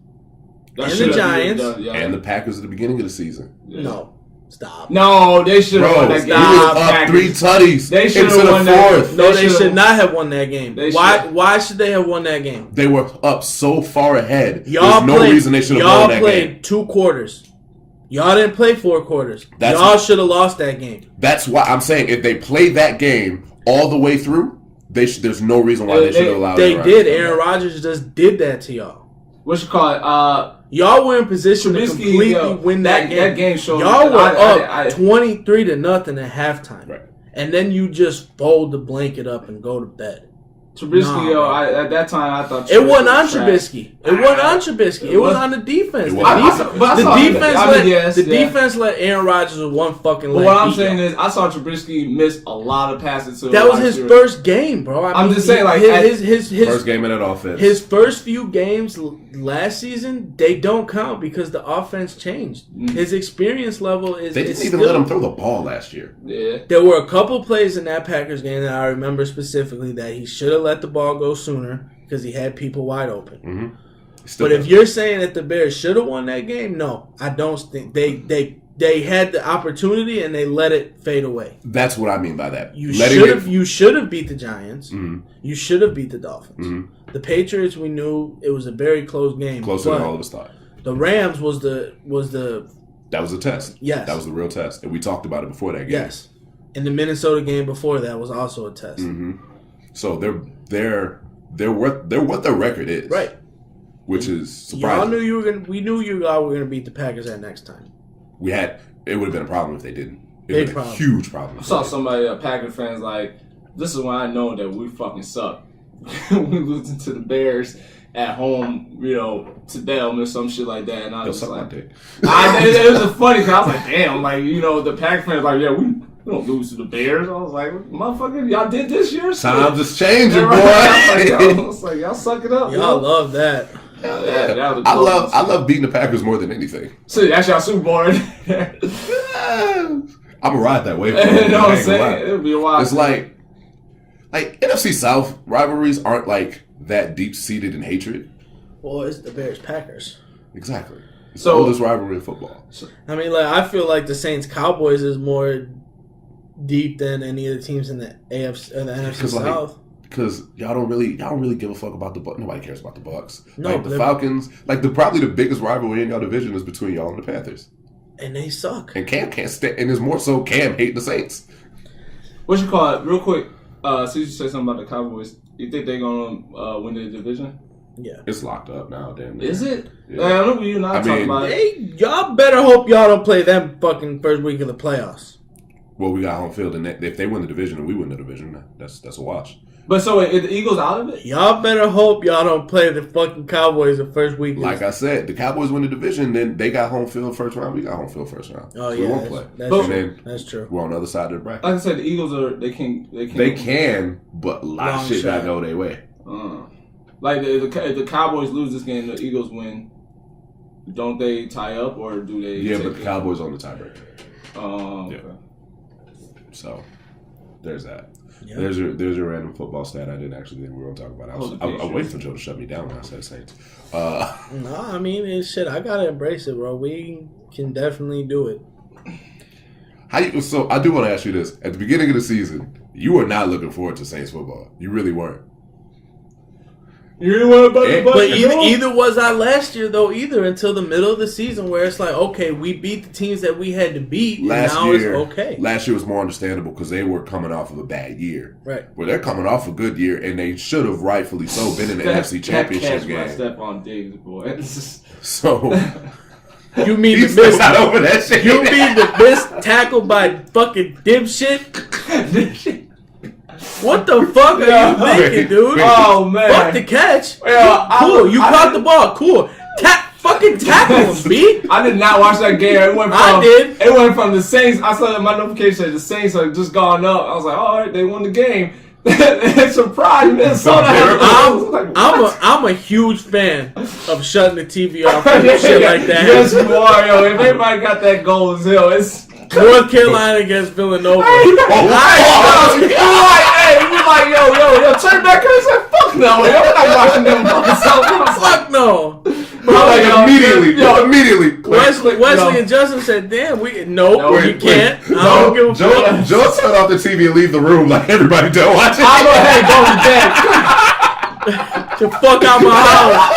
[SPEAKER 2] And the Giants.
[SPEAKER 1] And the Packers at the beginning of the season.
[SPEAKER 2] Yeah. No. Stop.
[SPEAKER 3] No, they should have won that game.
[SPEAKER 1] We was up 3 tutties.
[SPEAKER 3] They should have won
[SPEAKER 1] that
[SPEAKER 3] game.
[SPEAKER 2] No, they should not have won that game. Why should they have won that game?
[SPEAKER 1] They were up so far ahead. There's no reason they should have won that game.
[SPEAKER 2] Y'all played 2 quarters. Y'all didn't play 4 quarters. Y'all should have lost that game.
[SPEAKER 1] That's why I'm saying if they played that game all the way through, there's no reason why they should have allowed it.
[SPEAKER 2] They did. Aaron Rodgers just did that to y'all.
[SPEAKER 3] What you call it?
[SPEAKER 2] Y'all were in position to completely win that game.
[SPEAKER 3] That game showed
[SPEAKER 2] y'all were up 23-0 at halftime.
[SPEAKER 1] Right.
[SPEAKER 2] And then you just fold the blanket up and go to bed.
[SPEAKER 3] Trubisky, at that time, I thought
[SPEAKER 2] it wasn't on Trubisky. It wasn't on Trubisky. It was on the defense. The defense let Aaron Rodgers with one fucking leg.
[SPEAKER 3] But what I'm saying is, I saw Trubisky miss a lot of passes.
[SPEAKER 2] That was his first game, bro.
[SPEAKER 3] I'm just saying, like
[SPEAKER 1] his first game in that offense.
[SPEAKER 2] His first few games last season, they don't count because the offense changed. His experience level is.
[SPEAKER 1] They didn't even let him throw the ball last year.
[SPEAKER 3] Yeah,
[SPEAKER 2] there were a couple plays in that Packers game that I remember specifically that he should have let the ball go sooner because he had people wide open.
[SPEAKER 1] Mm-hmm.
[SPEAKER 2] But if you're saying that the Bears should have won that game, no, I don't think they had the opportunity and they let it fade away.
[SPEAKER 1] That's what I mean by that.
[SPEAKER 2] You should have beat the Giants. Mm-hmm. You should have beat the Dolphins. Mm-hmm. The Patriots, we knew it was a very close game.
[SPEAKER 1] Closer than all of us thought.
[SPEAKER 2] The Rams was the
[SPEAKER 1] that was a test.
[SPEAKER 2] Yes,
[SPEAKER 1] that was the real test, and we talked about it before that game.
[SPEAKER 2] Yes, and the Minnesota game before that was also a test.
[SPEAKER 1] Mm-hmm. So they're what their record is,
[SPEAKER 2] right?
[SPEAKER 1] Which is surprising.
[SPEAKER 2] We knew you all were gonna beat the Packers that next time.
[SPEAKER 1] It would have been a problem if they didn't. It would have been a huge problem.
[SPEAKER 3] I saw somebody, Packer fans, like, this is when I know that we fucking suck. We losing to the Bears at home, to them or some shit like that, and I was like, it was just funny because I was like, damn, like, the Packer fans like, yeah, we don't lose to the Bears. I was like, motherfucker, y'all did this year?
[SPEAKER 1] Times is changing, boy.
[SPEAKER 3] I was like, y'all suck it up.
[SPEAKER 2] Y'all love that.
[SPEAKER 3] Yeah,
[SPEAKER 1] I love beating the Packers more than anything.
[SPEAKER 3] So that's y'all Super Bowl.
[SPEAKER 1] I'm gonna ride that way.
[SPEAKER 3] You know what I'm saying? It'll be a while.
[SPEAKER 1] It's like NFC South rivalries aren't like that deep seated in hatred.
[SPEAKER 2] Well, it's the Bears Packers.
[SPEAKER 1] Exactly. It's the oldest rivalry in football.
[SPEAKER 2] I mean, I feel like the Saints Cowboys is more deep than any of the teams in the AFC and the NFC South.
[SPEAKER 1] Because y'all don't really give a fuck about the Bucs. Nobody cares about the Bucs.
[SPEAKER 2] No,
[SPEAKER 1] the Falcons. Probably the biggest rivalry in y'all division is between y'all and the Panthers.
[SPEAKER 2] And they suck.
[SPEAKER 1] And Cam can't stand. And it's more so Cam hating the Saints.
[SPEAKER 3] What you call it? Real quick. Since you said something about the Cowboys, you think they're gonna win the division?
[SPEAKER 2] Yeah,
[SPEAKER 1] it's locked up now. Damn.
[SPEAKER 3] Is it?
[SPEAKER 1] Yeah.
[SPEAKER 3] I remember you not talking about it.
[SPEAKER 2] Y'all better hope y'all don't play them fucking first week of the playoffs.
[SPEAKER 1] Well, we got home field, and if they win the division and we win the division, that's a wash.
[SPEAKER 3] But so is the Eagles out of it?
[SPEAKER 2] Y'all better hope y'all don't play the fucking Cowboys the first week.
[SPEAKER 1] Like I said, the Cowboys win the division, then they got home field first round. We got home field first round.
[SPEAKER 2] Oh,
[SPEAKER 1] so
[SPEAKER 2] yeah,
[SPEAKER 1] we won't play.
[SPEAKER 2] That's true.
[SPEAKER 1] We're on the other side of the bracket.
[SPEAKER 3] Like I said, the Eagles they can,
[SPEAKER 1] but a lot of shit got to go their way.
[SPEAKER 3] Like if the Cowboys lose this game, the Eagles win. Don't they tie up or do they?
[SPEAKER 1] Yeah, but the Cowboys on the tiebreaker.
[SPEAKER 3] Oh, okay.
[SPEAKER 1] Yeah. So there's that.
[SPEAKER 2] Yep.
[SPEAKER 1] There's your random football stat I didn't actually think we were going to talk about. I was waiting for Joe to shut me down when I said Saints.
[SPEAKER 2] No, I mean, it's shit. I got to embrace it, bro. We can definitely do it.
[SPEAKER 1] So I do want to ask you this. At the beginning of the season, you were not looking forward to Saints football. You really weren't.
[SPEAKER 3] You really want to
[SPEAKER 2] but either was I last year, though, until the middle of the season where it's like, okay, we beat the teams that we had to beat,
[SPEAKER 1] last
[SPEAKER 2] and now
[SPEAKER 1] year,
[SPEAKER 2] it's okay.
[SPEAKER 1] Last year was more understandable because they were coming off of a bad year.
[SPEAKER 2] Right.
[SPEAKER 1] Well, they're coming off a good year, and they should have rightfully so been in the NFC Championship game.
[SPEAKER 3] Stephon Diggs, boy.
[SPEAKER 1] So...
[SPEAKER 2] You mean the miss? Not over that shit. You mean the miss tackle by fucking dipshit? What the fuck are you thinking, dude?
[SPEAKER 3] Oh man!
[SPEAKER 2] Fuck the catch. Cool. You caught the ball. Cool. Fucking tackle him, B.
[SPEAKER 3] I did not watch that game. It went from the Saints. I saw that my notification said the Saints had just gone up. I was like, all right, they won the game. It surprised Minnesota.
[SPEAKER 2] I'm a huge fan of shutting the TV off and shit like that.
[SPEAKER 3] Yes, you are, yo. If anybody got that goal as hell, it's
[SPEAKER 2] North Carolina against Villanova.
[SPEAKER 3] Hey, we like, yo, turn back here and say, fuck no, yo, we're not watching them fucking
[SPEAKER 2] Fuck no.
[SPEAKER 1] Bro, like immediately.
[SPEAKER 2] Wesley and Justin said, "Damn, we can't." I don't give a fuck.
[SPEAKER 1] Joe turn off the TV and leave the room like everybody done watching.
[SPEAKER 3] I'm go ahead, go to bed.
[SPEAKER 2] The fuck out my house.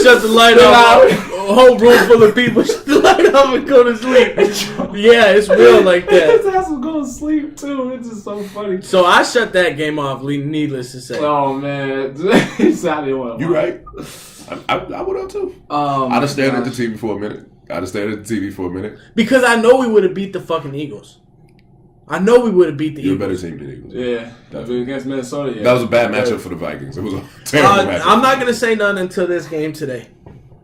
[SPEAKER 2] Shut the light off. A whole room full of people. Shut the light off and go to sleep. Yeah, it's real like that.
[SPEAKER 3] His ass will go to sleep too. It's just so funny.
[SPEAKER 2] So I shut that game off. Needless to say.
[SPEAKER 3] Oh man,
[SPEAKER 1] you right. I would have too. I'd have stared at the TV for a minute.
[SPEAKER 2] Because I know we would have beat the fucking Eagles. I know we would have beat the
[SPEAKER 1] You're
[SPEAKER 2] Eagles.
[SPEAKER 1] a better team than the Eagles.
[SPEAKER 3] Yeah, against Minnesota. Yeah.
[SPEAKER 1] That was a bad matchup for the Vikings. It was a terrible matchup.
[SPEAKER 2] I'm not gonna say nothing until this game today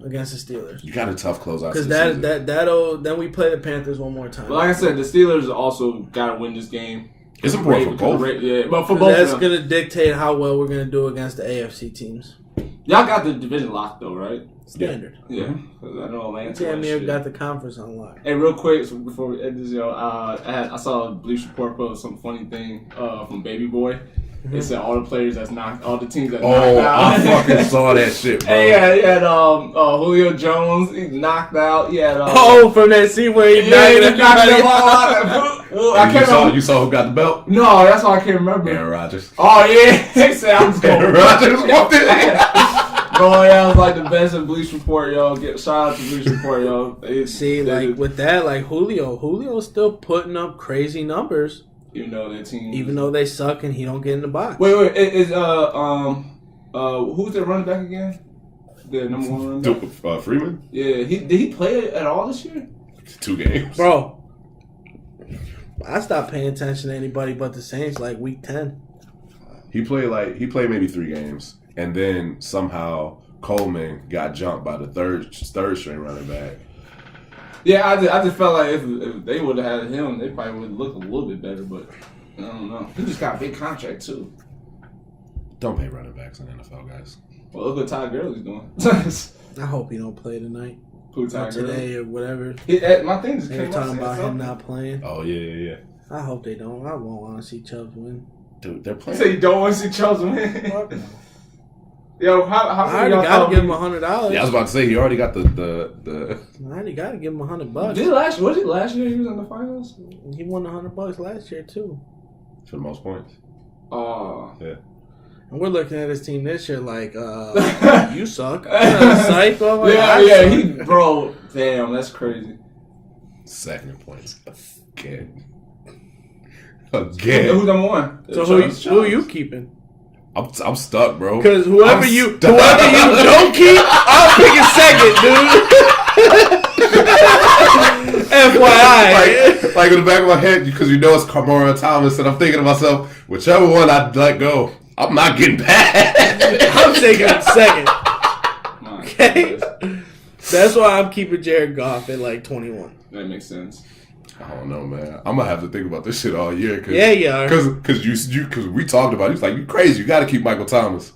[SPEAKER 2] against the Steelers.
[SPEAKER 1] You got a tough closeout.
[SPEAKER 2] Because then we play the Panthers one more time.
[SPEAKER 3] But like I said, the Steelers also got to win this game.
[SPEAKER 1] It's important for both.
[SPEAKER 3] Yeah, but for both.
[SPEAKER 2] That's gonna dictate how well we're gonna do against the AFC teams.
[SPEAKER 3] Y'all got the division locked though, right?
[SPEAKER 2] Standard.
[SPEAKER 3] Yeah. I know Atlanta.
[SPEAKER 2] Damn near got the conference unlocked.
[SPEAKER 3] Hey, real quick, so before we end this, I saw a Bleach Report post some funny thing from Baby Boy. They said all the teams that knocked out.
[SPEAKER 1] I fucking saw that shit, bro.
[SPEAKER 3] Hey, he had Julio Jones, he knocked out. He had
[SPEAKER 2] from that scene where he knocked
[SPEAKER 3] them all out. Well, I can't remember.
[SPEAKER 1] You saw who got the belt?
[SPEAKER 3] No, that's all I can't remember.
[SPEAKER 1] Aaron Rodgers.
[SPEAKER 3] Oh yeah, he said I'm just going.
[SPEAKER 1] Aaron Rodgers walked in.
[SPEAKER 3] Bro, yeah, I was like the best in Bleach Report, yo. Shout out to Bleach Report, yo.
[SPEAKER 2] With that, like Julio's still putting up crazy numbers.
[SPEAKER 3] Even
[SPEAKER 2] though they suck and he don't get in the box.
[SPEAKER 3] Wait, is who's their running back again? The number one running back?
[SPEAKER 1] Freeman?
[SPEAKER 3] Yeah, did he play at all this year?
[SPEAKER 1] 2 games.
[SPEAKER 2] Bro, I stopped paying attention to anybody but the Saints like week 10.
[SPEAKER 1] He played maybe 3 games. And then somehow Coleman got jumped by the third string running back.
[SPEAKER 3] Yeah, I just felt like if they would have had him, they probably would look a little bit better. But I don't know. He just got a big contract too.
[SPEAKER 1] Don't pay running backs in the NFL, guys.
[SPEAKER 3] Well, look what Todd Gurley's doing.
[SPEAKER 2] I hope he don't play tonight.
[SPEAKER 3] Who Todd Gurley?
[SPEAKER 2] Today or whatever.
[SPEAKER 3] My thing just
[SPEAKER 2] They're
[SPEAKER 3] came
[SPEAKER 2] talking
[SPEAKER 3] up
[SPEAKER 2] about him not playing.
[SPEAKER 1] Oh yeah.
[SPEAKER 2] I hope they don't. I won't want to see Chubb win.
[SPEAKER 1] Dude, they're playing.
[SPEAKER 3] You say you don't want to see Chubb win? Yo, how
[SPEAKER 2] I already got to give him $100.
[SPEAKER 1] Yeah, I was about to say he already got the.
[SPEAKER 2] I already got to give him $100.
[SPEAKER 3] Was it last year he was in the finals?
[SPEAKER 2] He won $100 last year too.
[SPEAKER 1] For the most points.
[SPEAKER 3] Oh.
[SPEAKER 1] Yeah.
[SPEAKER 2] And we're looking at his team this year like, you suck. Psycho.
[SPEAKER 3] Bro, damn, that's crazy.
[SPEAKER 1] Second in points again.
[SPEAKER 3] Who's number one?
[SPEAKER 2] So who are you keeping?
[SPEAKER 1] I'm stuck, bro.
[SPEAKER 2] Because whoever you don't keep, I'm picking second, dude. FYI.
[SPEAKER 1] Like in the back of my head, because you know it's Kamara Thomas, and I'm thinking to myself, whichever one I'd let go, I'm not getting back.
[SPEAKER 2] I'm taking him second. Okay? That's why I'm keeping Jared Goff at like 21.
[SPEAKER 3] That makes sense.
[SPEAKER 1] I don't know, man. I'm gonna have to think about this shit all year.
[SPEAKER 2] Yeah, you are.
[SPEAKER 1] Because we talked about it. He's like, you crazy. You got to keep Michael Thomas.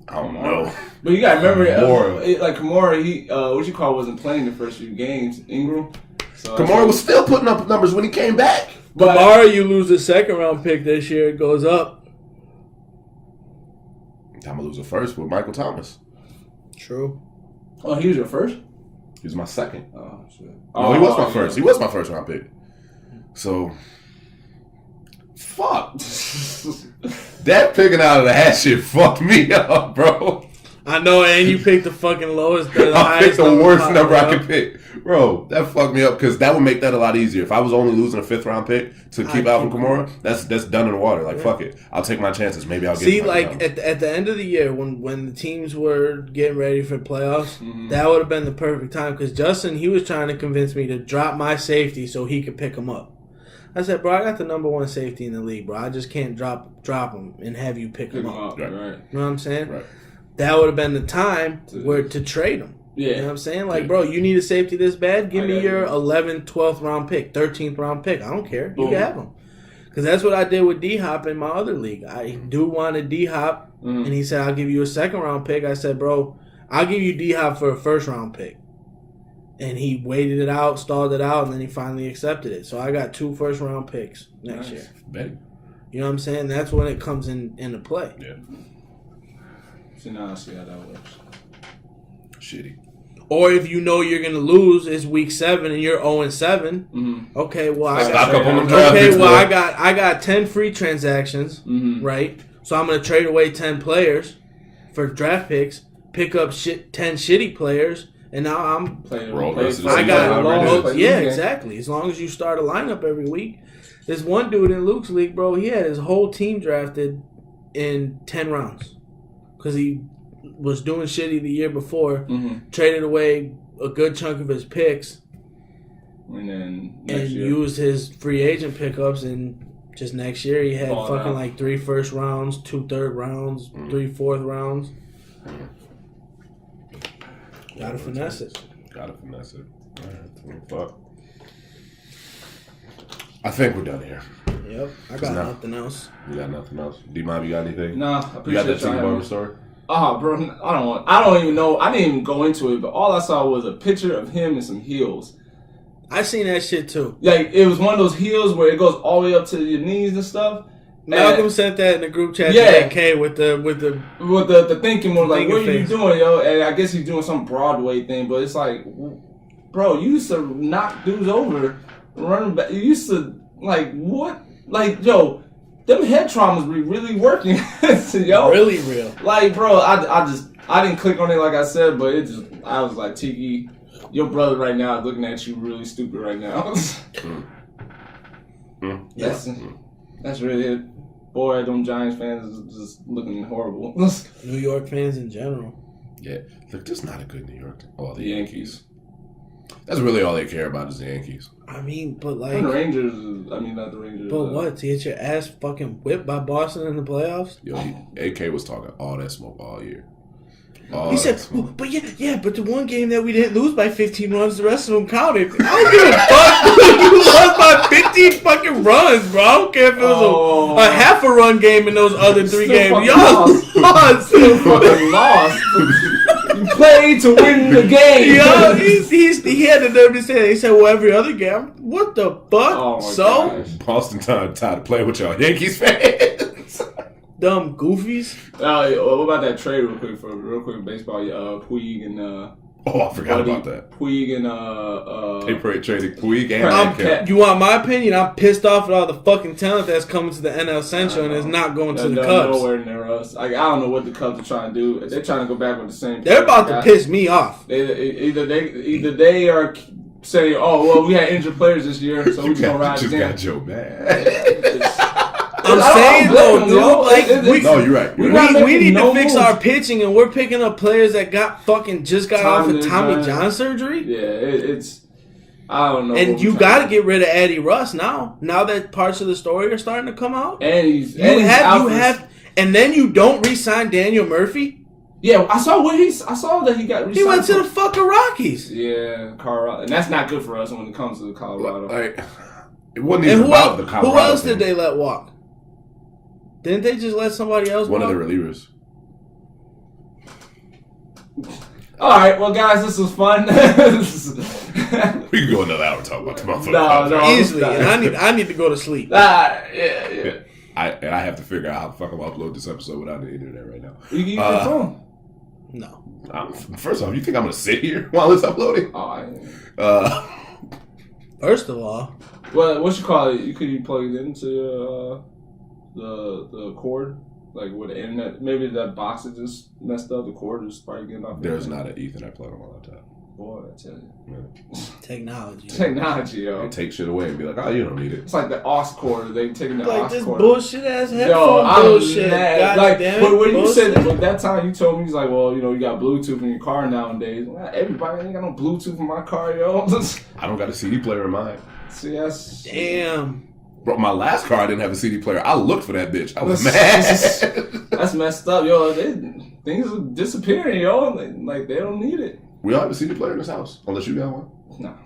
[SPEAKER 1] I don't know.
[SPEAKER 3] But you got to remember, like Kamara, he wasn't playing the first few games. Ingram. So
[SPEAKER 1] Kamara was still putting up numbers when he came back.
[SPEAKER 2] But Kamara, you lose a second round pick this year, it goes up.
[SPEAKER 1] I'm gonna lose a first with Michael Thomas.
[SPEAKER 2] True.
[SPEAKER 3] Oh, he was your first?
[SPEAKER 1] He was my second.
[SPEAKER 3] Oh, shit.
[SPEAKER 1] No, he was my first. He was my first round pick. So, fuck. That picking out of the hat shit fucked me up, bro.
[SPEAKER 2] I know, and you picked the fucking lowest.
[SPEAKER 1] I picked the worst number I could pick. Bro, that fucked me up because that would make that a lot easier. If I was only losing a 5th round pick to keep Alvin Kamara, that's done in the water. Like, fuck it. I'll take my chances. Maybe I'll get
[SPEAKER 2] See, like, at the end of the year, when the teams were getting ready for playoffs, that would have been the perfect time because Justin, he was trying to convince me to drop my safety so he could pick him up. I said, bro, I got the number 1 safety in the league, bro. I just can't drop him and have you pick him up.
[SPEAKER 3] Right.
[SPEAKER 2] You know what I'm saying?
[SPEAKER 1] Right.
[SPEAKER 2] that would have been the time to trade him.
[SPEAKER 3] Yeah.
[SPEAKER 2] You know what I'm saying? Like, bro, you need a safety this bad? Give me your 11th, 12th round pick, 13th round pick. I don't care. You can have him. Because that's what I did with D-Hop in my other league. I do wanted D-Hop, and he said, I'll give you a second round pick. I said, bro, I'll give you D-Hop for a first round pick. And he waited it out, stalled it out, and then he finally accepted it. So I got 2 first round picks next year.
[SPEAKER 1] Betty.
[SPEAKER 2] You know what I'm saying? That's when it comes into play.
[SPEAKER 1] Yeah.
[SPEAKER 3] So now I see how that works.
[SPEAKER 1] Shitty.
[SPEAKER 2] Or if you know you're gonna lose, it's week 7 and you're 0-7. Okay, well I got 10 free transactions, right? So I'm gonna trade away 10 players for draft picks, pick up 10 shitty players, and now I'm
[SPEAKER 3] playing.
[SPEAKER 2] Exactly. As long as you start a lineup every week. This one dude in Luke's league, bro, he had his whole team drafted in 10 rounds because he was doing shitty the year before, traded away a good chunk of his picks,
[SPEAKER 3] and then
[SPEAKER 2] used his free agent pickups. And just next year, he had like 3 first rounds, 2 third rounds, 3 fourth rounds. Gotta finesse it.
[SPEAKER 1] All right, fuck. I think we're done here.
[SPEAKER 2] Yep, I got nothing else.
[SPEAKER 1] You got nothing else? D-Mob, you got anything?
[SPEAKER 3] Nah, I appreciate
[SPEAKER 1] you got that Tiki Barber story?
[SPEAKER 3] Oh, bro, I don't even know. I didn't even go into it, but all I saw was a picture of him in some heels.
[SPEAKER 2] I seen that shit too.
[SPEAKER 3] Like, it was one of those heels where it goes all the way up to your knees and stuff.
[SPEAKER 2] Malcolm sent that in the group chat to K with the
[SPEAKER 3] thinking was like, what are you doing, yo? And I guess he's doing some Broadway thing, but it's like, bro, you used to knock dudes over, running back. You used to, like, what? Like, yo, them head traumas be really working, yo.
[SPEAKER 2] Really real.
[SPEAKER 3] Like, bro, I didn't click on it like I said, but I was like, Tiki, your brother right now is looking at you really stupid right now. That's really it. Boy, them Giants fans is just looking horrible.
[SPEAKER 2] New York fans in general.
[SPEAKER 1] Yeah. Look, just not a good New York. Oh, the Yankees. That's really all they care about is the Yankees.
[SPEAKER 2] I mean, but like...
[SPEAKER 3] And the Rangers, not the Rangers.
[SPEAKER 2] But what? To get your ass fucking whipped by Boston in the playoffs?
[SPEAKER 1] Yo, AK was talking all that smoke all year.
[SPEAKER 2] He said, but the one game that we didn't lose by 15 runs, the rest of them counted. I don't give a fuck. You lost by 15 fucking runs, bro. I don't care if it was a half a run game in those other 3 games. Y'all lost.
[SPEAKER 3] Still fucking lost. You played to win the game.
[SPEAKER 2] Yo, he had the nerve to say that. He said, well, every other game. What the fuck?
[SPEAKER 3] Oh my gosh.
[SPEAKER 1] Boston tired of playing with y'all Yankees fans.
[SPEAKER 2] Dumb goofies.
[SPEAKER 3] What about that trade real quick baseball? Puig and
[SPEAKER 1] I forgot about that.
[SPEAKER 3] Puig and
[SPEAKER 1] they traded Puig and Kemp.
[SPEAKER 2] You want my opinion? I'm pissed off at all the fucking talent that's coming to the NL Central and is not going to the Cubs.
[SPEAKER 3] Nowhere near us. Like, I don't know what the Cubs are trying to do. They're trying to go back with the same.
[SPEAKER 2] They're about to piss me off.
[SPEAKER 3] Either they are saying, "Oh, well, we had injured players this year, so we're gonna ride."
[SPEAKER 1] Just got Joe mad.
[SPEAKER 2] I'm saying though, dude,
[SPEAKER 1] no, you're right.
[SPEAKER 2] We need to fix our pitching, and we're picking up players that just got off of Tommy John surgery.
[SPEAKER 3] Yeah, it's I don't know.
[SPEAKER 2] And you got to get rid of Eddie Russ now. Now that parts of the story are starting to come out,
[SPEAKER 3] and
[SPEAKER 2] and then you don't re-sign Daniel Murphy.
[SPEAKER 3] Yeah, I saw that he got re-signed.
[SPEAKER 2] He went to the fucking Rockies.
[SPEAKER 3] Yeah, Colorado, and that's not good for us when it comes to Colorado.
[SPEAKER 1] It wasn't even about the Colorado.
[SPEAKER 2] Who else did they let walk? Didn't they just let somebody else
[SPEAKER 1] One
[SPEAKER 2] walk?
[SPEAKER 1] of the relievers.
[SPEAKER 3] All right, well, guys, this was fun.
[SPEAKER 1] We can go another hour talking about the motherfucker.
[SPEAKER 3] No,
[SPEAKER 2] easily. And I need to go to sleep.
[SPEAKER 3] Yeah.
[SPEAKER 1] I have to figure out how the fuck I'm gonna upload this episode without the internet right now.
[SPEAKER 3] You can use your phone.
[SPEAKER 2] No.
[SPEAKER 1] First off, you think I'm gonna sit here while it's uploading?
[SPEAKER 2] First of all,
[SPEAKER 3] well, what you call it? You could plug it into the cord, like with the internet. Maybe that box is just messed up. The cord is probably getting off.
[SPEAKER 1] There's not an Ethernet plug on my laptop.
[SPEAKER 3] Boy, I tell you.
[SPEAKER 1] Yeah.
[SPEAKER 2] Technology,
[SPEAKER 3] yo.
[SPEAKER 1] They take shit away and be like, oh, you don't need it.
[SPEAKER 3] It's like the aux cord. They taking the aux
[SPEAKER 2] this
[SPEAKER 3] cord.
[SPEAKER 2] bullshit ass headphone bullshit. God
[SPEAKER 3] like,
[SPEAKER 2] damn it.
[SPEAKER 3] But when you
[SPEAKER 2] bullshit.
[SPEAKER 3] said that time, you told me, he's like, well, you got Bluetooth in your car nowadays. Well, everybody ain't got no Bluetooth in my car, yo.
[SPEAKER 1] I don't got a CD player in mine.
[SPEAKER 3] See, that's...
[SPEAKER 2] Damn.
[SPEAKER 1] Bro, my last car I didn't have a CD player. I looked for that bitch. I was mad.
[SPEAKER 3] That's messed up, yo. things are disappearing, yo. Like they don't need it.
[SPEAKER 1] We all haven't seen the player in this house, unless you got one.
[SPEAKER 3] No.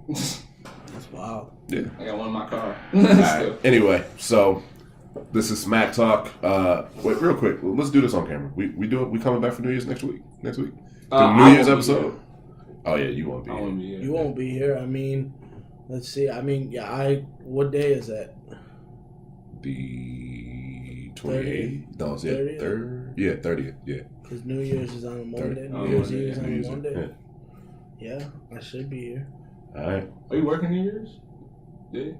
[SPEAKER 2] That's wild.
[SPEAKER 1] Yeah.
[SPEAKER 3] I got one in my car.
[SPEAKER 1] All right. Anyway, so this is Smack Talk. Wait, real quick. Let's do this on camera. We do it. We coming back for New Year's next week. The New Year's episode. Oh yeah, you won't be.
[SPEAKER 3] I won't be here.
[SPEAKER 2] You won't be here. I mean, let's see. I mean, yeah. What day is that?
[SPEAKER 1] The 28th. No, it's
[SPEAKER 2] 30th?
[SPEAKER 1] 3rd. Yeah, 30th. Yeah.
[SPEAKER 2] Because New Year's is on a Monday. New Year's Eve is on a Monday. Yeah, I should be here.
[SPEAKER 1] All right.
[SPEAKER 3] Are you working New Year's? Yeah.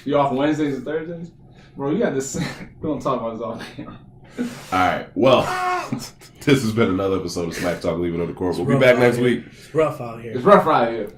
[SPEAKER 3] You off Wednesdays and Thursdays? Bro, you got this. We don't talk about this all camera.
[SPEAKER 1] All right. Well, this has been another episode of Smack Talk. Leave it on the court. We'll be back next week.
[SPEAKER 2] It's rough out here.
[SPEAKER 3] It's rough out here.